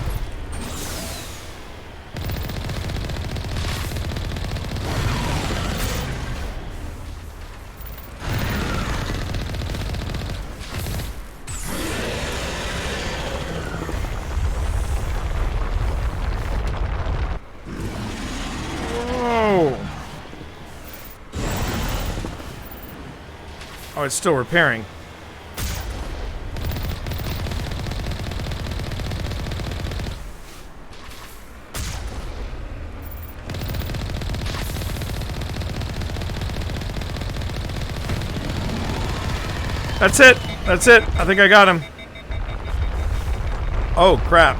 Oh, it's still repairing. That's it. That's it. I think I got him. Oh, crap.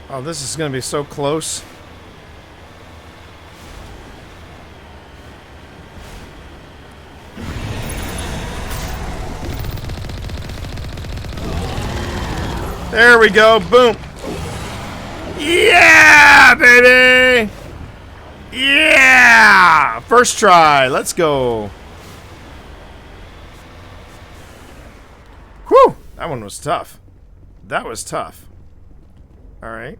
Oh, this is going to be so close. There we go. Boom. Yeah, baby. Yeah. First try. Let's go. Whew. That one was tough. That was tough. All right.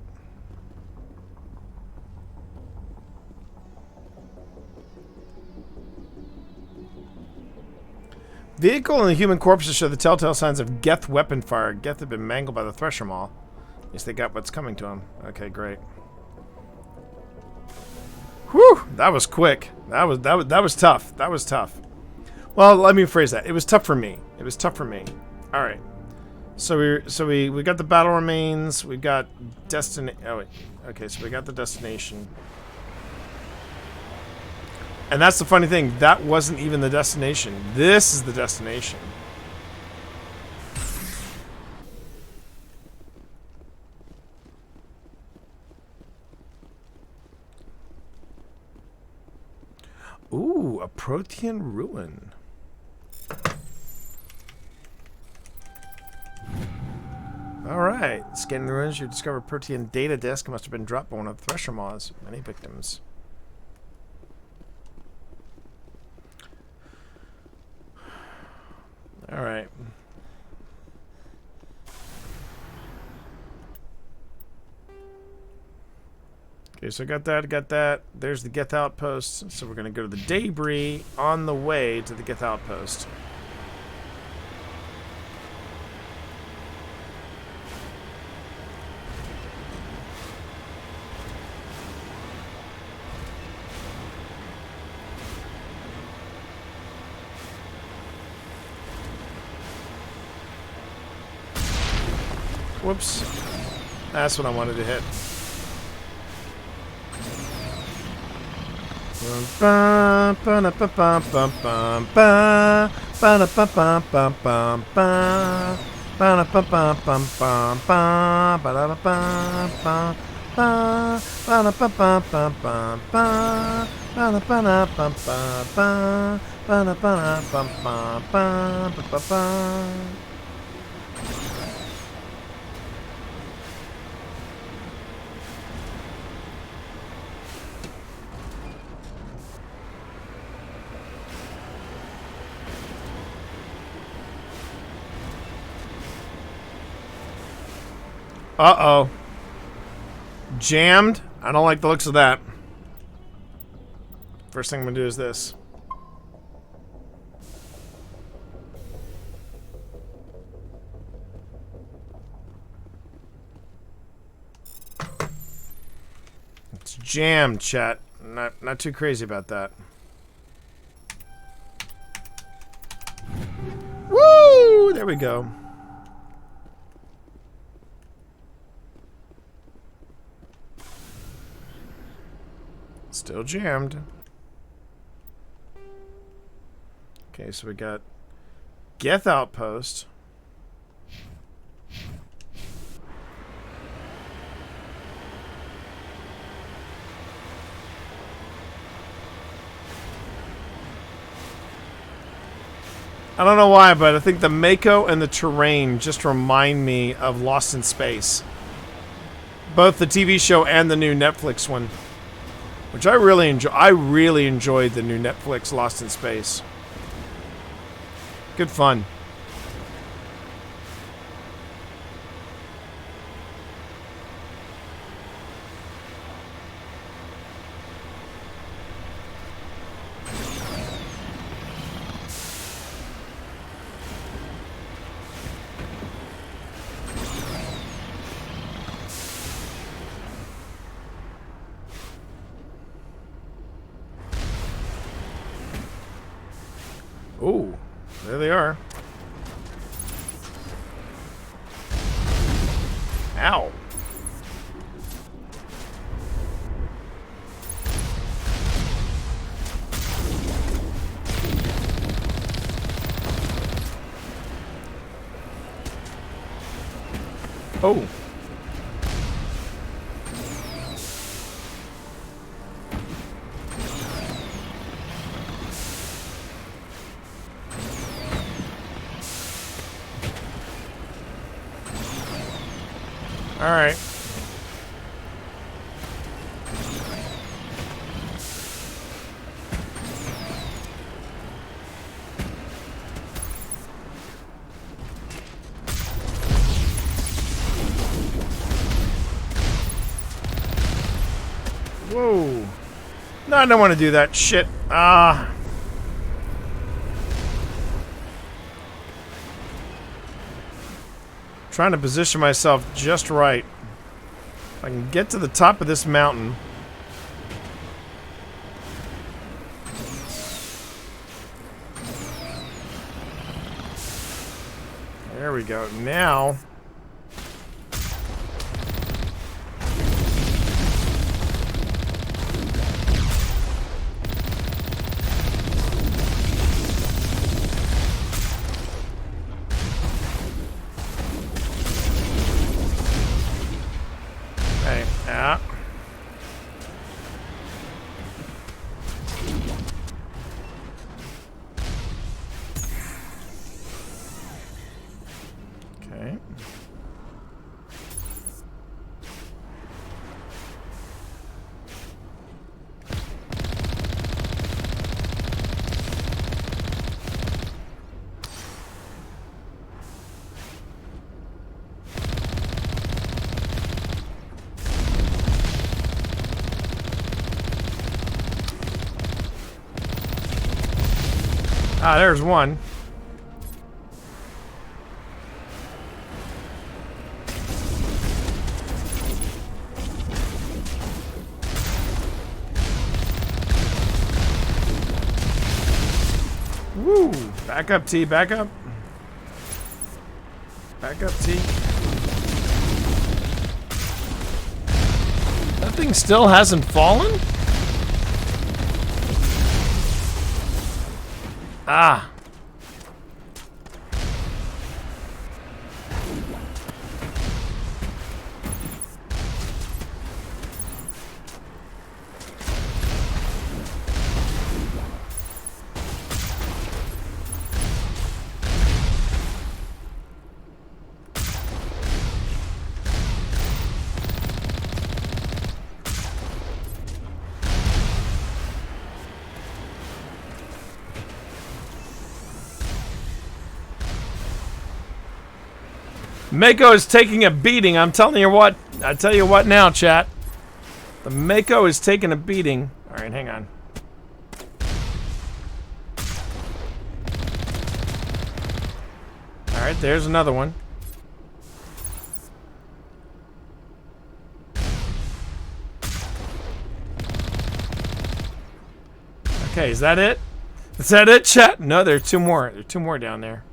Vehicle and the human corpses show the telltale signs of Geth weapon fire. Geth had been mangled by the Thresher Maw. At least they got what's coming to him. Okay, great. Whew, that was quick. That was tough. That was tough. Well, let me rephrase that. It was tough for me. It was tough for me. All right. So we got the battle remains. We got oh wait. Okay, so we got the destination. And that's the funny thing. That wasn't even the destination. This is the destination. Ooh, a Protean ruin. Alright. Scanning the ruins, you discover a Protean data disk. It must have been dropped by one of the Thresher Maws. Many victims. Alright. Okay, so I got that. There's the Geth outpost. So we're going to go to the debris on the way to the Geth outpost. Whoops. That's what I wanted to hit. Uh-oh. Jammed? I don't like the looks of that. First thing I'm gonna do is this. It's jammed, chat. Not too crazy about that. Woo! There we go. Still jammed. Okay, so we got Geth Outpost. I don't know why, but I think the Mako and the terrain just remind me of Lost in Space. Both the TV show and the new Netflix one. Which I really enjoy. I really enjoyed the new Netflix Lost in Space. Good fun. Ooh, there they are. Ow. Oh. All right. Whoa. No, I don't want to do that shit. Trying to position myself just right. If I can get to the top of this mountain. There we go. Now. Ah, there's one. Woo! Back up, T. Back up. Back up, T. That thing still hasn't fallen? Ah. Mako is taking a beating. I'm telling you what. I tell you what now, chat. The Mako is taking a beating. All right, hang on. All right, there's another one. Okay, is that it? Is that it, chat? No, there are two more. There are two more down there.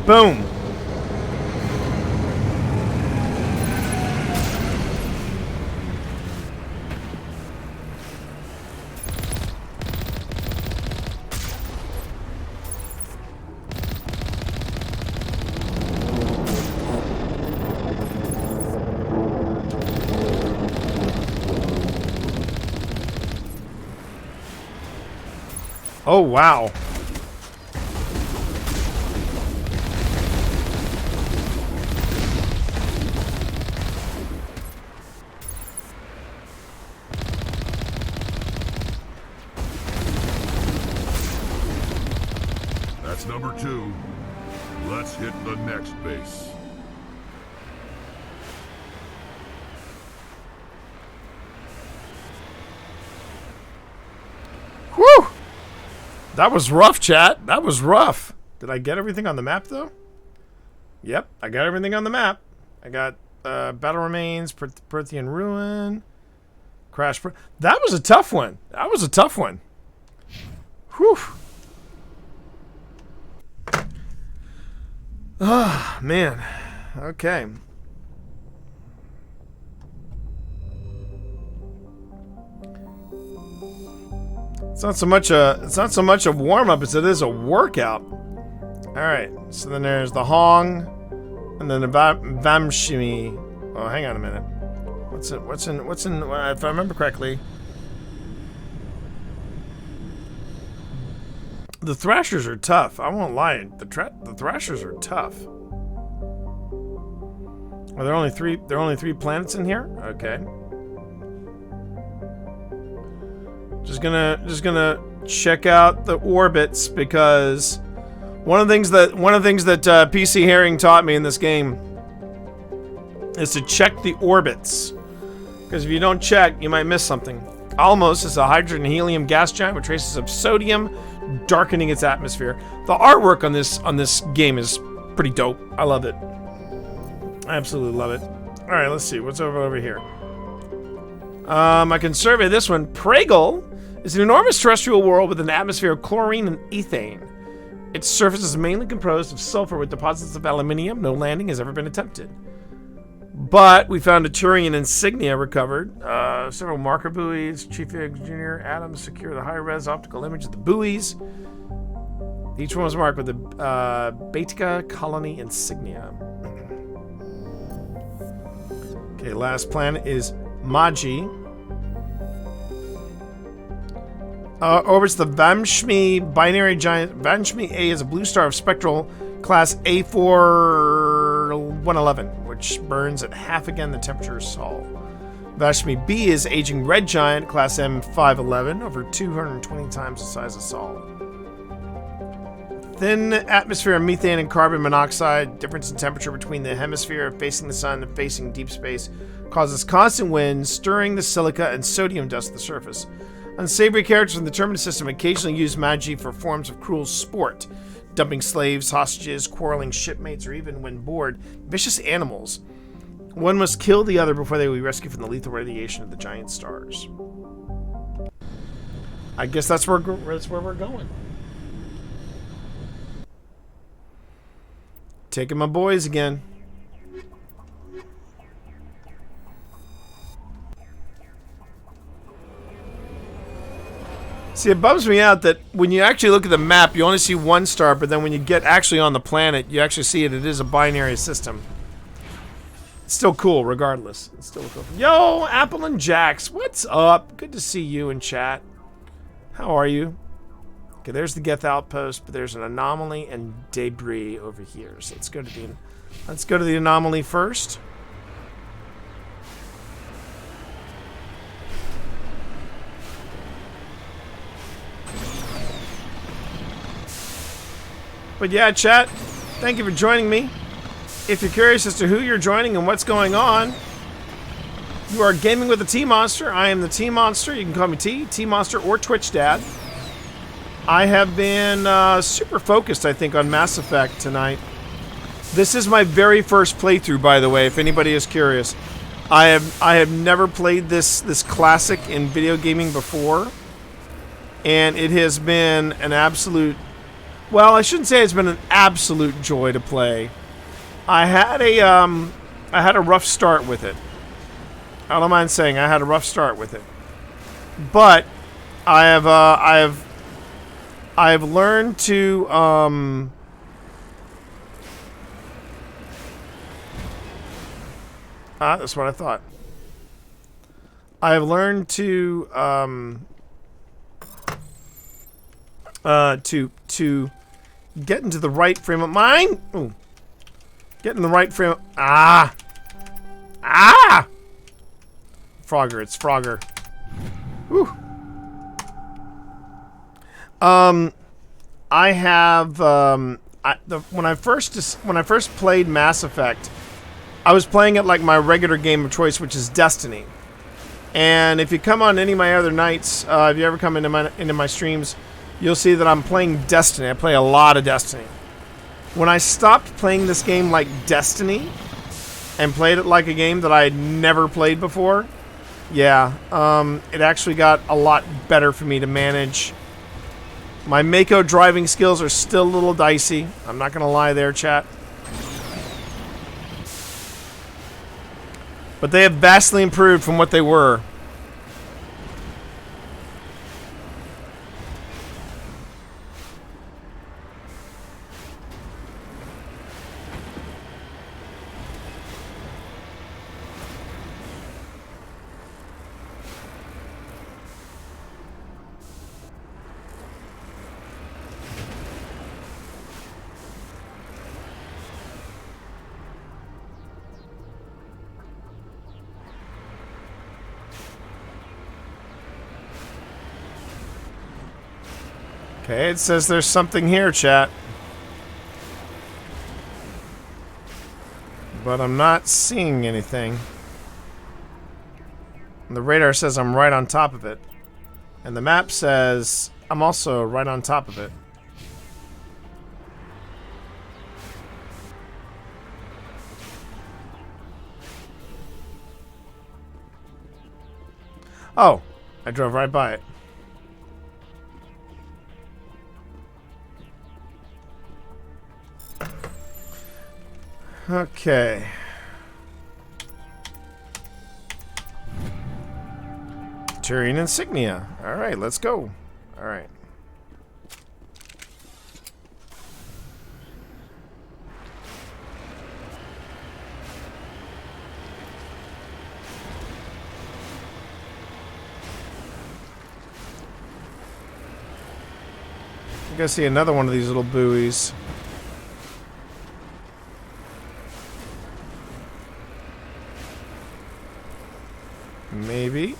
Boom. Oh, wow. That's number 2. Let's hit the next base. Whew! That was rough, chat. That was rough. Did I get everything on the map, though? Yep, I got everything on the map. I got Battle Remains, Prothean Ruin, Crash. That was a tough one. That was a tough one. Whew. Ah, man. Okay. It's not so much a warm up as it is a workout. All right. So then there's the Hong, and then the Vamshimi. Oh, hang on a minute. What's in? If I remember correctly, the Thrashers are tough. I won't lie. The Thrashers are tough. Are there only three? There are only 3 planets in here. Okay. Just gonna check out the orbits, because one of the things that PC Herring taught me in this game is to check the orbits, because if you don't check, you might miss something. Almos is a hydrogen and helium gas giant with traces of sodium darkening its atmosphere. The artwork on this game is pretty dope. I love it. I absolutely love it. All right, let's see what's over here. I can survey this one. Pragal is an enormous terrestrial world with an atmosphere of chlorine and ethane. Its surface is mainly composed of sulfur with deposits of aluminium. No landing has ever been attempted. But we found a Turian insignia recovered. Several marker buoys. Chief Engineer Adams secured the high-res optical image of the buoys. Each one was marked with the Baetica colony insignia. Okay, last planet is Maji. Orbits the Vamshmi binary giant. Vamshmi A is a blue star of spectral class A4111, which burns at half again the temperature of Sol. Vamshmi B is aging red giant, class M511, over 220 times the size of Sol. Thin atmosphere of methane and carbon monoxide. Difference in temperature between the hemisphere facing the sun and facing deep space causes constant winds, stirring the silica and sodium dust to the surface. Unsavory characters in the Terminus system occasionally use Magi for forms of cruel sport, dumping slaves, hostages, quarreling shipmates, or even, when bored, vicious animals. One must kill the other before they will be rescued from the lethal radiation of the giant stars. I guess that's where we're going. Taking my boys again. See, it bums me out that when you actually look at the map, you only see one star, but then when you get actually on the planet, you actually see it. It is a binary system. It's still cool, regardless. It's still cool. Yo, Apple and Jax, what's up? Good to see you in chat. How are you? Okay, there's the Geth outpost, but there's an anomaly and debris over here. So let's go to the anomaly first. But yeah, chat, thank you for joining me. If you're curious as to who you're joining and what's going on, you are gaming with the T-Monster. I am the T-Monster. You can call me T-Monster, or Twitch Dad. I have been super focused, I think, on Mass Effect tonight. This is my very first playthrough, by the way, if anybody is curious. I have never played this classic in video gaming before, and it has been an absolute... Well, I shouldn't say it's been an absolute joy to play. I had a rough start with it. I don't mind saying I had a rough start with it, but I have learned to that's what I thought. I have learned to get into the right frame of mind. Ooh. Get in the right frame. Frogger, it's Frogger. Whew. I have when I first played Mass Effect, I was playing it like my regular game of choice, which is Destiny. And if you come on any of my other nights, if you ever come into my streams, you'll see that I'm playing Destiny. I play a lot of Destiny. When I stopped playing this game like Destiny and played it like a game that I had never played before, yeah, it actually got a lot better for me to manage. My Mako driving skills are still a little dicey. I'm not going to lie there, chat. But they have vastly improved from what they were. Okay, it says there's something here, chat. But I'm not seeing anything. And the radar says I'm right on top of it. And the map says I'm also right on top of it. Oh, I drove right by it. Okay. Turian insignia. All right, let's go. All right. I think I see another one of these little buoys. Maybe.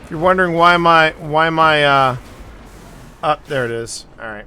If you're wondering why am I up, there it is. All right.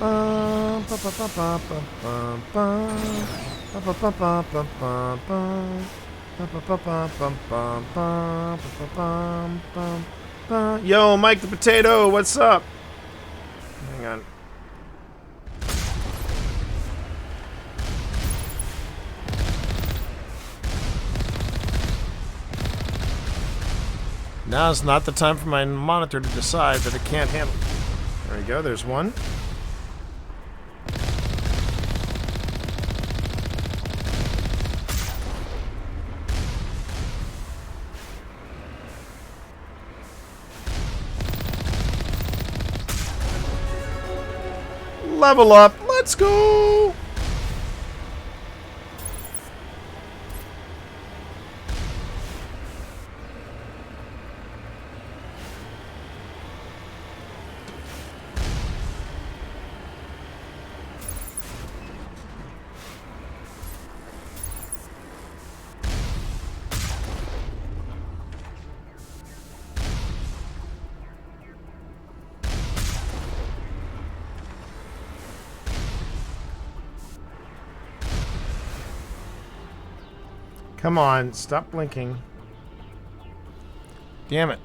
Yo, Mike the Potato, what's up? Hang on. Now's not the time for my monitor to decide that it can't handle. There we go, there's one. Level up, let's go! Come on, stop blinking. Damn it.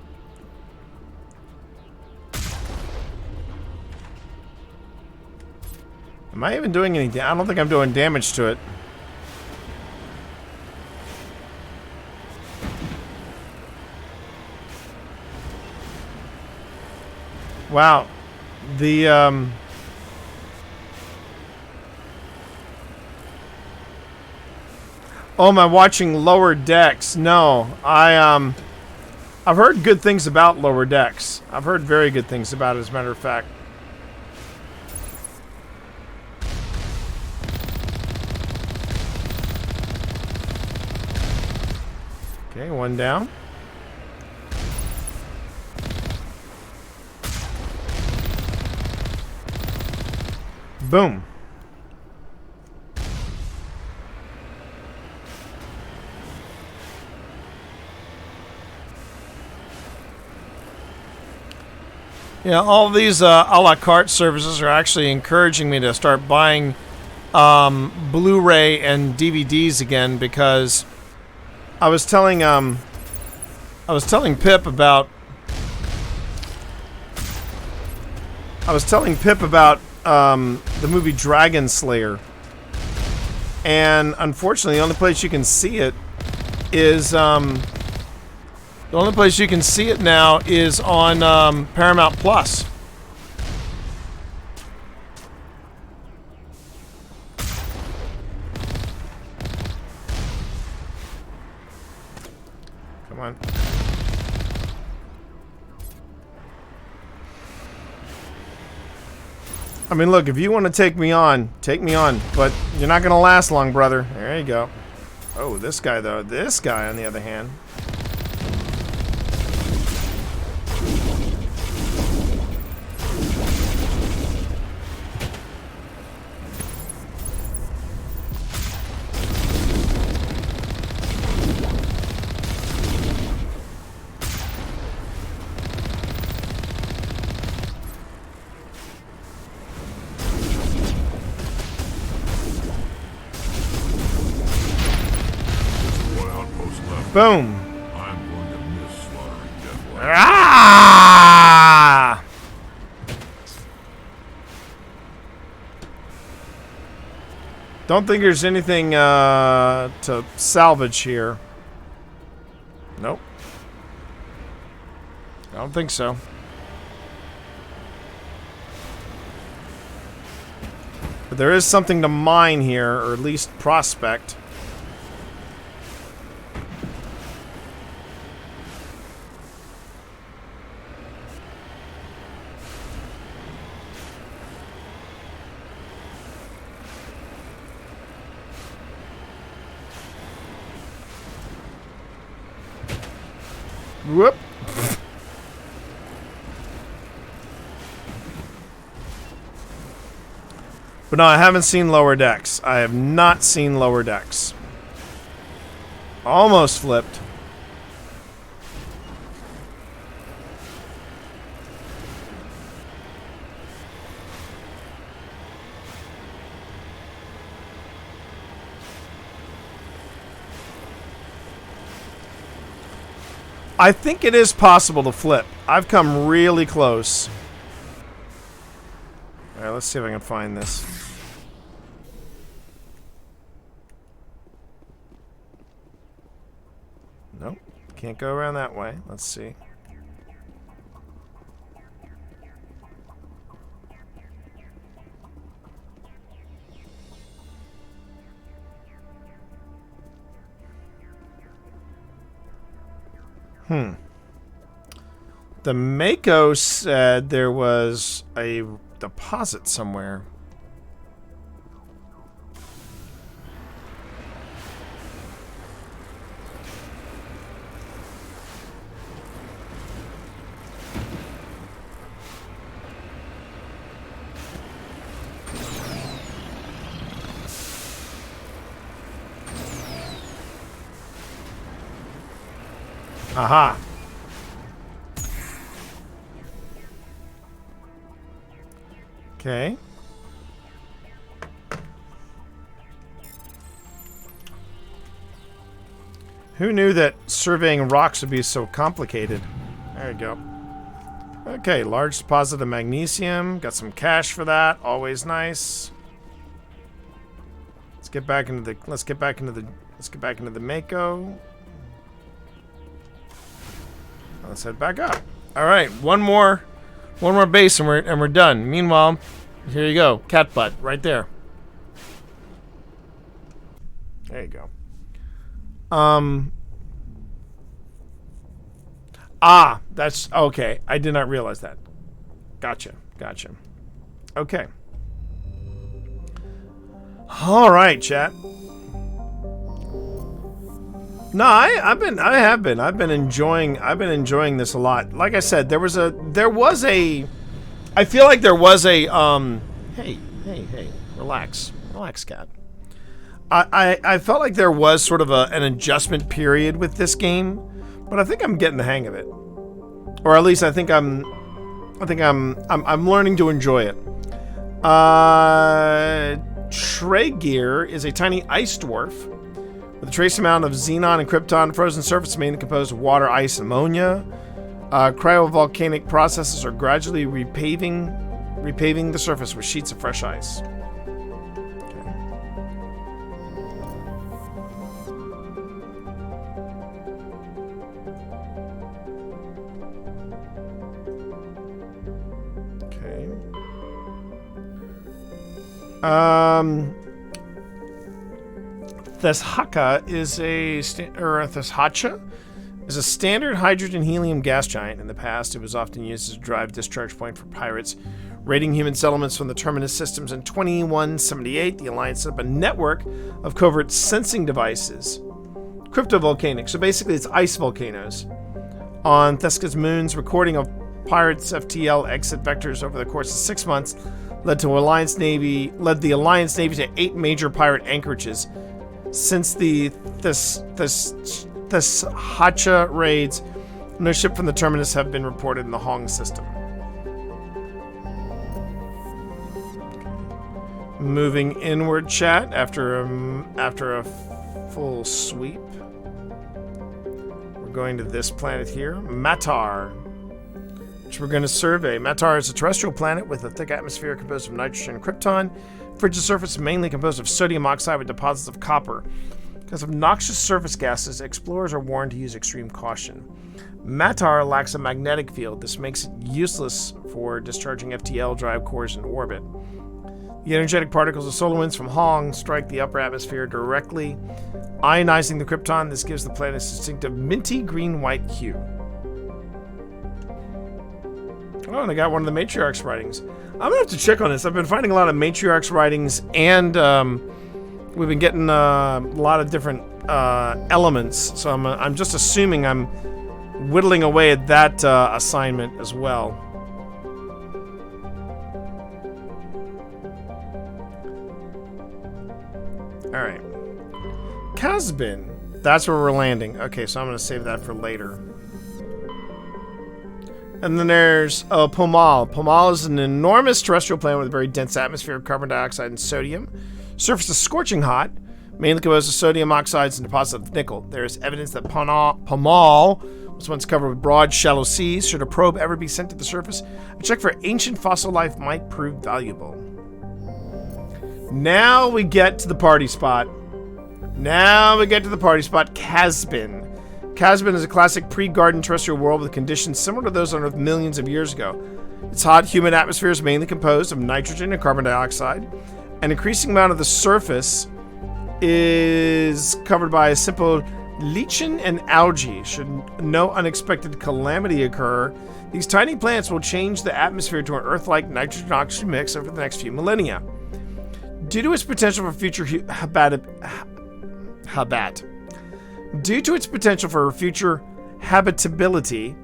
Am I even doing anything? I don't think I'm doing damage to it. Wow. The, Oh, am I watching Lower Decks? No, I've heard good things about Lower Decks. I've heard very good things about it, as a matter of fact. Okay, one down. Boom. Yeah, all these a la carte services are actually encouraging me to start buying Blu-ray and DVDs again, because I was telling Pip about the movie Dragon Slayer, and unfortunately, the only place you can see it is the only place you can see it now is on Paramount Plus. Come on. I mean, look, if you want to take me on, but you're not going to last long, brother. There you go. Oh, this guy, though. This guy, on the other hand. Boom. I'm going to miss slaughtering Deathwatch. Ah! Don't think there's anything to salvage here. Nope. I don't think so. But there is something to mine here, or at least prospect. Whoop. But no, I haven't seen Lower Decks. I have not seen Lower Decks. Almost flipped. I think it is possible to flip. I've come really close. Alright, let's see if I can find this. Nope. Can't go around that way. Let's see. The Mako said there was a deposit somewhere. Aha. Okay. Who knew that surveying rocks would be so complicated? There you go. Okay, large deposit of magnesium. Got some cash for that. Always nice. Let's get back into the Mako. Let's head back up. All right, one more base and we're done. Meanwhile, here you go, cat butt right there. There you go. That's okay. I did not realize that. Gotcha. Okay. All right, chat. No, I've been enjoying this a lot. Like I said, I feel like there was a hey, relax, cat. I felt like there was sort of an adjustment period with this game, but I think I'm getting the hang of it. Or at least I think I'm learning to enjoy it. Tragear is a tiny ice dwarf with a trace amount of xenon and krypton. Frozen surface mainly composed of water, ice, and ammonia. Cryovolcanic processes are gradually repaving the surface with sheets of fresh ice. Okay. Theshacha is a standard hydrogen helium gas giant. In the past, it was often used as a drive discharge point for pirates raiding human settlements from the Terminus systems. In 2178, the Alliance set up a network of covert sensing devices. Cryptovolcanic, so basically it's ice volcanoes. On Theshacha's moons, recording of pirates' FTL exit vectors over the course of 6 months led the Alliance Navy to 8 major pirate anchorages. Since the Theshacha raids, no ship from the Terminus have been reported in the Hong system. Moving inward, chat, after a full sweep. We're going to this planet here, Matar, which we're going to survey. Matar is a terrestrial planet with a thick atmosphere composed of nitrogen and krypton. Frigid surface mainly composed of sodium oxide with deposits of copper. Because of noxious surface gases, explorers are warned to use extreme caution. Matar lacks a magnetic field. This makes it useless for discharging FTL drive cores in orbit. The energetic particles of solar winds from Hong strike the upper atmosphere directly, ionizing the krypton. This gives the planet its distinctive minty green-white hue. Oh, and I got one of the Matriarch's writings. I'm gonna have to check on this. I've been finding a lot of Matriarch's writings, and we've been getting a lot of different elements. So I'm just assuming I'm whittling away at that assignment as well. All right, Kazbin. That's where we're landing. Okay, so I'm gonna save that for later. And then there's Pomal. Pomal is an enormous terrestrial planet with a very dense atmosphere of carbon dioxide and sodium. Surface is scorching hot, mainly composed of sodium oxides and deposits of nickel. There is evidence that Pomal was once covered with broad, shallow seas. Should a probe ever be sent to the surface, a check for ancient fossil life might prove valuable. Now we get to the party spot. Casbin. Casbin is a classic pre-garden terrestrial world with conditions similar to those on Earth millions of years ago. Its hot, humid atmosphere is mainly composed of nitrogen and carbon dioxide. An increasing amount of the surface is covered by a simple lichen and algae. Should no unexpected calamity occur, these tiny plants will change the atmosphere to an Earth-like nitrogen-oxygen mix over the next few millennia. Due to its potential for future habitability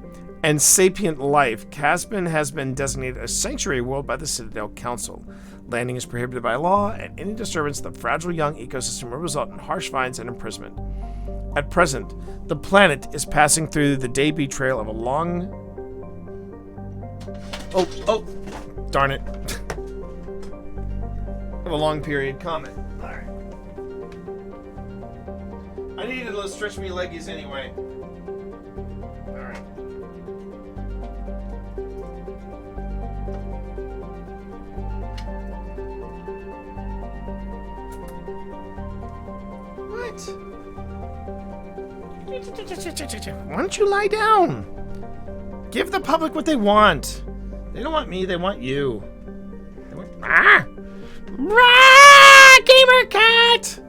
and sapient life, Casbin has been designated a sanctuary world by the Citadel Council. Landing is prohibited by law, and any disturbance of the fragile young ecosystem will result in harsh fines and imprisonment. At present, the planet is passing through the debut trail of a long... Oh, darn it. Of a long period comment. Alright. I needed to stretch me leggies anyway. Alright. What? Why don't you lie down? Give the public what they want. They don't want me, they want you. They want... Ah! Rah! Gamer Cat!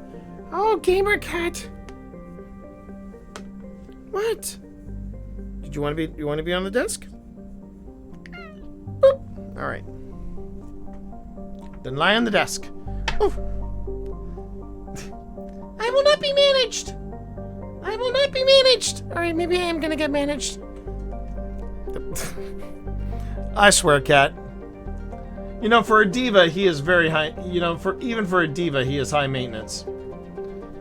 Oh, Gamer Cat. What? Did you want to be on the desk? Boop. All right. Then lie on the desk. Oof. I will not be managed. I will not be managed. All right, maybe I am gonna get managed. I swear, Cat. You know, for a diva, he is very high. You know, even for a diva, he is high maintenance.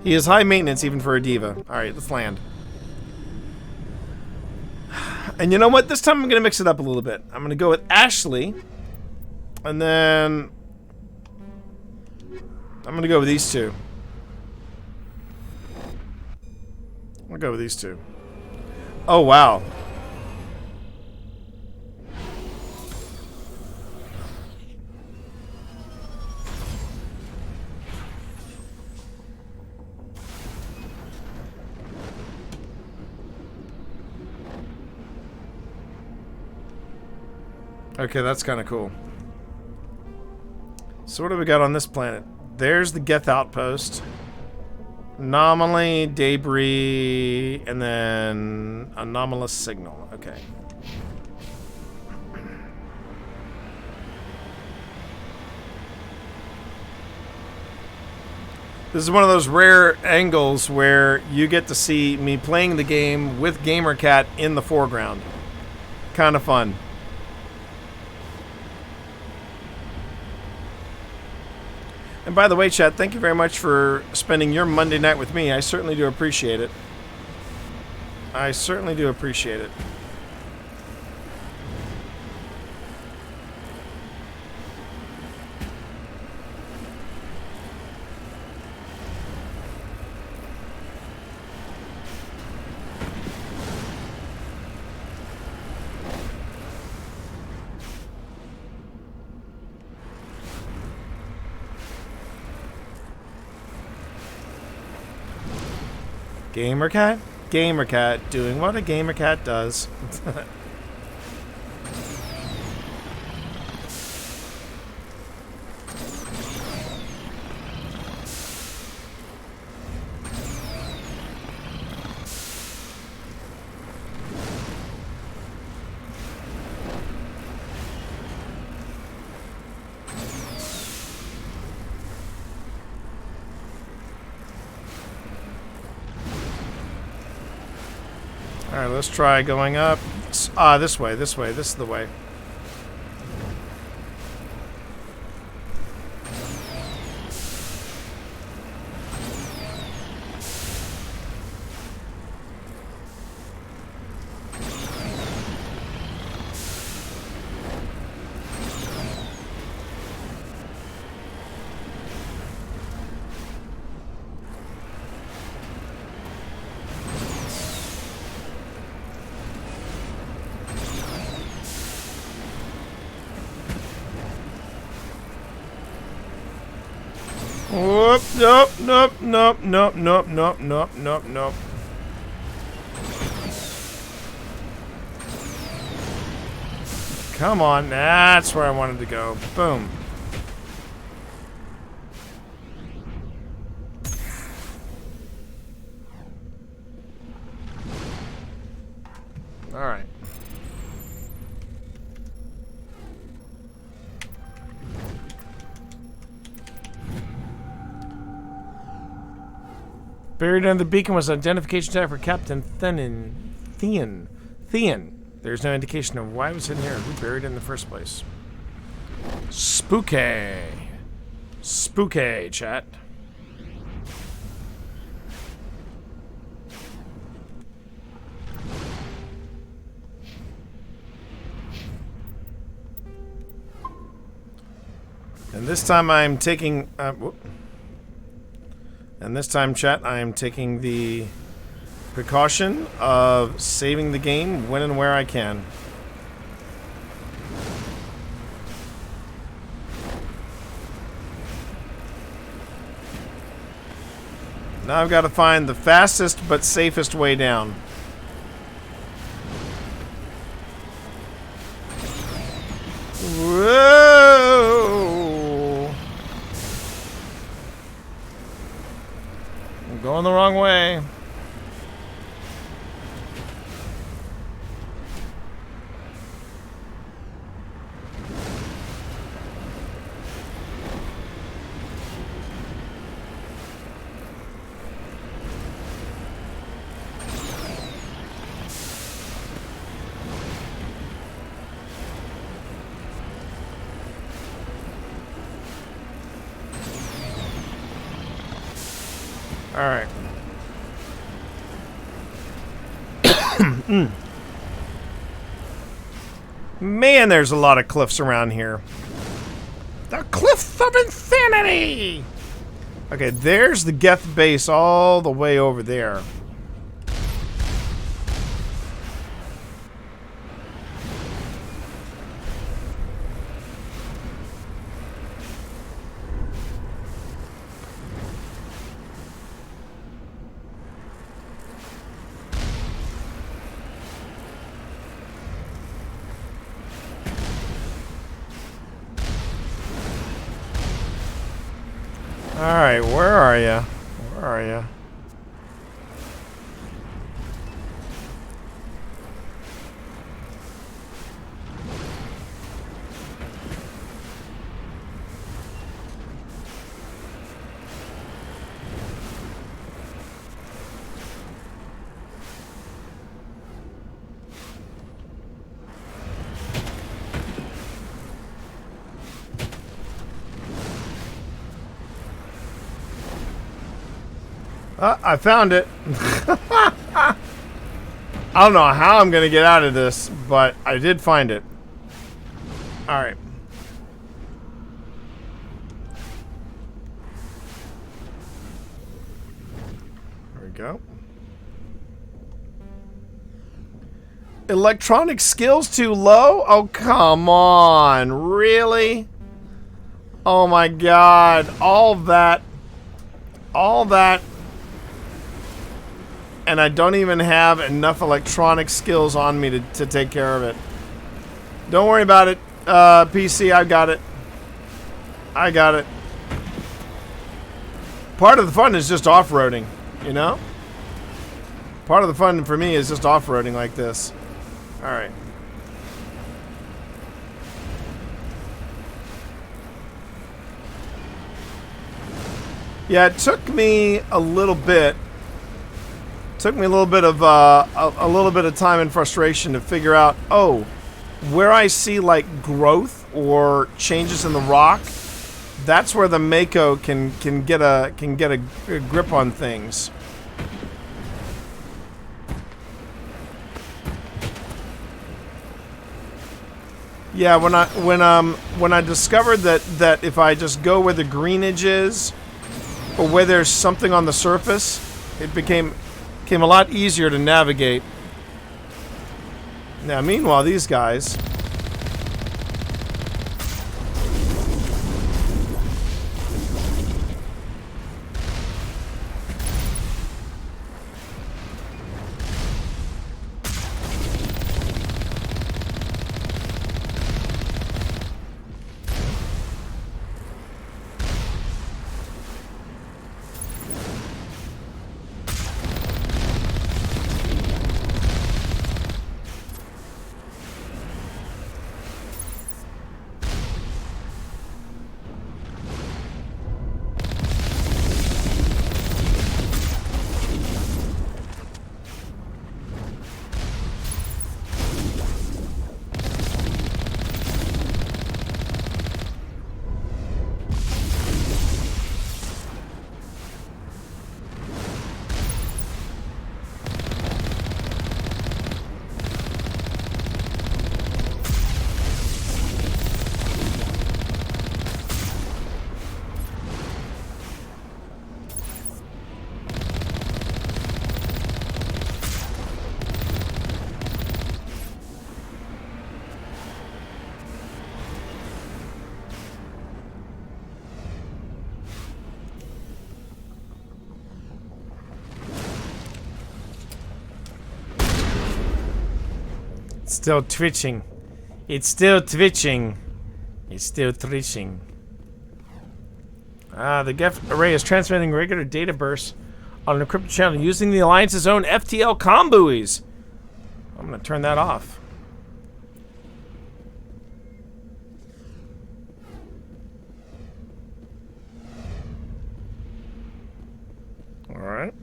He is high maintenance even for a diva. All right, let's land. And you know what? This time I'm gonna mix it up a little bit. I'm gonna go with Ashley, and then I'm gonna go with these two. I'll go with these two. Oh wow. Okay, that's kind of cool. So what do we got on this planet? There's the Geth outpost. Anomaly, debris, and then anomalous signal. Okay. This is one of those rare angles where you get to see me playing the game with GamerCat in the foreground. Kind of fun. And by the way, chat, thank you very much for spending your Monday night with me. I certainly do appreciate it. I certainly do appreciate it. GamerCat? GamerCat doing what a GamerCat does. Alright, let's try going up. This way, this way. This is the way. Nope, nope, nope, nope, nope, nope, nope, nope, nope, nope. Come on, that's where I wanted to go. Boom. All right. Buried under the beacon was an identification tag for Captain Thean. There's no indication of why it was in here. Who buried it in the first place? Spooky. Spooky, chat. And this time I'm taking... And this time, chat, I am taking the precaution of saving the game when and where I can. Now I've got to find the fastest but safest way down. Whoa! I'm going the wrong way. All right. Man, there's a lot of cliffs around here. The Cliffs of Insanity! Okay, there's the Geth base all the way over there. Alright, where are you? Where are you? I found it. I don't know how I'm going to get out of this, but I did find it. Alright. There we go. Electronic skills too low? Oh, come on. Really? Oh my god. All that. And I don't even have enough electronic skills on me to take care of it. Don't worry about it, PC. I got it. I got it. Part of the fun is just off-roading, you know? Part of the fun for me is just off-roading like this. Alright. Yeah, it took me a little bit. Took me a little bit of time and frustration to figure out, oh, where I see like growth or changes in the rock, that's where the Mako can get a grip on things. Yeah, when I discovered that if I just go where the greenage is, or where there's something on the surface, it became a lot easier to navigate. Now, meanwhile, these guys. It's still twitching. It's still twitching. It's still twitching. The Geth array is transmitting regular data bursts on an encrypted channel using the Alliance's own FTL comm buoys. I'm going to turn that off. All right.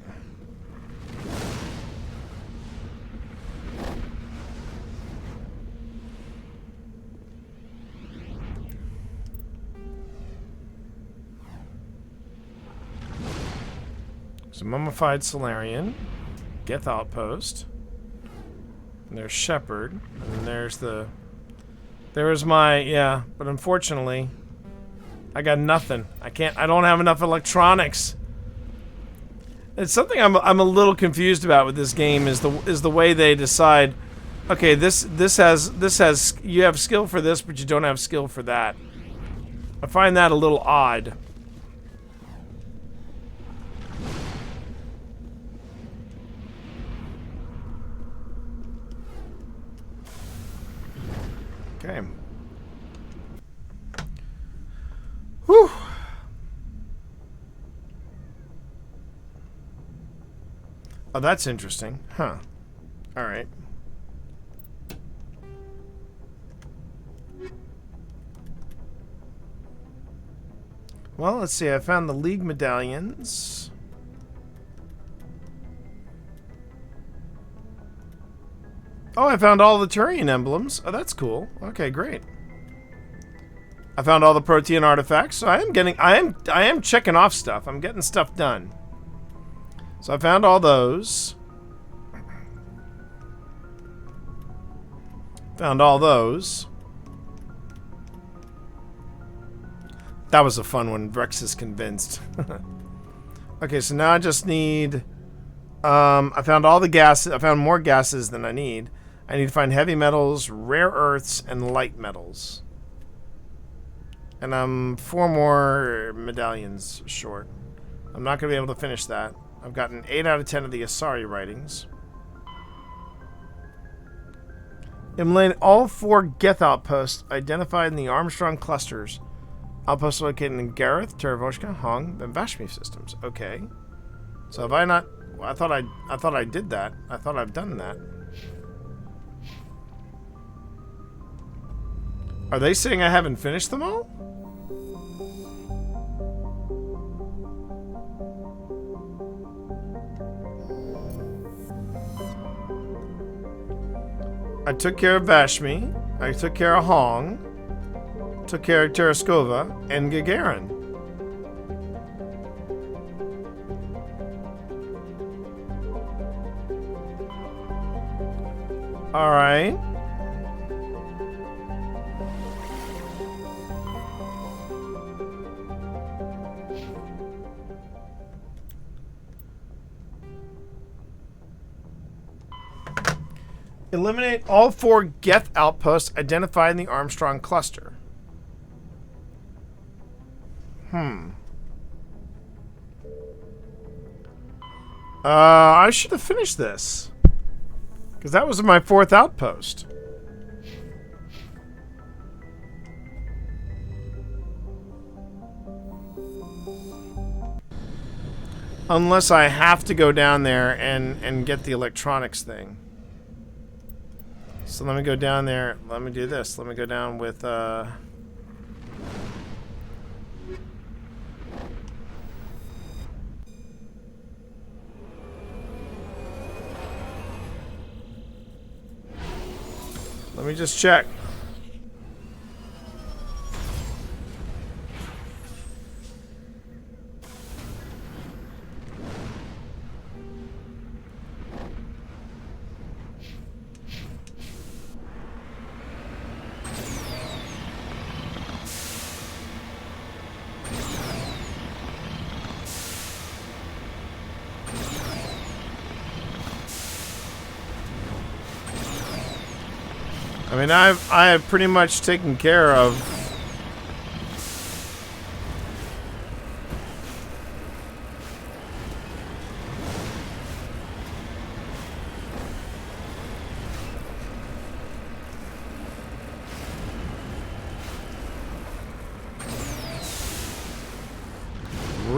So mummified Solarian, Geth Outpost, and there's Shepard, and there's my, yeah, but unfortunately, I got nothing. I don't have enough electronics. It's something I'm a little confused about with this game is the way they decide, okay, this has you have skill for this, but you don't have skill for that. I find that a little odd. Okay. Whew. Oh, that's interesting. Huh. All right. Well, let's see. I found the League medallions. Oh, I found all the Turian emblems. Oh, that's cool. Okay, great. I found all the Protean artifacts, so I am checking off stuff. I'm getting stuff done. So I found all those. Found all those. That was a fun one. Rex is convinced. Okay, so now I just need... I found all the gases. I found more gases than I need. I need to find heavy metals, rare earths, and light metals. And I'm 4 more medallions short. I'm not going to be able to finish that. I've gotten 8 out of 10 of the Asari writings. Eliminate all 4 Geth outposts identified in the Armstrong clusters. Outposts located in Gareth, Teravoshka, Hong, and Vashmi systems. Okay. So have I not... I thought I did that. I thought I've done that. Are they saying I haven't finished them all? I took care of Vashmi. I took care of Hong. Took care of Tereskova and Gagarin. All right. Eliminate all 4 Geth outposts identified in the Armstrong cluster. I should have finished this. Because that was my 4th outpost. Unless I have to go down there and get the electronics thing. So let me go down there. Let me do this. Let me go down with... Let me just check. I mean, I have pretty much taken care of...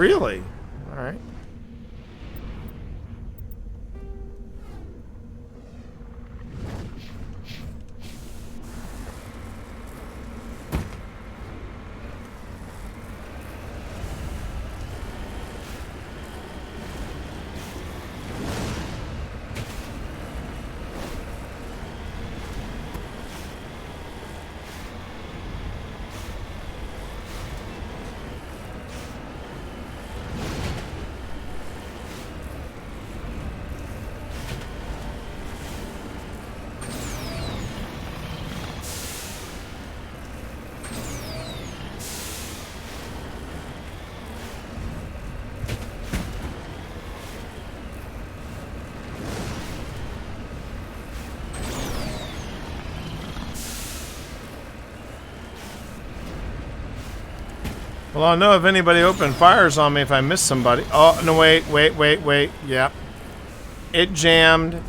Really? All right. Well, I'll know if anybody opened fires on me if I miss somebody. Oh, no, wait. Yep. It jammed.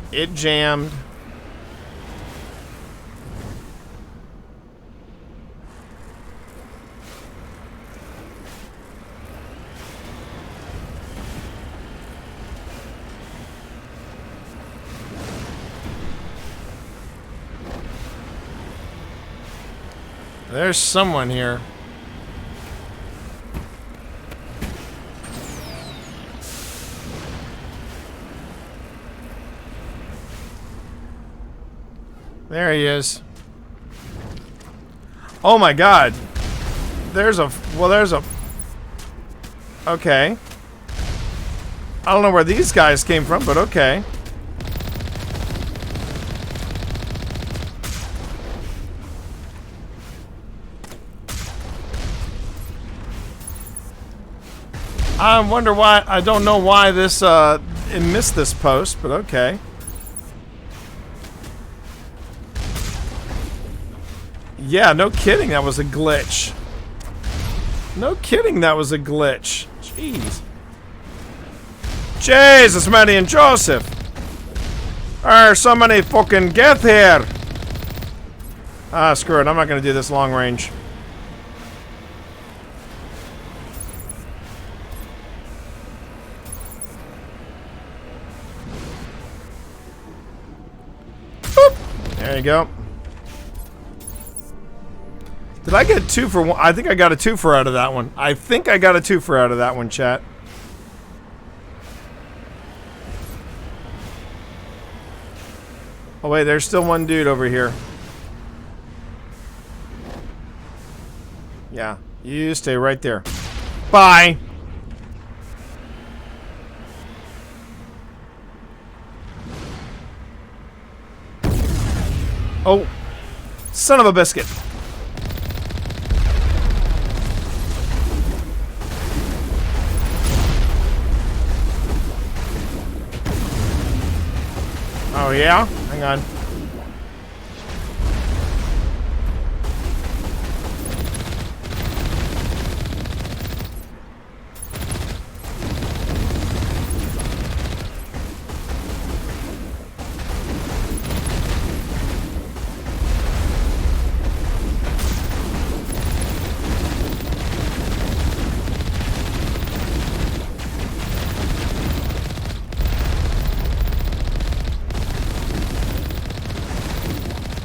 There's someone here. There he is. Oh my God. There's a... Okay. I don't know where these guys came from, but okay. I wonder why... I don't know why this, it missed this post, but okay. Yeah, no kidding, that was a glitch. No kidding, that was a glitch. Jeez. Jesus, Mary and Joseph. There's so many fucking get here. Ah, screw it, I'm not gonna do this long range. Boop. There you go. Did I get 2 for 1? I think I got a 2 for out of that one. I think I got a 2 for out of that one, chat. Oh wait, there's still one dude over here. Yeah, you stay right there. Bye. Oh, son of a biscuit. Oh yeah? Hang on.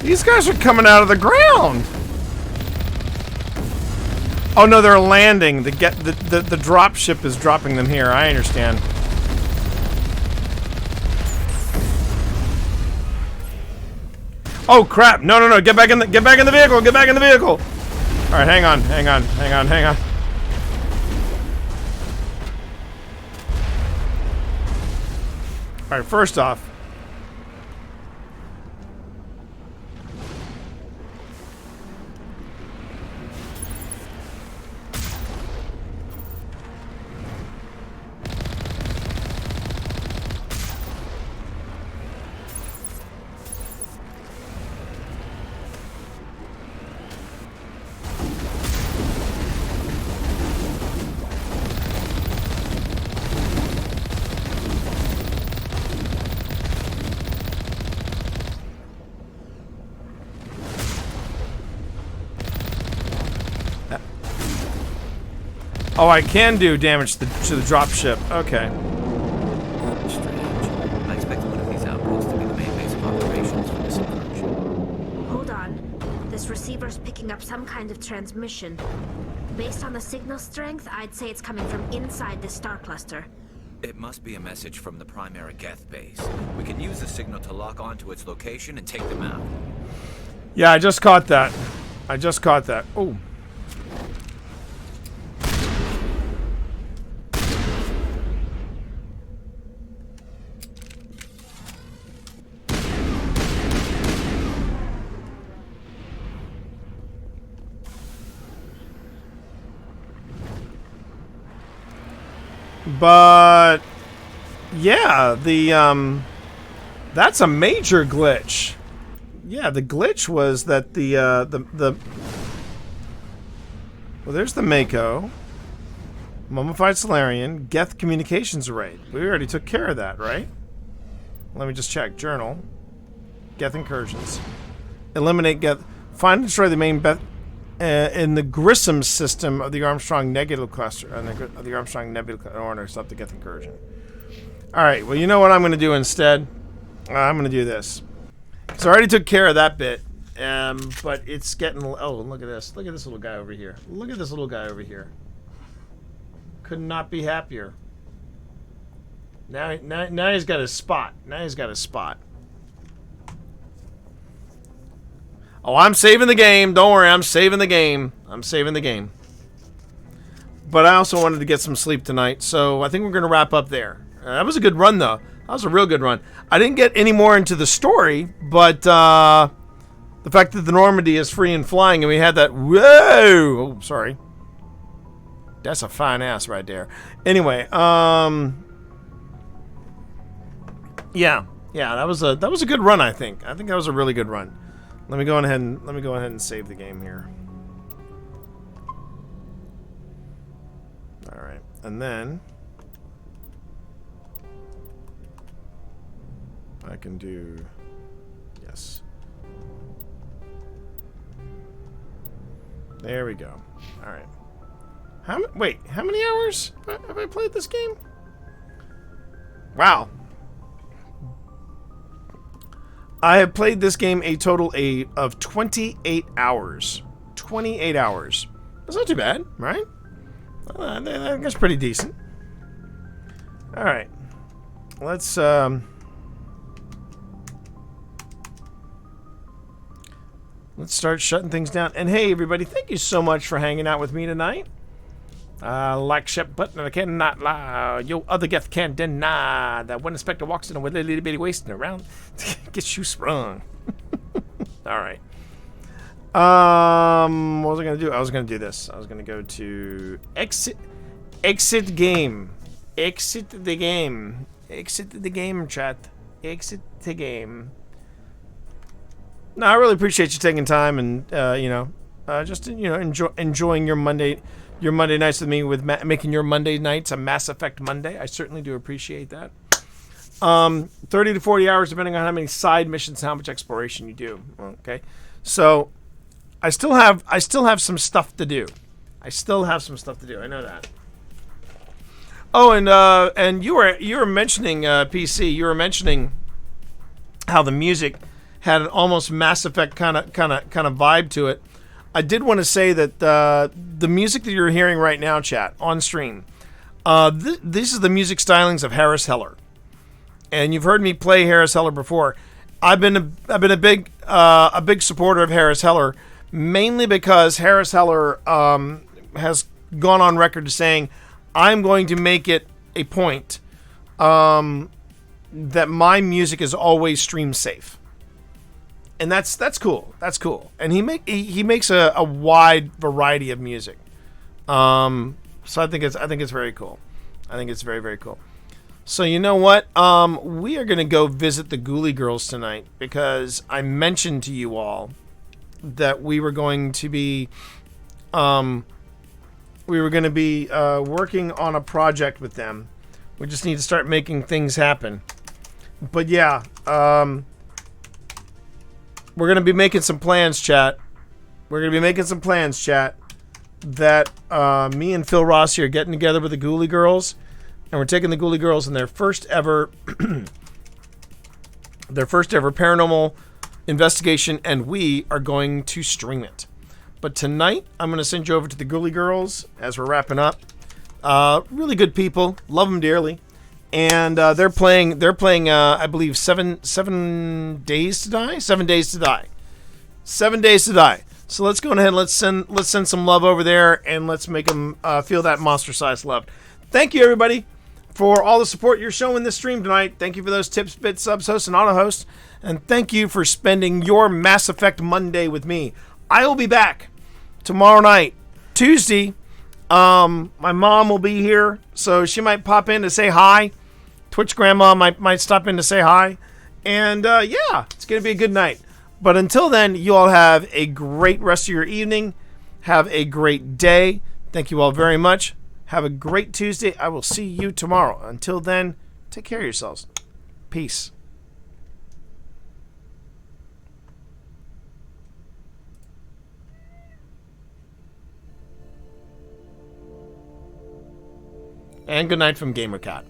These guys are coming out of the ground. Oh no, they're landing. The drop ship is dropping them here. I understand. Oh crap! No! Get back in the vehicle! Get back in the vehicle! All right, hang on. All right, first off. Oh, I can do damage to the drop ship. Okay. Strange. I expected one of these outposts to be the main base of operations for this approach. Hold on. This receiver's picking up some kind of transmission. Based on the signal strength, I'd say it's coming from inside the star cluster. It must be a message from the primary Geth base. We can use the signal to lock onto its location and take them out. Yeah, I just caught that. I just caught that. Oh. But yeah, that's a major glitch. Yeah, the glitch was that well, there's the Mako, Mummified Solarian, Geth Communications Array. We already took care of that, right? Let me just check. Journal. Geth incursions. Eliminate Geth. Find and destroy the main in the Grissom system of the Armstrong Nebula Cluster. The Armstrong Nebula Cluster. Oh, no, stop the Geth incursion. Alright, well, you know what I'm going to do instead? I'm going to do this. So I already took care of that bit. But it's getting... Oh, look at this. Look at this little guy over here. Look at this little guy over here. Could not be happier. Now he's got his spot. Now he's got his spot. Oh, I'm saving the game. Don't worry, I'm saving the game. I'm saving the game. But I also wanted to get some sleep tonight, so I think we're going to wrap up there. That was a good run, though. That was a real good run. I didn't get any more into the story, but the fact that the Normandy is free and flying, and we had that... Whoa! Oh, sorry. That's a fine ass right there. Anyway, yeah, that was a good run. I think that was a really good run. Let me go ahead and save the game here. All right, and then I can do yes. There we go. All right. Wait, how many hours have I played this game? Wow. I have played this game a total of 28 hours. 28 hours. That's not too bad, right? That's pretty decent. Alright. Let's start shutting things down. And hey, everybody, thank you so much for hanging out with me tonight. Like ship button, I cannot lie. Yo, other Geth can't deny that when Inspector walks in with a little bitty wasting around, gets you sprung. All right. What was I gonna do? I was gonna do this. I was gonna go to exit game, exit the game, exit the game, chat, exit the game. No, I really appreciate you taking time and just enjoying your Monday nights with me, with making your Monday nights a Mass Effect Monday. I certainly do appreciate that. 30 to 40 hours, depending on how many side missions, how much exploration you do. Okay, so I still have some stuff to do. I know that. Oh, and you were mentioning PC. You were mentioning how the music had an almost Mass Effect kind of vibe to it. I did want to say that the music that you're hearing right now, chat, on stream, this is the music stylings of Harris Heller, and you've heard me play Harris Heller before. I've been a big supporter of Harris Heller, mainly because Harris Heller has gone on record to saying, I'm going to make it a point that my music is always stream safe. And that's cool. That's cool. And he makes a wide variety of music. So I think it's very cool. I think it's very, very cool. So you know what? We are gonna go visit the Ghoulie Girls tonight because I mentioned to you all that we were going to be working on a project with them. We just need to start making things happen. But yeah, we're going to be making some plans, chat. that me and Phil Rossi are getting together with the Ghoulie Girls, and we're taking the Ghoulie Girls in their first ever paranormal investigation, and we are going to stream it. But tonight, I'm going to send you over to the Ghoulie Girls as we're wrapping up. Really good people, love them dearly, and they're playing. I believe 7 days to die. 7 days to die. 7 days to die. So let's go ahead and let's send some love over there, and let's make them feel that monster-sized love. Thank you, everybody, for all the support you're showing this stream tonight. Thank you for those tips, bits, subs, hosts, and auto hosts. And thank you for spending your Mass Effect Monday with me. I will be back tomorrow night, Tuesday. My mom will be here, so she might pop in to say hi. Twitch grandma might stop in to say hi. And yeah, it's going to be a good night. But until then, you all have a great rest of your evening. Have a great day. Thank you all very much. Have a great Tuesday. I will see you tomorrow. Until then, take care of yourselves. Peace. And good night from GamerCat.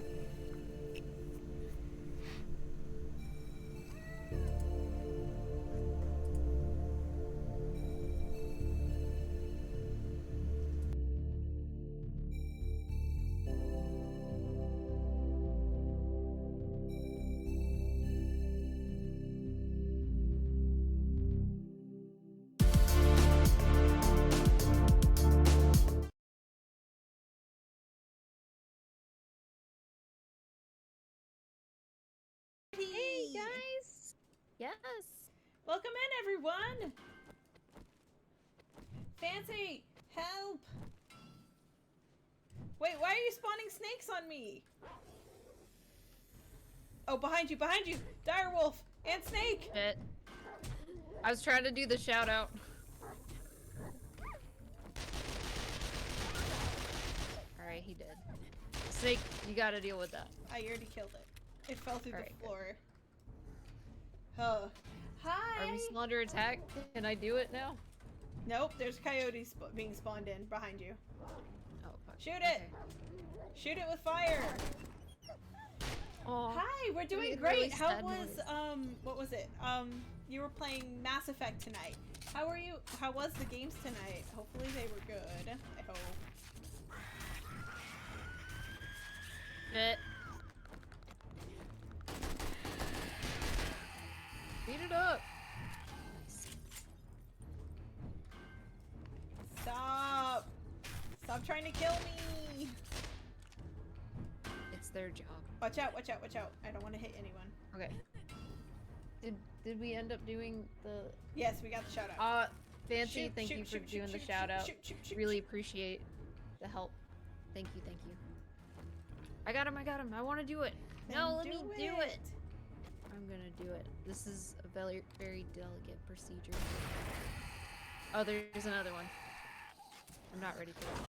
Hey guys! Yes. Welcome in, everyone. Fancy, help! Wait, why are you spawning snakes on me? Oh, behind you, direwolf and snake. Shit. I was trying to do the shout out. All right, he did. Snake, you got to deal with that. I already killed it. It fell through the floor. Oh. Hi! Are we still under attack? Can I do it now? Nope, there's coyotes being spawned in behind you. Oh, fuck. Shoot it! Shoot it with fire! Oh, hi, we're doing great! Really how was, what was it? You were playing Mass Effect tonight. How were you? How was the games tonight? Hopefully they were good. I hope. Shit. Beat it up. Stop! Stop trying to kill me! It's their job. Watch out, watch out, watch out. I don't want to hit anyone. Okay. Did we end up doing the... Yes, we got the shout out. Fancy, thank you for doing the shout out. Really appreciate the help. Thank you, thank you. I got him, I want to do it. No, let me do it. I'm gonna do it. This is a very, very delicate procedure. Oh, there's another one. I'm not ready for that.